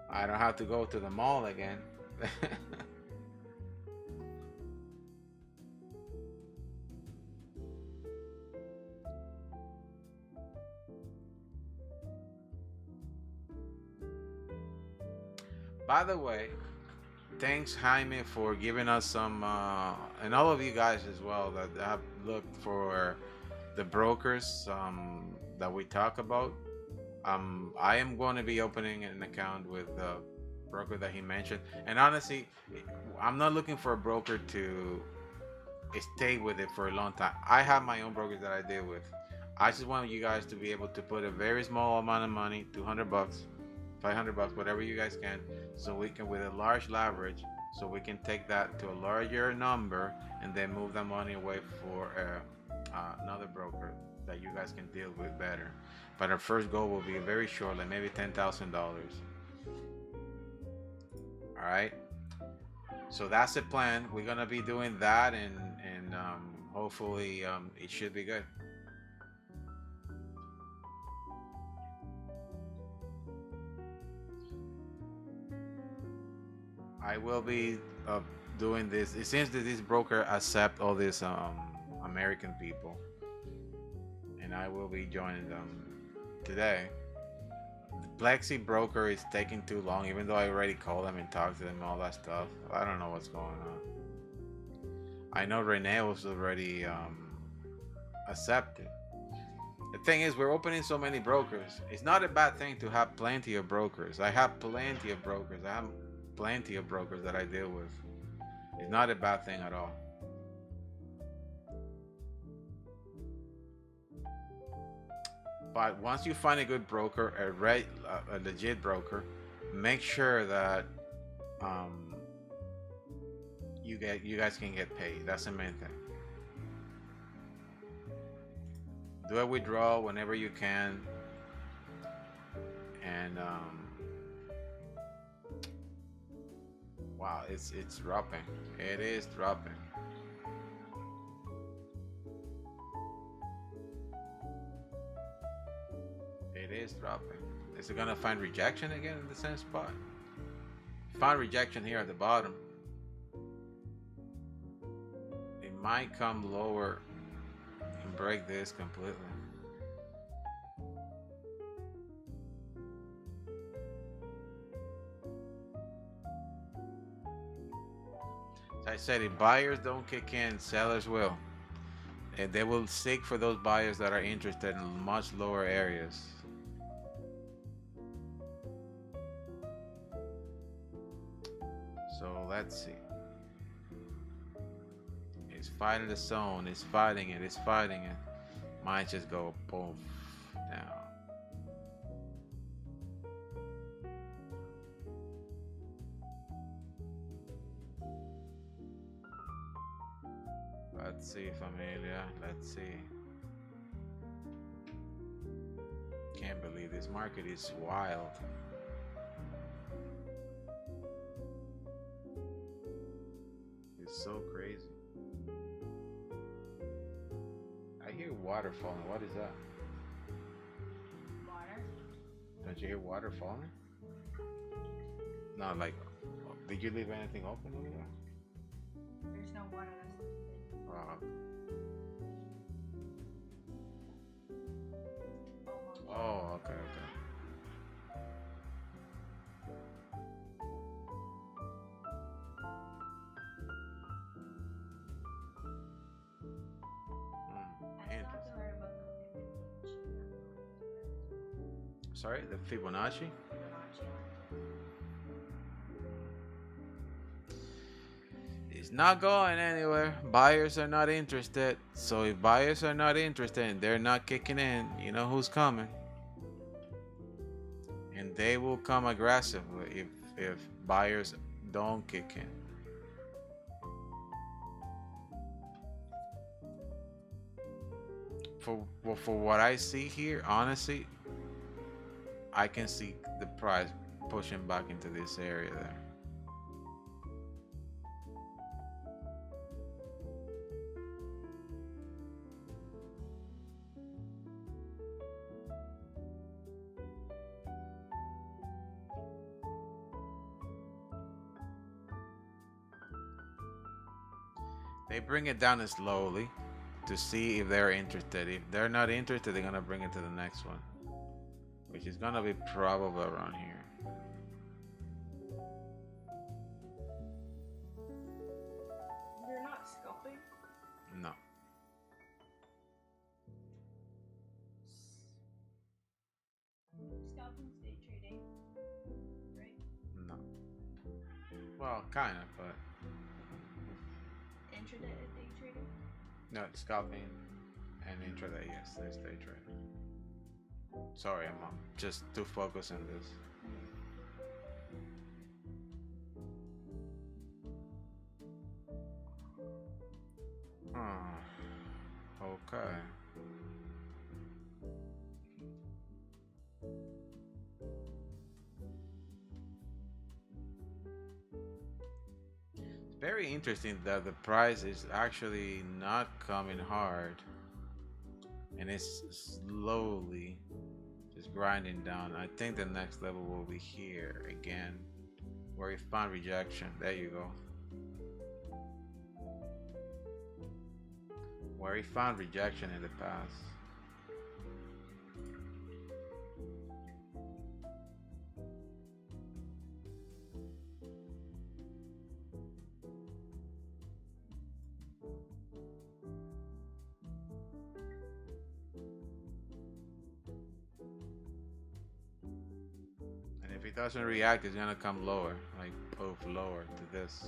I don't have to go to the mall again. By the way, thanks Jaime for giving us some, and all of you guys as well that have looked for the brokers that we talk about. I am going to be opening an account with the broker that he mentioned, and honestly, I'm not looking for a broker to stay with it for a long time. I have my own brokers that I deal with. I just want you guys to be able to put a very small amount of money, 200 bucks, 500 bucks, whatever you guys can, so we can, with a large leverage, so we can take that to a larger number and then move the money away for another broker that you guys can deal with better. But our first goal will be very short, like maybe $10,000. All right. So that's the plan. We're gonna be doing that, and hopefully it should be good. I will be doing this. It seems that this broker accept all these American people, and I will be joining them today. The Plexi broker is taking too long, even though I already called them and talked to them and all that stuff. I don't know what's going on. I know Renee was already accepted. The thing is, we're opening so many brokers. It's not a bad thing to have plenty of brokers. I have plenty of brokers. I have plenty of brokers that I deal with. It's not a bad thing at all. But once you find a good broker, a legit broker, make sure that you guys can get paid. That's the main thing. Do a withdrawal whenever you can, and wow, it's dropping. It is dropping. It is dropping. Is it gonna find rejection again in the same spot? Found rejection here at the bottom. It might come lower and break this completely. As I said, if buyers don't kick in, sellers will. And they will seek for those buyers that are interested in much lower areas. So let's see. It's fighting the zone. It's fighting it. It's fighting it. Might just go boom down. Let's see, familia. Let's see. Can't believe this market is wild. It's so crazy. I hear water falling. What is that? Don't you hear water falling? No, like, did you leave anything open over there? There's no water that's open. Oh, okay, okay. Sorry, the Fibonacci? It's not going anywhere. Buyers are not interested. So if buyers are not interested and they're not kicking in, you know who's coming. And they will come aggressively if buyers don't kick in. For what I see here, honestly, I can see the price pushing back into this area there. They bring it down slowly to see if they're interested. If they're not interested, they're gonna bring it to the next one, which is gonna be probably around here. You're not scalping? No. Scalping's day trading, right? No. Well, kind of, but Intraday day trading? no, scalping and intraday, yes, there's day trading. Sorry, I'm just too focused on this. Okay. It's very interesting that the price is actually not coming hard and it's slowly just grinding down. I think the next level will be here again where we found rejection. There you go. Where he found rejection in the past. And if it doesn't react, it's gonna come lower, like poof, lower to this.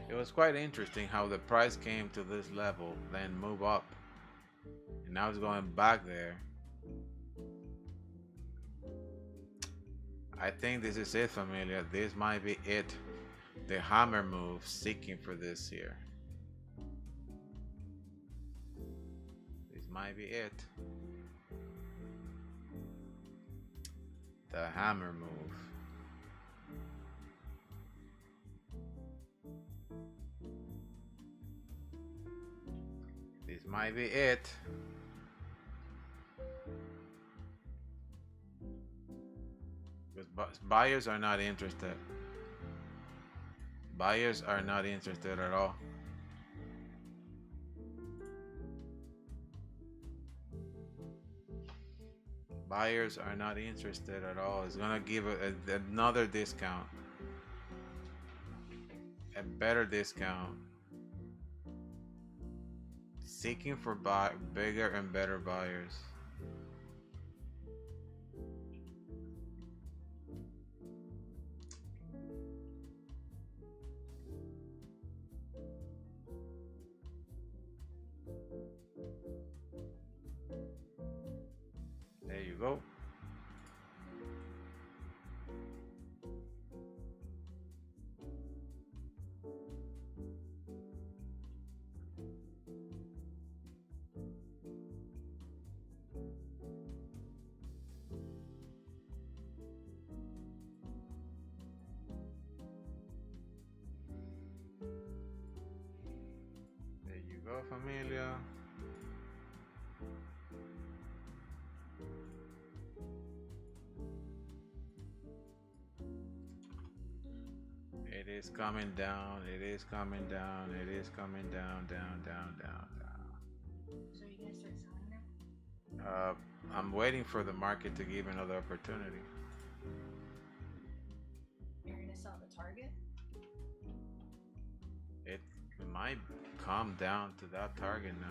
It was quite interesting how the price came to this level, then move up, and now it's going back there. I think this is it, familia. This might be it. The hammer move, seeking for this here. This might be it. The hammer move. This might be it. Because buyers are not interested. Buyers are not interested at all. Buyers are not interested at all. It's gonna give another discount. A better discount. Seeking for bigger and better buyers. There you go. Familia. It is coming down. It is coming down. It is coming down, down, down, down, down. So you're gonna start selling now? I'm waiting for the market to give another opportunity. You're gonna sell the target? It might come down to that target now.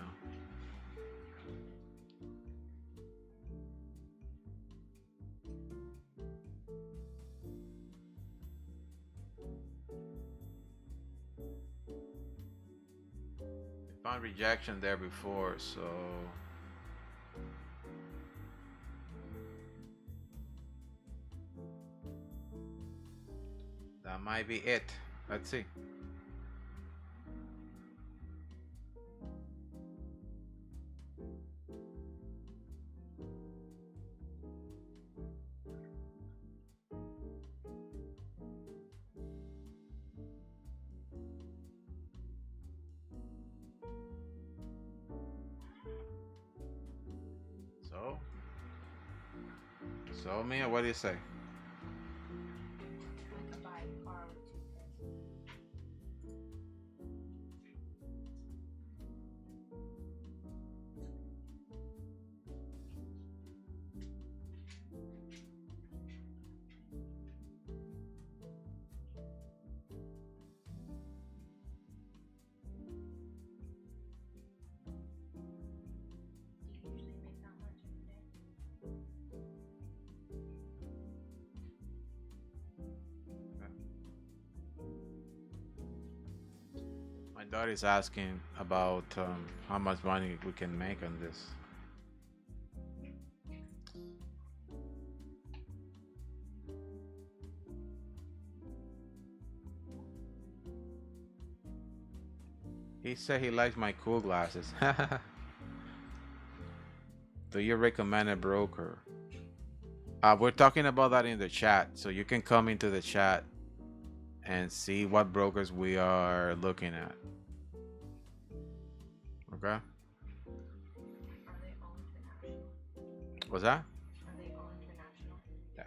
I found rejection there before, so that might be it. Let's see. So Mia, what do you say? I could buy a car with 2K. Do you usually make that much in a day? My daughter's asking about how much money we can make on this. He said he likes my cool glasses. Do you recommend a broker? We're talking about that in the chat, so you can come into the chat and see what brokers we are looking at. Okay? Are they all international? What's that? Are they all international? Yeah.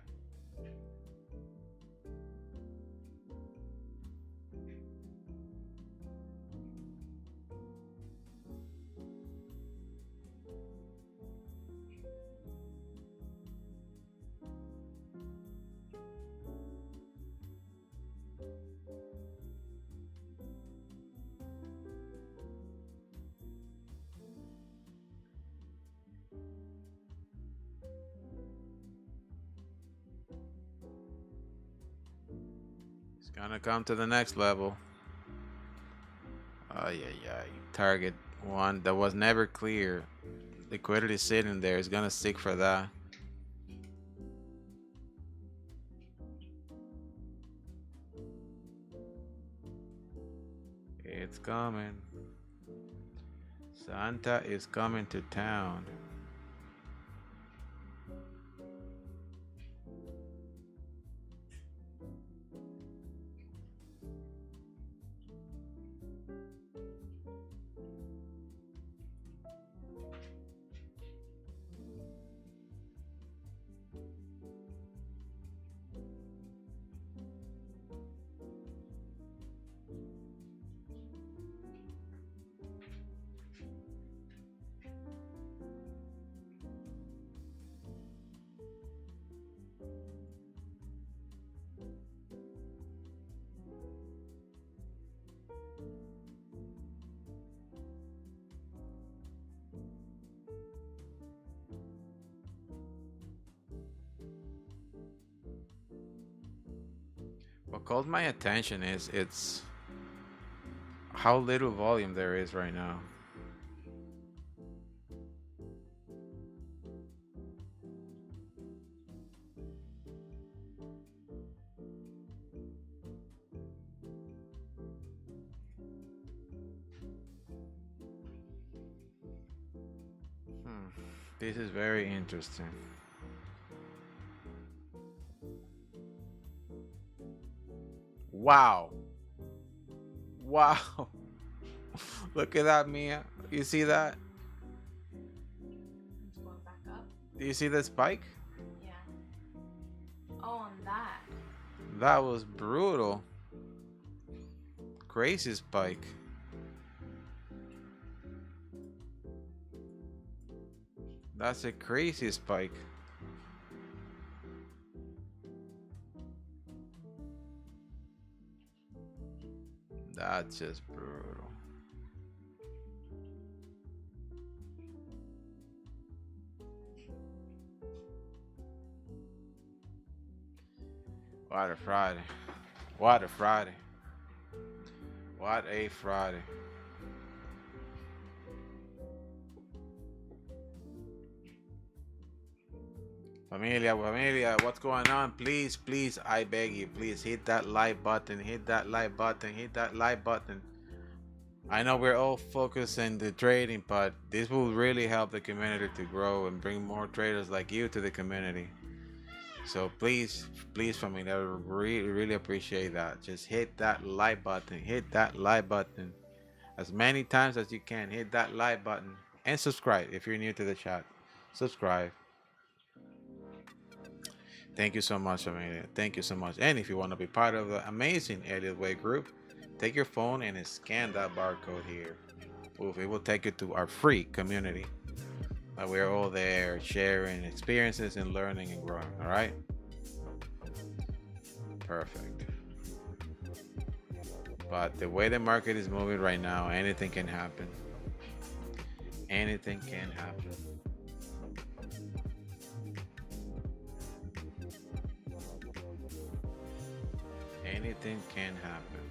It's gonna come to the next level. Oh yeah. Target one that was never clear. Liquidity sitting there is gonna stick for that. It's coming. Santa is coming to town. What caught my attention is it's how little volume there is right now. This is very interesting. Wow. Wow. Look at that, Mia. You see that? It's going back up. Do you see the spike? Yeah. Oh, on that. That was brutal. Crazy spike. That's a crazy spike. That's just brutal. What a Friday. What a Friday. What a Friday. Familia, what's going on? Please, please, I beg you, please hit that like button, hit that like button, hit that like button. I know we're all focused in the trading, but this will really help the community to grow and bring more traders like you to the community. So please, please, familia, I really, really appreciate that. Just hit that like button, hit that like button as many times as you can. Hit that like button and subscribe if you're new to the chat. Subscribe. Thank you so much, Amelia. Thank you so much. And if you want to be part of the amazing Elliott Way group, take your phone and scan that barcode here. Oof, it will take you to our free community. We're all there sharing experiences and learning and growing. All right. Perfect. But the way the market is moving right now, anything can happen. Anything can happen. Anything can happen.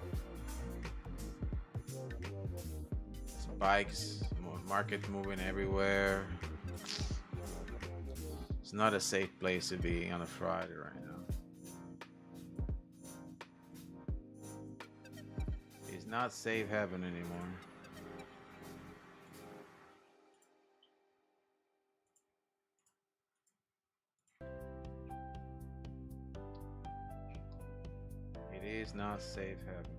Spikes, market moving everywhere. It's not a safe place to be on a Friday right now. It's not safe haven anymore. It is not safe haven.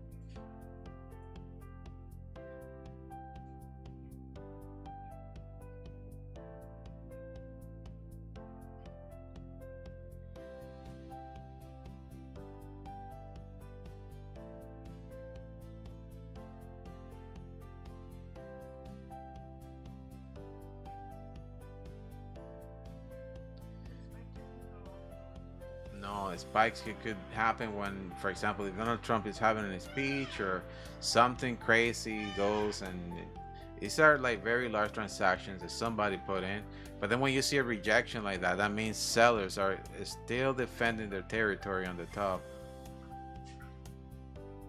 No, spikes could happen when, for example, if Donald Trump is having a speech or something crazy goes, and these are like very large transactions that somebody put in. But then when you see a rejection like that, that means sellers are still defending their territory on the top.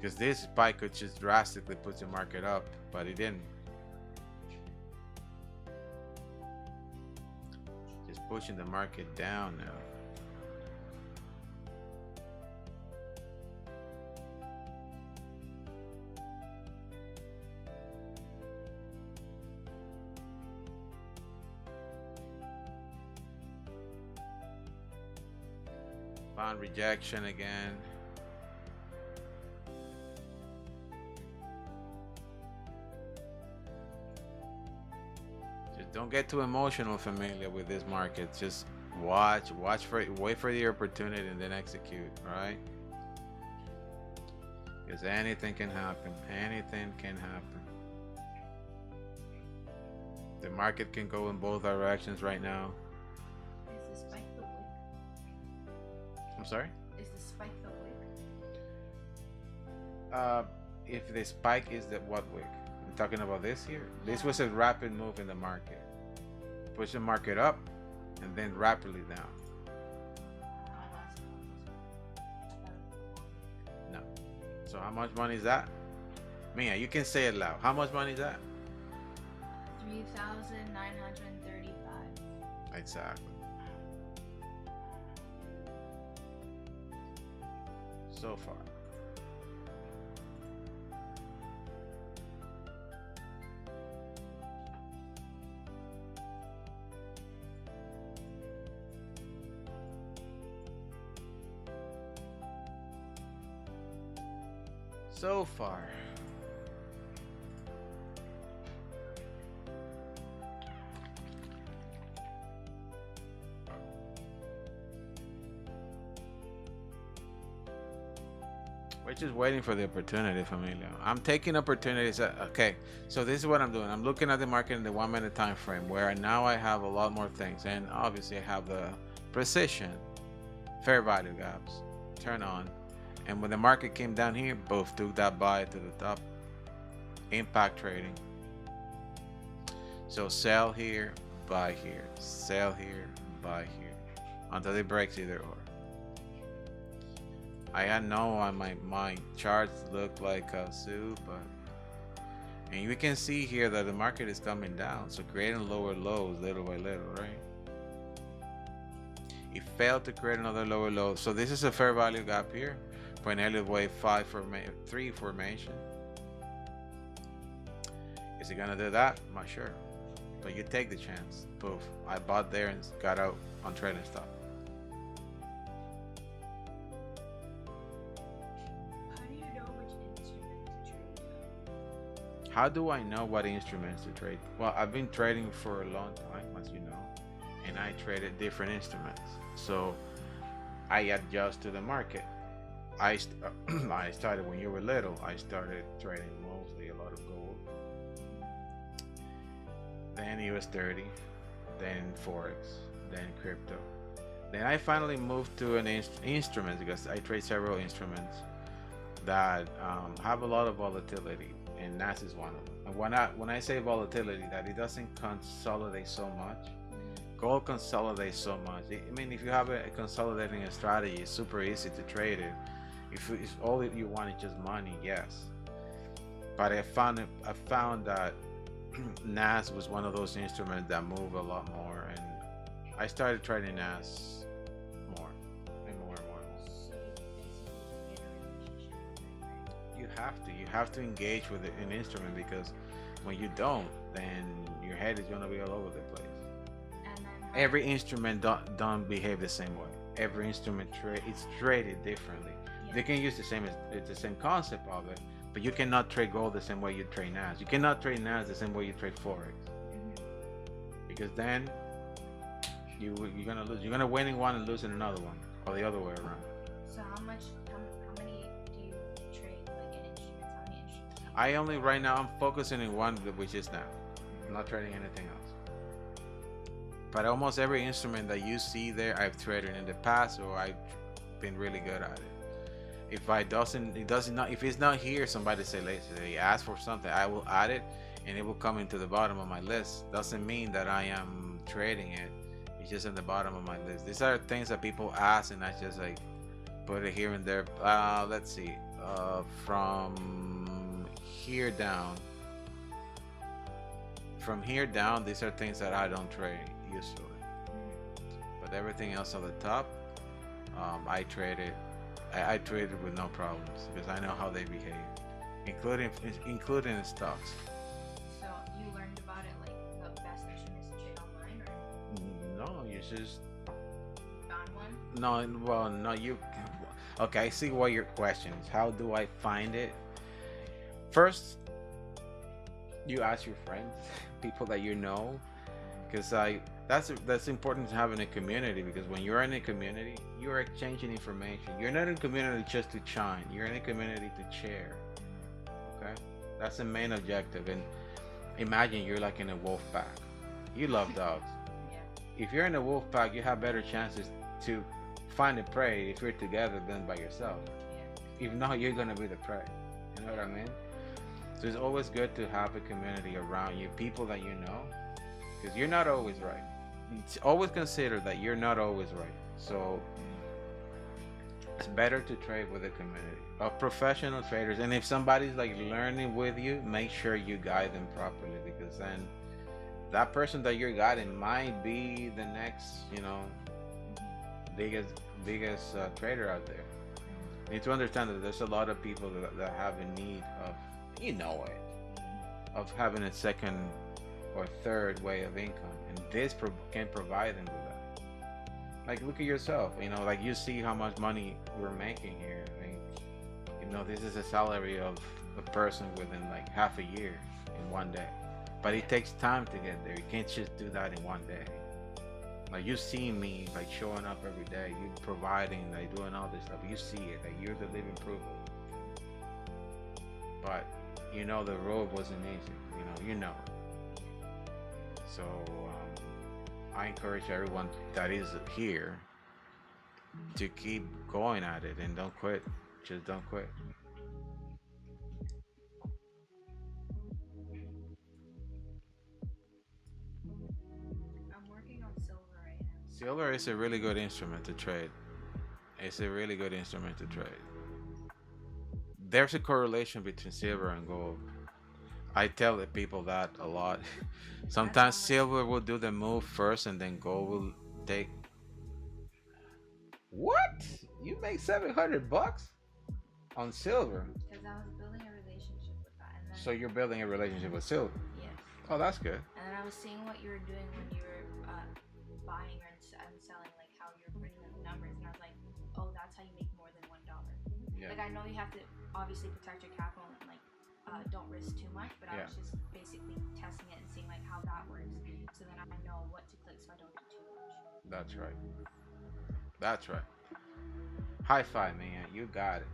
Because this spike could just drastically put the market up, but it didn't. Just pushing the market down now. Found rejection again. Just don't get too emotional, familiar with this market. Just wait for the opportunity and then execute, right? Because anything can happen. Anything can happen. The market can go in both directions right now. Is the spike the wick? I'm sorry? Is the spike the wick? If the spike is the what wick? I'm talking about this here. This was a rapid move in the market. Push the market up and then rapidly down. No. So how much money is that? Mia, you can say it loud. How much money is that? 3,935. Exactly. So far. So far. We're just waiting for the opportunity, familia. I'm taking opportunities. Okay, so this is what I'm doing. I'm looking at the market in the 1 minute time frame, where now I have a lot more things, and obviously I have the precision, fair value gaps, turn on, and when the market came down here, both took that buy to the top. Impact trading. So sell here, buy here, sell here, buy here, until it breaks either or. I know on my charts look like a soup, and you can see here that the market is coming down, so creating lower lows little by little, right? It failed to create another lower low, so this is a fair value gap here for an Elliott wave 3 formation. Is it gonna do that? I'm not sure, but you take the chance. Poof! I bought there and got out on trailing stop. How do I know what instruments to trade? Well, I've been trading for a long time, as you know, and I traded different instruments. So I adjust to the market. I started when you were little. I started trading mostly a lot of gold, then US30, then Forex, then crypto. Then I finally moved to an instrument because I trade several instruments that have a lot of volatility. And NAS is one of them. And when I say volatility, that it doesn't consolidate so much. Gold consolidates so much. I mean, if you have a consolidating strategy, it's super easy to trade it. If all you want is just money, yes. But I found that NAS was one of those instruments that move a lot more, and I started trading NAS more and more and more. You have to engage with an instrument, because when you don't, then your head is gonna be all over the place. Every instrument don't behave the same way. Every instrument it's traded differently. Yeah. They can use the same concept of it, but you cannot trade gold the same way you trade NAS. You cannot trade NAS the same way you trade Forex, because then you're gonna lose. You're gonna win in one and lose in another one, or the other way around. So how many do you trade, like, in instruments? How many instruments? I only right now I'm focusing in one, which is NAS. I'm not trading anything else. But almost every instrument that you see there, I've traded in the past, or I've been really good at it. If it's not here, somebody they ask for something, I will add it, and it will come into the bottom of my list. Doesn't mean that I am trading it. It's just in the bottom of my list. These are things that people ask, and I just like put it here and there. Let's see. From here down, these are things that I don't trade usually. But everything else on the top, I trade it. I trade it with no problems, because I know how they behave, including the stocks. So you learned about it, like, the best instruments to trade online, or? No, you just Found one? no. Well, no, you. Okay, I see what your question is. How do I find it? First, you ask your friends, people that you know, because that's important to have in a community, because when you're in a community, you're exchanging information. You're not in a community just to shine. You're in a community to share. Okay, that's the main objective. And imagine you're like in a wolf pack. You love dogs. Yeah. If you're in a wolf pack, you have better chances to find a prey if you're together than by yourself. Yeah. If not, you're gonna be the prey. You know what I mean? So it's always good to have a community around you, people that you know, because you're not always right. It's always consider that you're not always right. So it's better to trade with a community of professional traders. And if somebody's like learning with you, make sure you guide them properly, because then that person that you're guiding might be the next, biggest trader out there. You need to understand that there's a lot of people that have a need of, of having a second or third way of income, and this can provide them with that. Like, look at yourself, like you see how much money we're making here. I mean, this is a salary of a person within like half a year in one day, but it takes time to get there. You can't just do that in one day. Like, you see me showing up every day, you providing, doing all this stuff. You see it, you're the living proof of it. but you know the road wasn't easy. You know. So I encourage everyone that is here to keep going at it and don't quit. Just don't quit. I'm working on silver right now. Silver is a really good instrument to trade. It's a really good instrument to trade. There's a correlation between silver and gold. I tell the people that a lot. Sometimes much? silver will do the move first and then gold will take. What? You make $700 on silver? Because I was building a relationship with that, and then So you're building a relationship with silver. yes, Oh, that's good. and then I was seeing what you were doing when you were buying and selling, like how you're putting in the numbers, and I was like, oh, that's how you make more than $1. Yeah. Like I know you have to obviously protect your capital and like don't risk too much, but I was just basically testing it and seeing like how that works, so then I know what to click so I don't do too much. That's right. That's right. High five, man. You got it.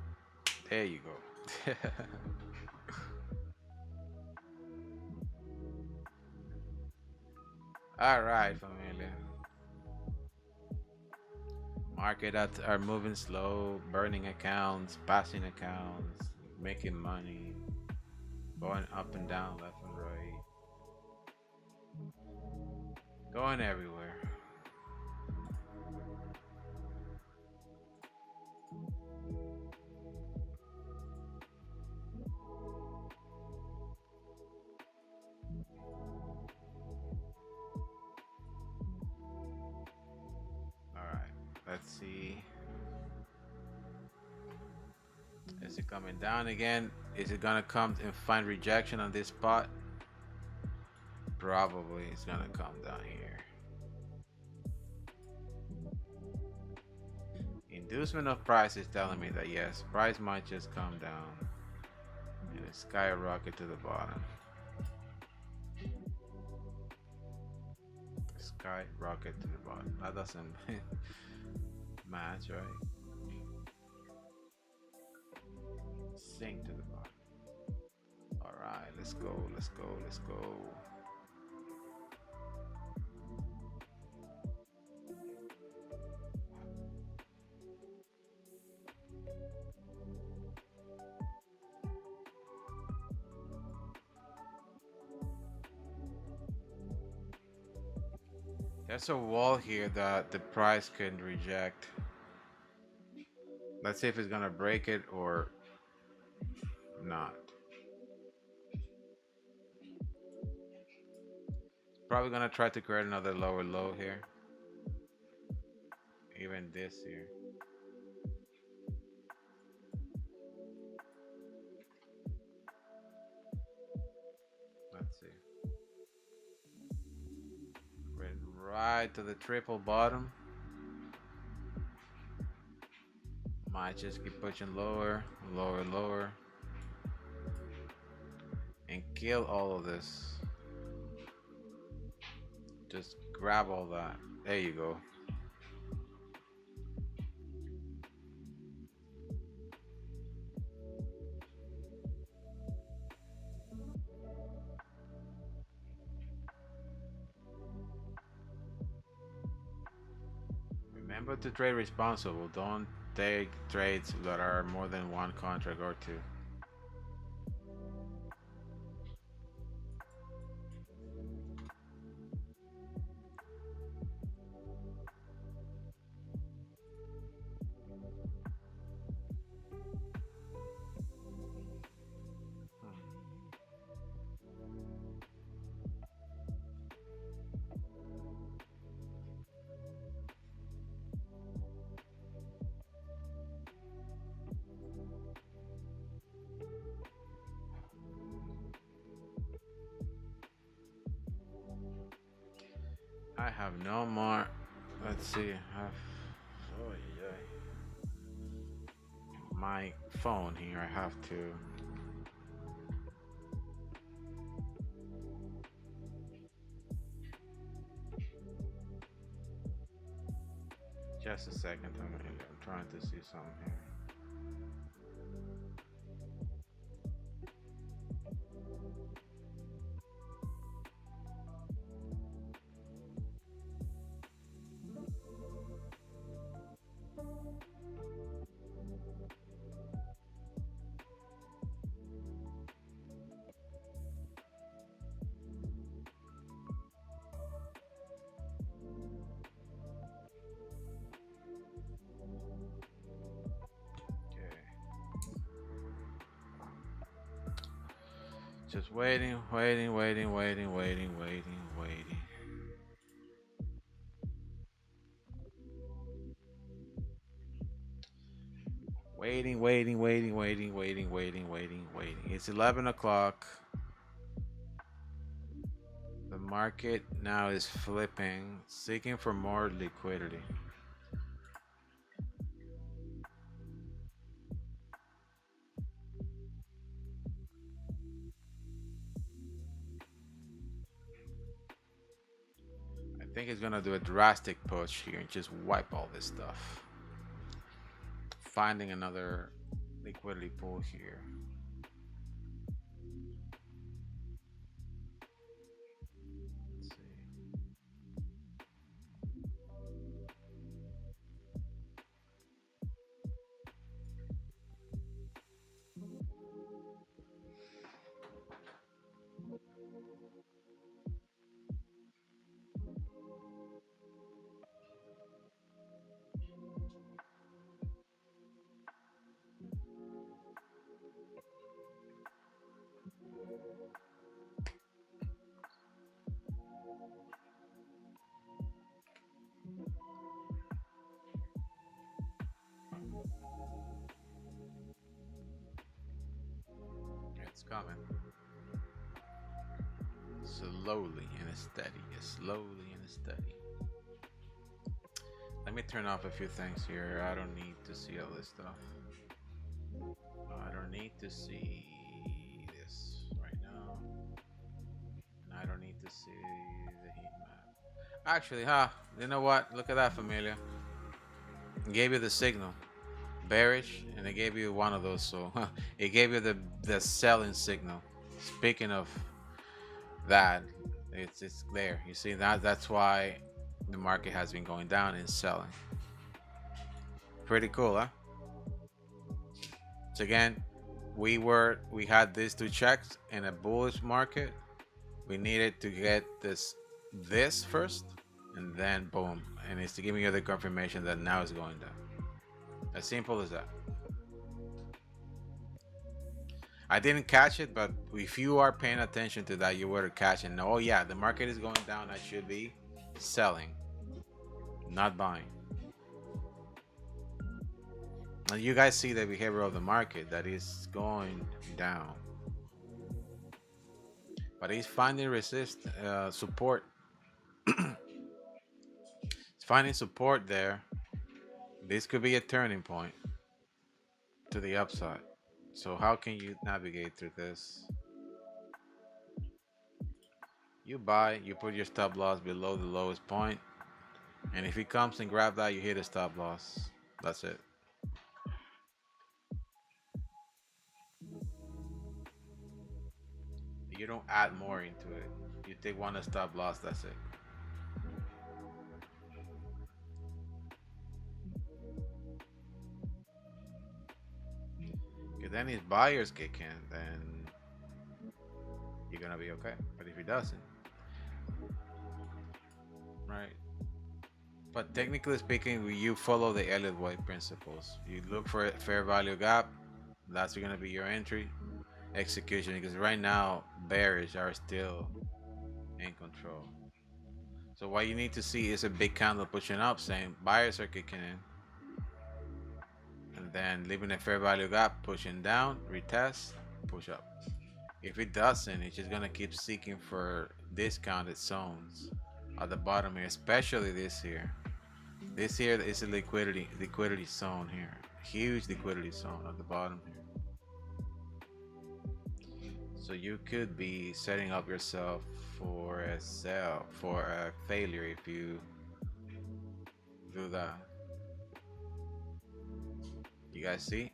There you go. All right, familia. Market are moving slow, burning accounts, passing accounts, making money, going up and down, left and right, going everywhere. All right, let's see. Is it coming down again? Is it gonna come and find rejection on this spot? Probably it's gonna come down here. Inducement of price is telling me that yes, price might just come down and it skyrocket to the bottom. Skyrocket to the bottom. That doesn't match, right? Sink to the bottom. All right, let's go, let's go, let's go. There's a wall here that the price can reject. Let's see if it's gonna break it or not. Probably gonna try to create another lower low here. Even this here. Let's see. Went right to the triple bottom. Might just keep pushing lower, lower, lower. And kill all of this. Just grab all that. There you go. Remember to trade responsible. Don't take trades that are more than one contract or two. I have no more. Let's see. I have, oh yeah. My phone here. I have to. Just a second. I'm trying to see something here. Just waiting, waiting, waiting, waiting, waiting, waiting, waiting. Waiting, waiting, waiting, waiting, waiting, waiting, waiting, waiting. It's 11 o'clock. The market now is flipping, seeking for more liquidity. I think it's gonna do a drastic push here and just wipe all this stuff. Finding another liquidity pool here. Let's see. It's coming. Slowly and steady. Slowly and steady. Let me turn off a few things here. I don't need to see all this stuff. I don't need to see this right now. And I don't need to see the heat map. Actually, you know what? Look at that, Familia. It gave you the signal. Bearish, and it gave you one of those. So it gave you the selling signal. Speaking of that, it's there. You see that's why the market has been going down and selling. Pretty cool, huh? So again, we had these two checks in a bullish market. We needed to get this first, and then boom, and it's to give you the confirmation that now it's going down. As simple as that. I didn't catch it, but if you are paying attention to that, you were to catch it. Oh yeah, the market is going down. I should be selling, not buying. And you guys see the behavior of the market that is going down, but it's finding support. It's finding support there. This could be a turning point to the upside. So how can you navigate through this? You buy, you put your stop loss below the lowest point, and if it comes and grab that, you hit a stop loss. That's it. You don't add more into it. You take one stop loss, that's it. Because then if buyers kick in, then you're gonna be okay. But if it doesn't, right? But technically speaking, you follow the Elliott White principles. You look for a fair value gap. That's gonna be your entry execution. Because right now, bearish are still in control. So what you need to see is a big candle pushing up, saying buyers are kicking in, and then leaving a fair value gap, pushing down, retest, push up. If it doesn't, it's just gonna keep seeking for discounted zones at the bottom here, especially this here. This here is a liquidity zone here, huge liquidity zone at the bottom here. So you could be setting up yourself for a failure if you do that. You guys see?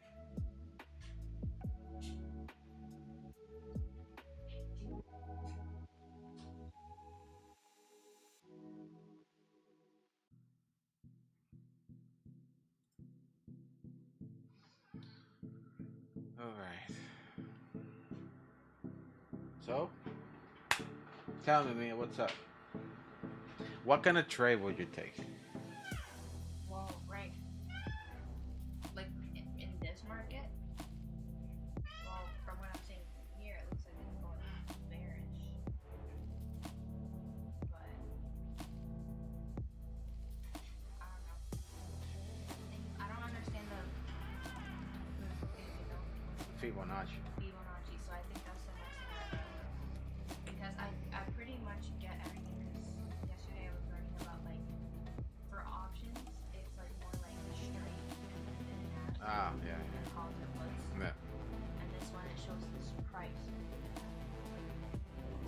All right. So, tell me, man, what's up? What kind of trade would you take? Well, right, like in this market, well, from what I'm seeing here, it looks like it's going Fibonacci. Fibonacci. So I think that's the next thing I do. Because I pretty much get everything. Because yesterday I was learning about like for options, it's like more like straight than NASDAQ. Ah, yeah, And yeah. calls or puts. Yeah. And this one it shows this price.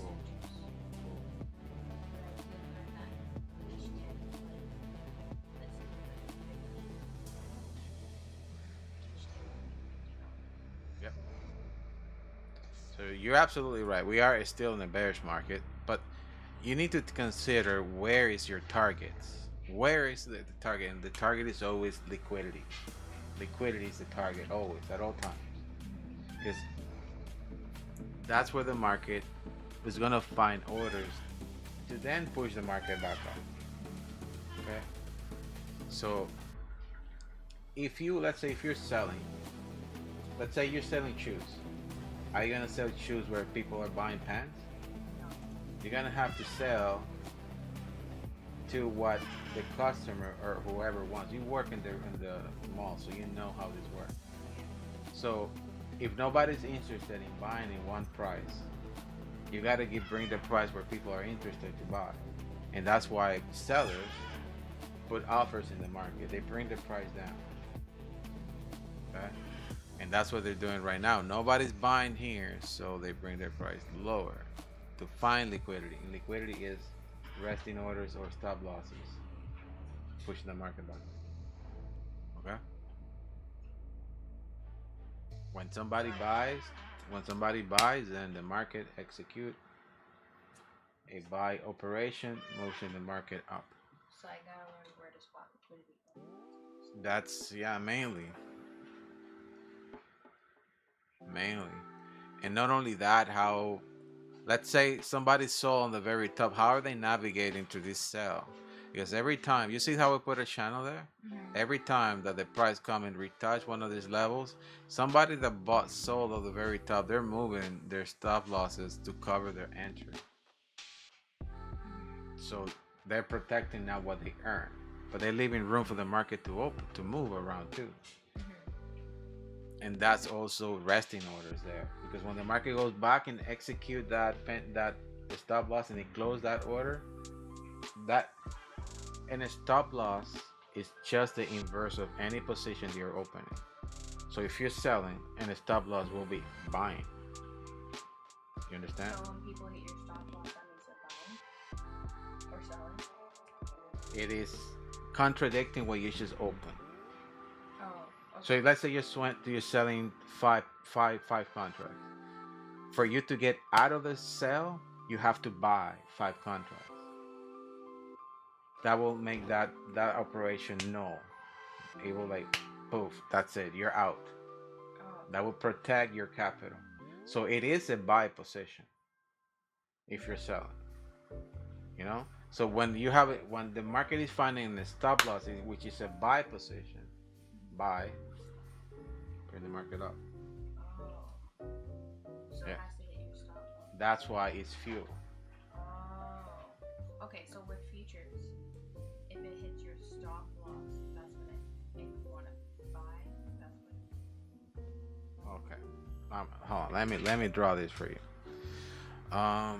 Cool. Cool. But I did learn that each day, like let's say like 50 each day $50. Yep. So you're absolutely right. We are still in a bearish market, but you need to consider where is your targets. Where is the target? And the target is always liquidity. Liquidity is the target always at all times, because that's where the market is gonna find orders to then push the market back up. Okay. So if you, let's say if you're selling, let's say you're selling shoes. Are you gonna sell shoes where people are buying pants? No. You're gonna have to sell to what the customer or whoever wants. You work in the mall, so you know how this works. So if nobody's interested in buying in one price, you gotta bring the price where people are interested to buy. And that's why sellers put offers in the market. They bring the price down. Okay? And that's what they're doing right now. Nobody's buying here, so they bring their price lower to find liquidity. And liquidity is resting orders or stop losses, pushing the market back. Okay? When somebody buys, then the market execute a buy operation, motion the market up. So I gotta learn where to spot liquidity. That's, yeah, mainly. And not only that, how, let's say somebody sold on the very top, how are they navigating through this sell? Because every time, you see how we put a channel there? Every time that the price come and retouch one of these levels, somebody that bought sold on the very top, they're moving their stop losses to cover their entry. So they're protecting now what they earn, but they're leaving room for the market to move around too. And that's also resting orders there, because when the market goes back and execute that stop loss and it close that order, that, and a stop loss is just the inverse of any position you're opening. So if you're selling, and a stop loss will be buying. You understand? So when people hit your stop loss, that means they're buying or selling. It is contradicting what you just opened. Oh. So let's say you're selling five contracts. For you to get out of the sell, you have to buy 5 contracts. That will make that operation null. It will like poof, that's it, you're out. That will protect your capital. So it is a buy position if you're selling. You know? So when you have it, when the market is finding the stop loss, which is a buy position, buy, bring the market up. So Yeah. it has to hit your stop loss. That's why it's fuel. Okay, so with futures, if it hits your stop loss, that's when it makes you want to buy. That's when. Okay. Hold on. Let me draw this for you. I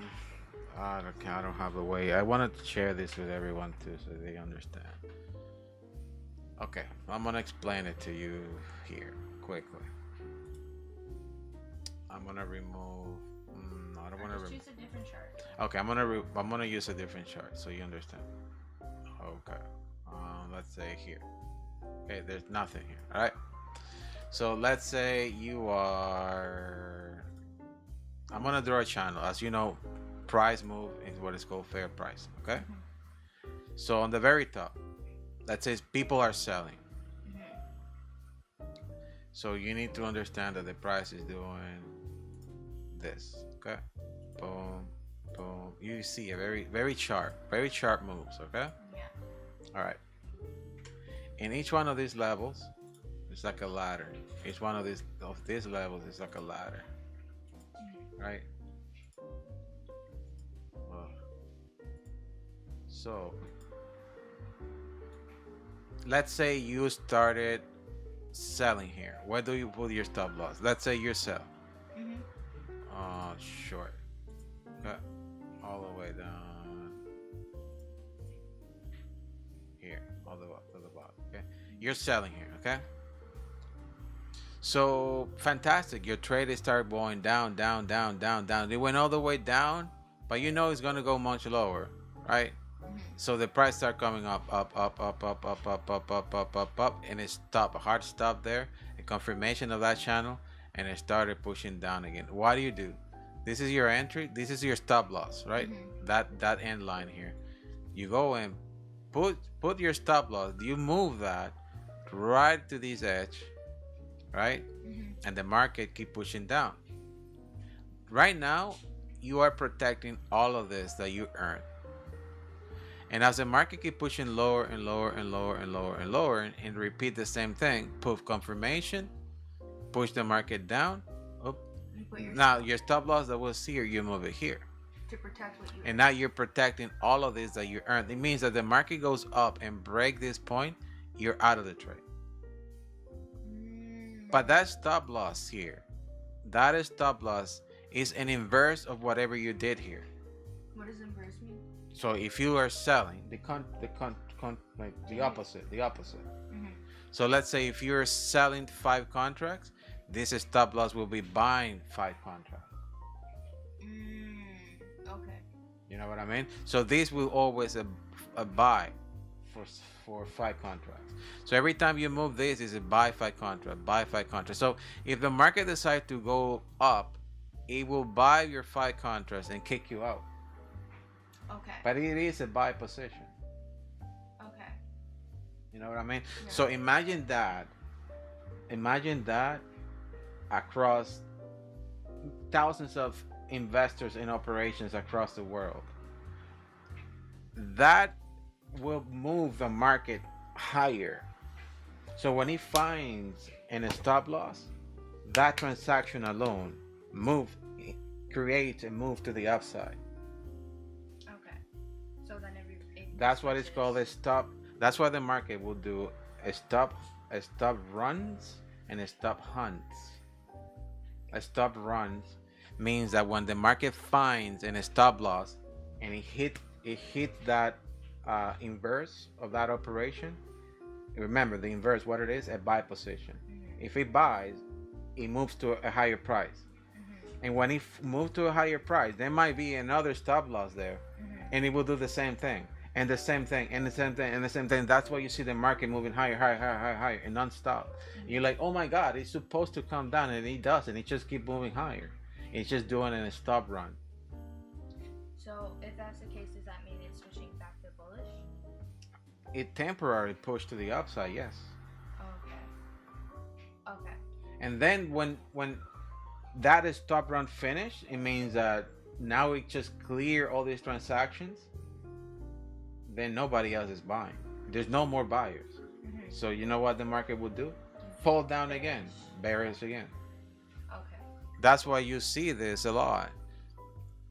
don't have a way. I wanted to share this with everyone too, so they understand. Okay, I'm gonna explain it to you here quickly. I'm gonna remove. No, I don't want to remove. Choose a different chart. Okay, I'm gonna use a different chart so you understand. Okay. Let's say here. Okay, there's nothing here. All right. So let's say you are. I'm gonna draw a channel. As you know, price move is what is called fair price. Okay. So on the very top, that says people are selling. So you need to understand that the price is doing this. Okay. Boom, boom. You see a very sharp moves. Okay. Yeah. All right. In each one of these levels, it's like a ladder. Each one of these levels is like a ladder. Right? So let's say you started selling here, where do you put your stop loss? Let's say you're sell. Mhm. Short. Okay. All the way down here, all the way up to the bottom. Okay. You're selling here. Okay. So fantastic. Your trade started going down, down, down, down, down. It went all the way down, but you know it's gonna go much lower, right? Mhm. So the price start coming up, up, up, up, up, up, up, up, up, up, up, up, and it stopped. A hard stop there, a confirmation of that channel, and it started pushing down again. What do? This is your entry. This is your stop loss, right? Mhm. That end line here. You go and put your stop loss. You move that right to this edge, right? Mhm. And the market keep pushing down. Right now, you are protecting all of this that you earn. And as the market keep pushing lower and lower and lower and lower and lower and repeat the same thing, poof, confirmation, push the market down. Oh, You put your now your stop loss that was here, you move it here. to protect what you. And now you're protecting all of this that you earned. It means that the market goes up and break this point, you're out of the trade. But that stop loss here, that is stop loss is an inverse of whatever you did here. What does inverse mean? So if you are selling like the opposite. Mhm. So let's say if you're selling 5 contracts, this stop loss will be buying 5 contracts. Okay. You know what I mean? So this will always a buy for 5 contracts. So every time you move this is a buy 5 contract, buy 5 contracts. So if the market decides to go up, it will buy your 5 contracts and kick you out. Okay. But it is a buy position. Okay. You know what I mean? Yeah. So imagine that across thousands of investors in operations across the world. That will move the market higher. So when he finds a stop loss, that transaction alone creates a move to the upside. Okay. So then That's what it's called a stop. That's why the market will do a stop runs and a stop hunts. A stop runs means that when the market finds a stop loss and it hit that inverse of that operation. Remember the inverse, what it is, a buy position. Mm-hmm. If it buys, it moves to a higher price. Mm-hmm. And when it moves to a higher price, there might be another stop loss there, Mm-hmm. and it will do the same thing, and the same thing, and the same thing, and the same thing. That's why you see the market moving higher, higher, higher, higher, higher, and non-stop. Mm-hmm. And you're like, oh my God, it's supposed to come down, and it doesn't. It just keep moving higher. It's just doing a stop run. So if that's the case, does that mean it's switching back to bullish? It temporarily pushed to the upside, yes. Okay. Okay. And then when that is stop run finished, it means that now we just clear all these transactions. Then nobody else is buying. There's no more buyers. Mm-hmm. So you know what the market would do? Fall down again, bearish again. Okay. That's why you see this a lot.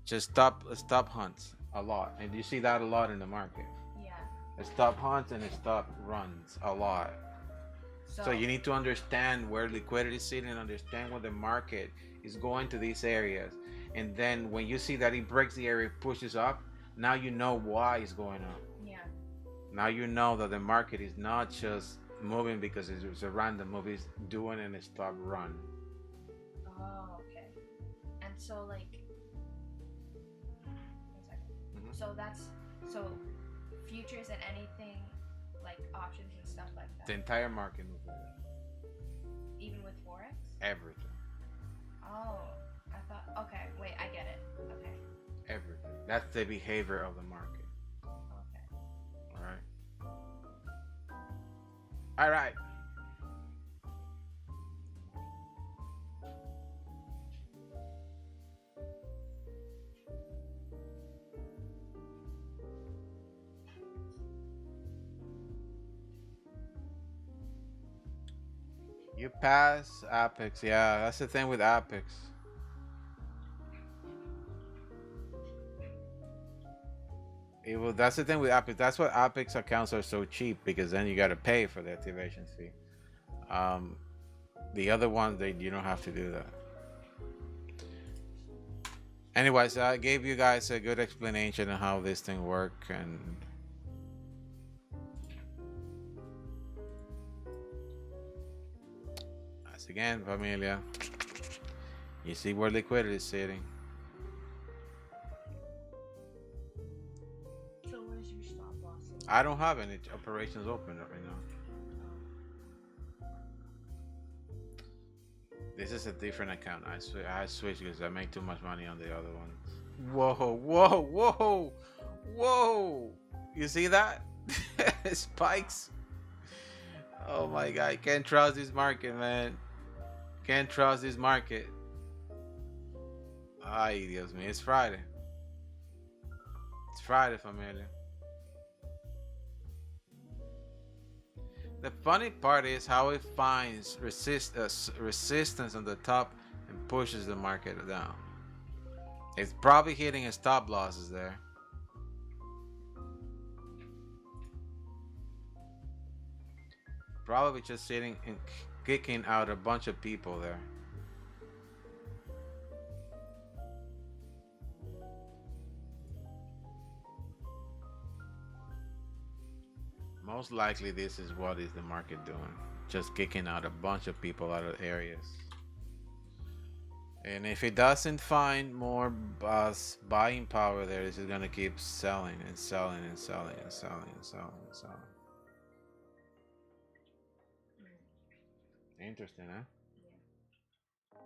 Just stop hunts a lot, and you see that a lot in the market. Yeah. A stop hunts and a stop runs a lot. So you need to understand where liquidity is sitting, and understand where the market is going to these areas. And then when you see that it breaks the area, pushes up, now you know why it's going up. Yeah. Now you know that the market is not just moving because it's a random move, it's doing a stop run. Oh, okay. And so like, one second. Mhm. So futures and anything like options and stuff like that. The entire market moves like that. Even with forex. Everything. Oh, I thought. Okay, wait, I get it. Okay. Everything. That's the behavior of the market. Okay. All right. All right. You pass Apex. Yeah, that's the thing with Apex. That's the thing with Apex. That's why Apex accounts are so cheap, because then you got to pay for the activation fee. The other ones, you don't have to do that. Anyways, I gave you guys a good explanation of how this thing works, and as again, familia, you see where liquidity is sitting. So where's your stop loss? I don't have any operations open right now. This is a different account. I switched because I make too much money on the other one. Whoa, whoa, whoa, whoa! You see that? Spikes. Oh my god, can't trust this market, man. Can't trust this market. Ay, Dios mío, it's Friday. It's Friday, familia. The funny part is how it finds resistance on the top and pushes the market down. It's probably hitting a stop losses there. Probably just sitting and kicking out a bunch of people there. Most likely this is what is the market doing. Just kicking out a bunch of people out of areas. And if it doesn't find more buying power there, this is going to keep selling and selling and selling and selling and selling and selling. Interesting, huh? Yeah.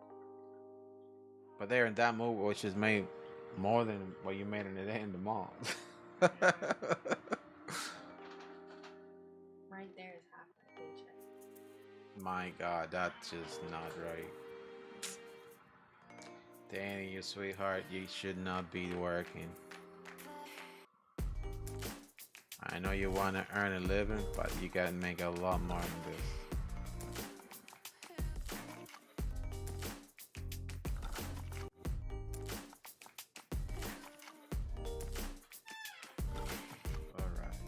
But they're in that move, which is made more than what you made in a day in the mall. Right there is half my paycheck. My God, that's just not right. Danny, you sweetheart, you should not be working. I know you want to earn a living, but you gotta make a lot more than this. Alright.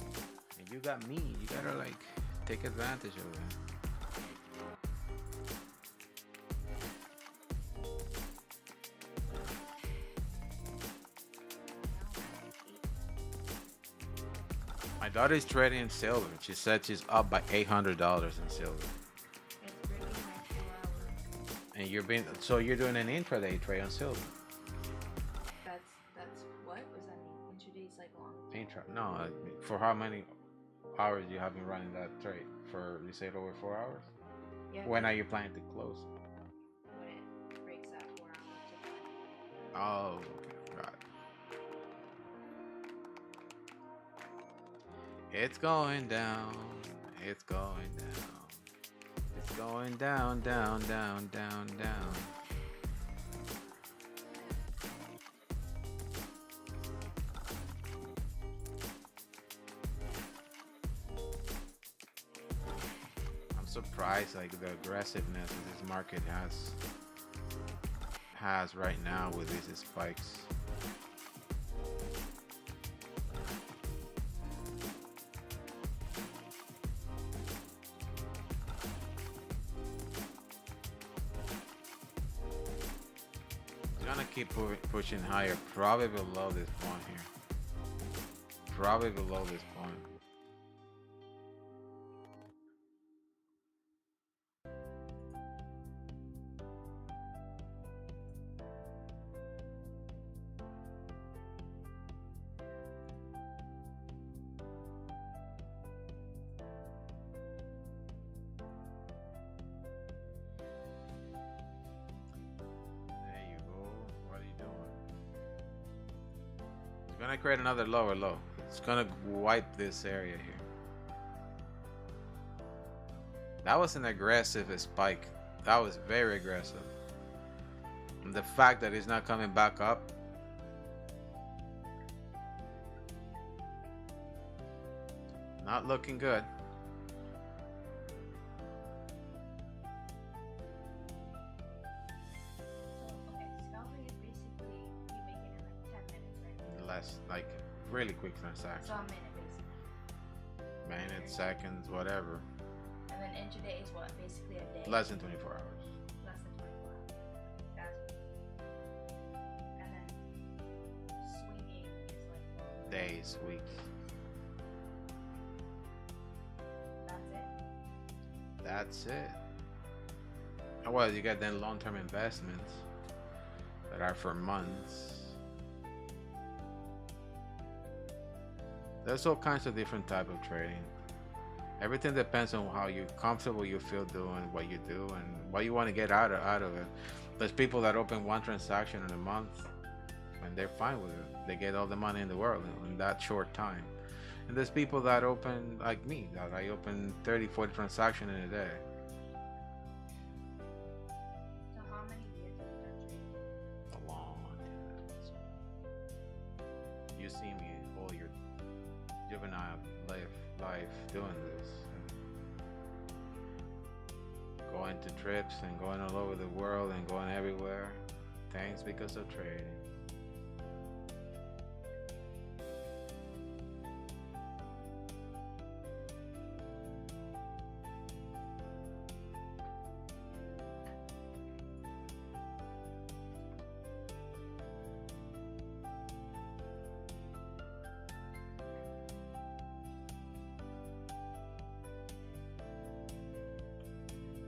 And you got me. You gotta like take advantage of that. My daughter is trading in silver. She said she's up by $800 in silver. It's breaking my 4 hour. And you're doing an intraday trade on silver. That's what was that mean? Intraday's like long. No, for how many hours you have been running that trade? For you said over 4 hours? Yeah. When are you planning to close? When it breaks that 4 hours. Oh, okay, got it. It's going down. It's going down. It's going down, down, down, down, down. I'm surprised, like the aggressiveness that this market has right now with these spikes. Keep pushing higher, probably below this point here. Probably below this point. Gonna create another lower low. It's gonna wipe this area here. That was an aggressive spike. That was very aggressive. And the fact that it's not coming back up, not looking good. Like really quick transaction. So a minute basically. Minutes, seconds, whatever. And then intraday is what? Basically a day? Less than 24 hours. Less than 24 hours. Gotcha. And then swinging is like longer. Days, weeks. That's it? That's it. Well, you got then long-term investments that are for months. There's all kinds of different type of trading. Everything depends on how you comfortable you feel doing what you do and what you want to get out of it. There's people that open one transaction in a month and they're fine with it. They get all the money in the world in that short time. And there's people that open like me, that I open 30, 40 transactions in a day. So how many years have you done trading? A long time. You see me all your juvenile life doing this. And going to trips and going all over the world and going everywhere. Thanks because of trading.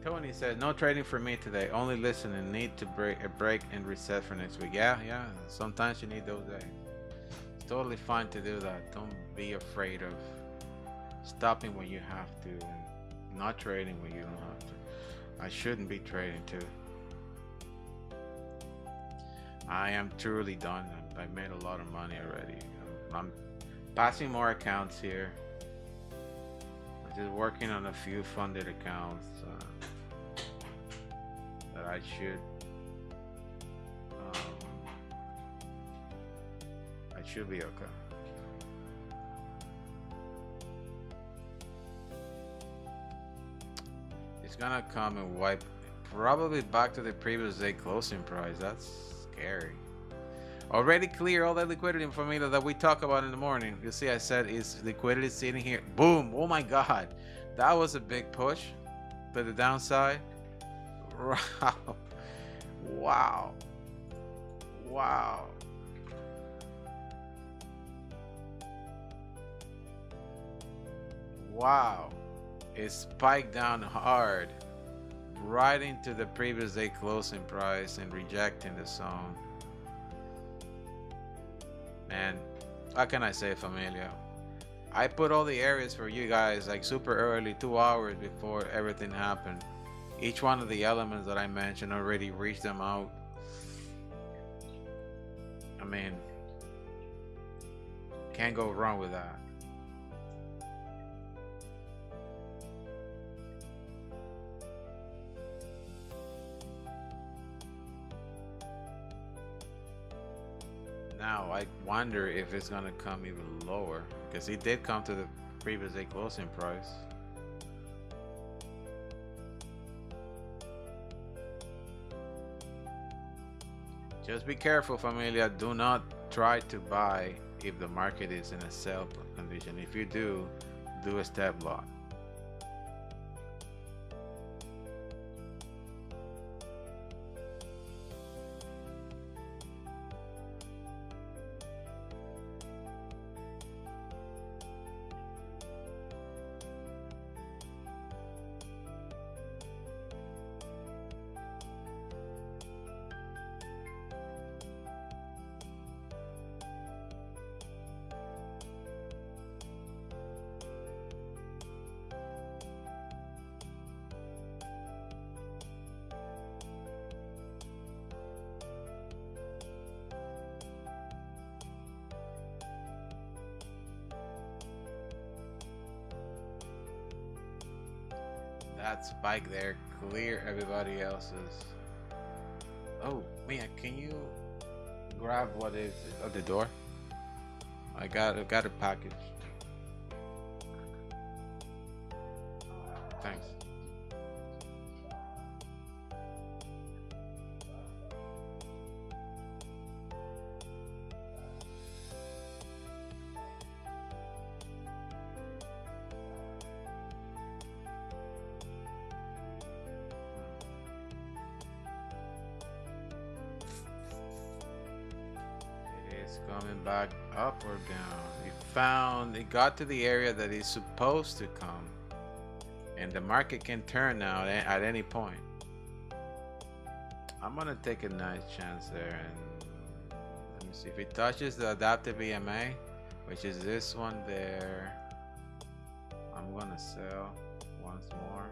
Tony said, no trading for me today. Only listening. Need to break and reset for next week. Yeah. Sometimes you need those days. It's totally fine to do that. Don't be afraid of stopping when you have to and not trading when you don't have to. I shouldn't be trading too. I am truly done. I've made a lot of money already. I'm passing more accounts here. I'm just working on a few funded accounts. That I should be okay. It's gonna come and wipe probably back to the previous day closing price. That's scary. Already clear all that liquidity formula that we talk about in the morning. You see, I said is liquidity sitting here. Boom! Oh my God, that was a big push to the downside. Wow. It spiked down hard right into the previous day closing price and rejecting the zone. Man, how can I say, familia? I put all the areas for you guys like super early, 2 hours before everything happened. Each one of the elements that I mentioned already reached them out. I mean, can't go wrong with that. Now I wonder if it's gonna come even lower, because it did come to the previous day closing price. Just be careful, familia. Do not try to buy if the market is in a sell condition. If you do a step lock. That spike there, clear everybody else's. Oh man, can you grab what is at the door? I got a package. Thanks. It's coming back up or down. It got to the area that it's supposed to come. And the market can turn now at any point. I'm gonna take a nice chance there, and let me see if it touches the adaptive EMA, which is this one there. I'm gonna sell once more.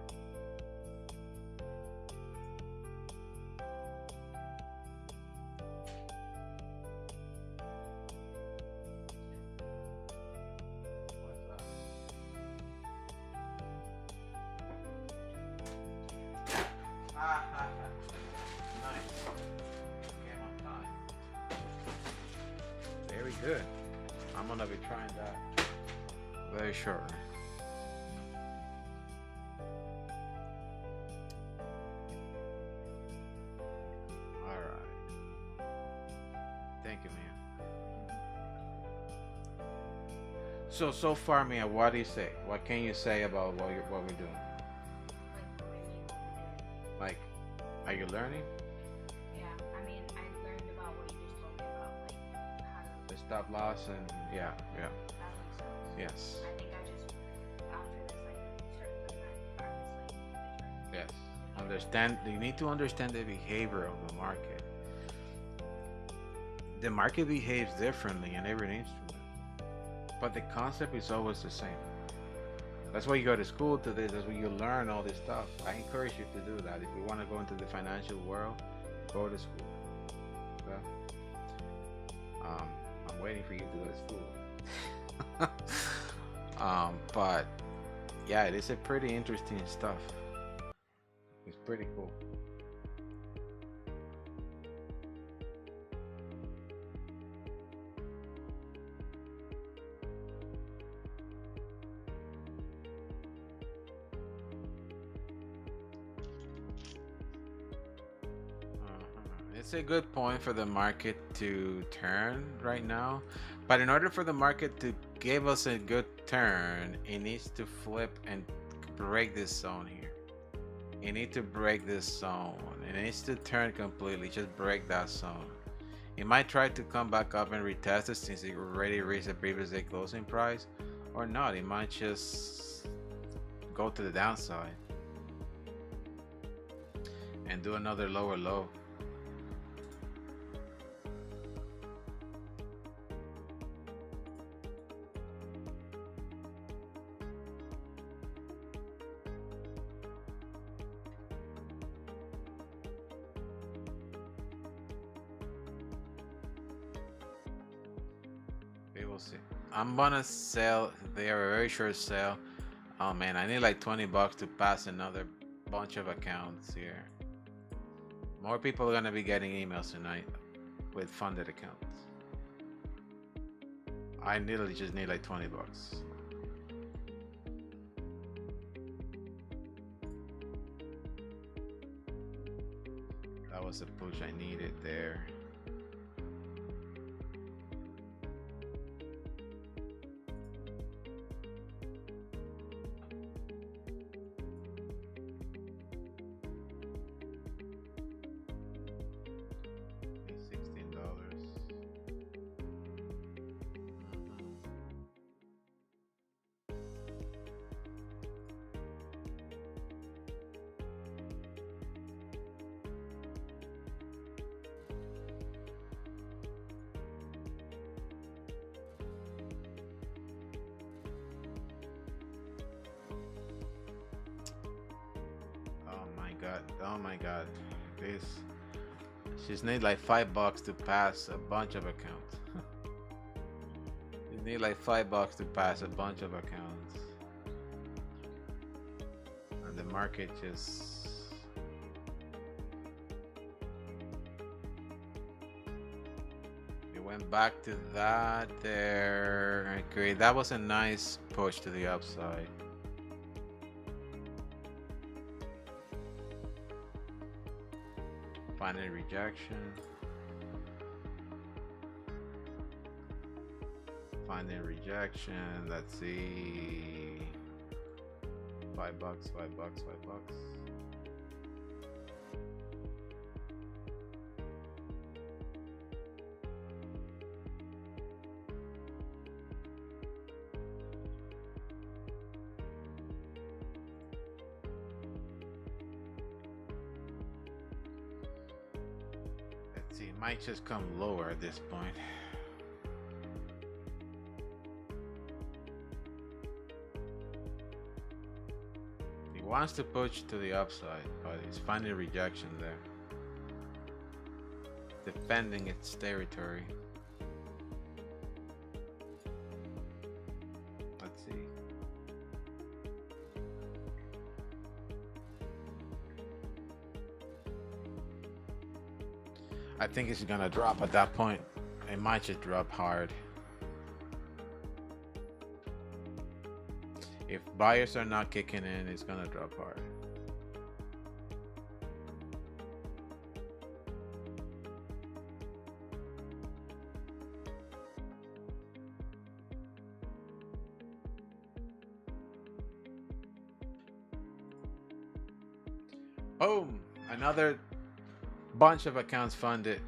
Very good. I'm gonna be trying that very shortly. All right. Thank you, man. So far, Mia, what do you say? What can you say about what we're doing? Like, are you learning? Yeah, I mean, I learned about what you just told me about, like how to. The stop loss and yeah. That makes sense. Yes. I think I just after this, like, start putting that in practice, like the trend. Yes. You need to understand the behavior of the market. The market behaves differently in every instrument, but the concept is always the same. That's why you go to school to this. That's why you learn all this stuff. I encourage you to do that. If you want to go into the financial world, go to school. Okay? I'm waiting for you to go to school. But yeah, it is a pretty interesting stuff. It's pretty cool. It's a good point for the market to turn right now, but in order for the market to give us a good turn, it needs to flip and break this zone here. You need to break this zone. It needs to turn completely. Just break that zone. It might try to come back up and retest it since it already reached the previous day closing price, or not. It might just go to the downside and do another lower low. We'll see. I'm gonna sell. They are a very short sale. Oh man, I need like 20 bucks to pass another bunch of accounts here. More people are gonna be getting emails tonight with funded accounts. I literally just need like 20 bucks. That was the push I needed there. Oh my god, this just need like $5 to pass a bunch of accounts. You need like $5 to pass a bunch of accounts, and the market just it went back to that there. Okay, that was a nice push to the upside. Finding rejection. Finding rejection. Let's see. $5, $5, $5. See, it might just come lower at this point. He wants to push to the upside, but he's finding rejection there. Defending its territory. Let's see. I think it's gonna drop at that point. It might just drop hard. If buyers are not kicking in, it's gonna drop hard. Boom! Another bunch of accounts funded.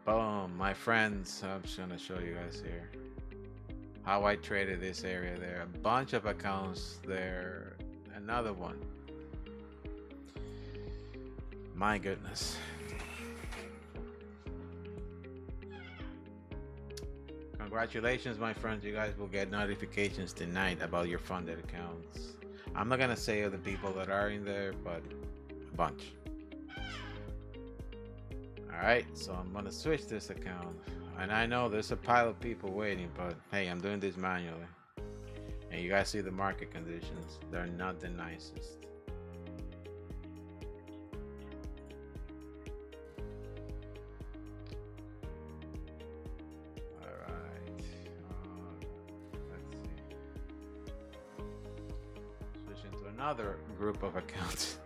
Boom, my friends. I'm just gonna show you guys here how I traded this area there. A bunch of accounts there. Another one. My goodness. Congratulations, my friends. You guys will get notifications tonight about your funded accounts. I'm not gonna say the people that are in there, but a bunch. Alright, so I'm gonna switch this account. And I know there's a pile of people waiting, but hey, I'm doing this manually. And you guys see the market conditions. They're not the nicest. Alright. Let's see. Switch into another group of accounts.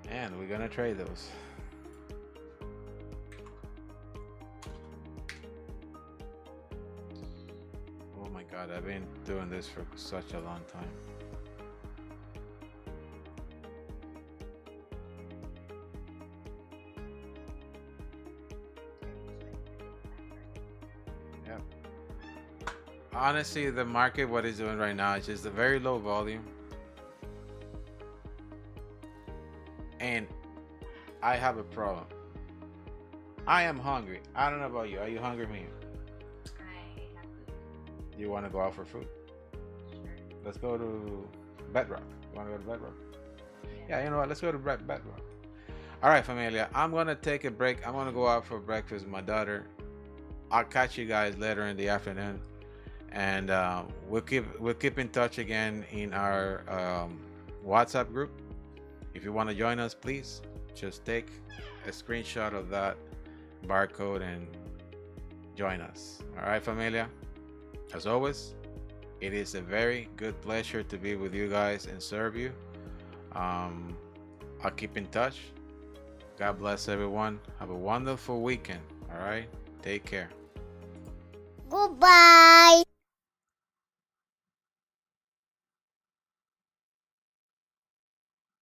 And we're gonna trade those. Oh my god, I've been doing this for such a long time. Yep. Honestly, the market, what it's doing right now is just a very low volume. And I have a problem. I am hungry. I don't know about you. Are you hungry, Mia? I have food. You want to go out for food? Sure. Let's go to Bedrock. You want to go to Bedrock? Yeah, you know what? Let's go to Bedrock. All right, familia. I'm going to take a break. I'm going to go out for breakfast with my daughter. I'll catch you guys later in the afternoon. And we'll keep in touch again in our WhatsApp group. If you want to join us, please just take a screenshot of that barcode and join us. All right, familia. As always, it is a very good pleasure to be with you guys and serve you. I'll keep in touch. God bless everyone. Have a wonderful weekend. All right, take care. Goodbye.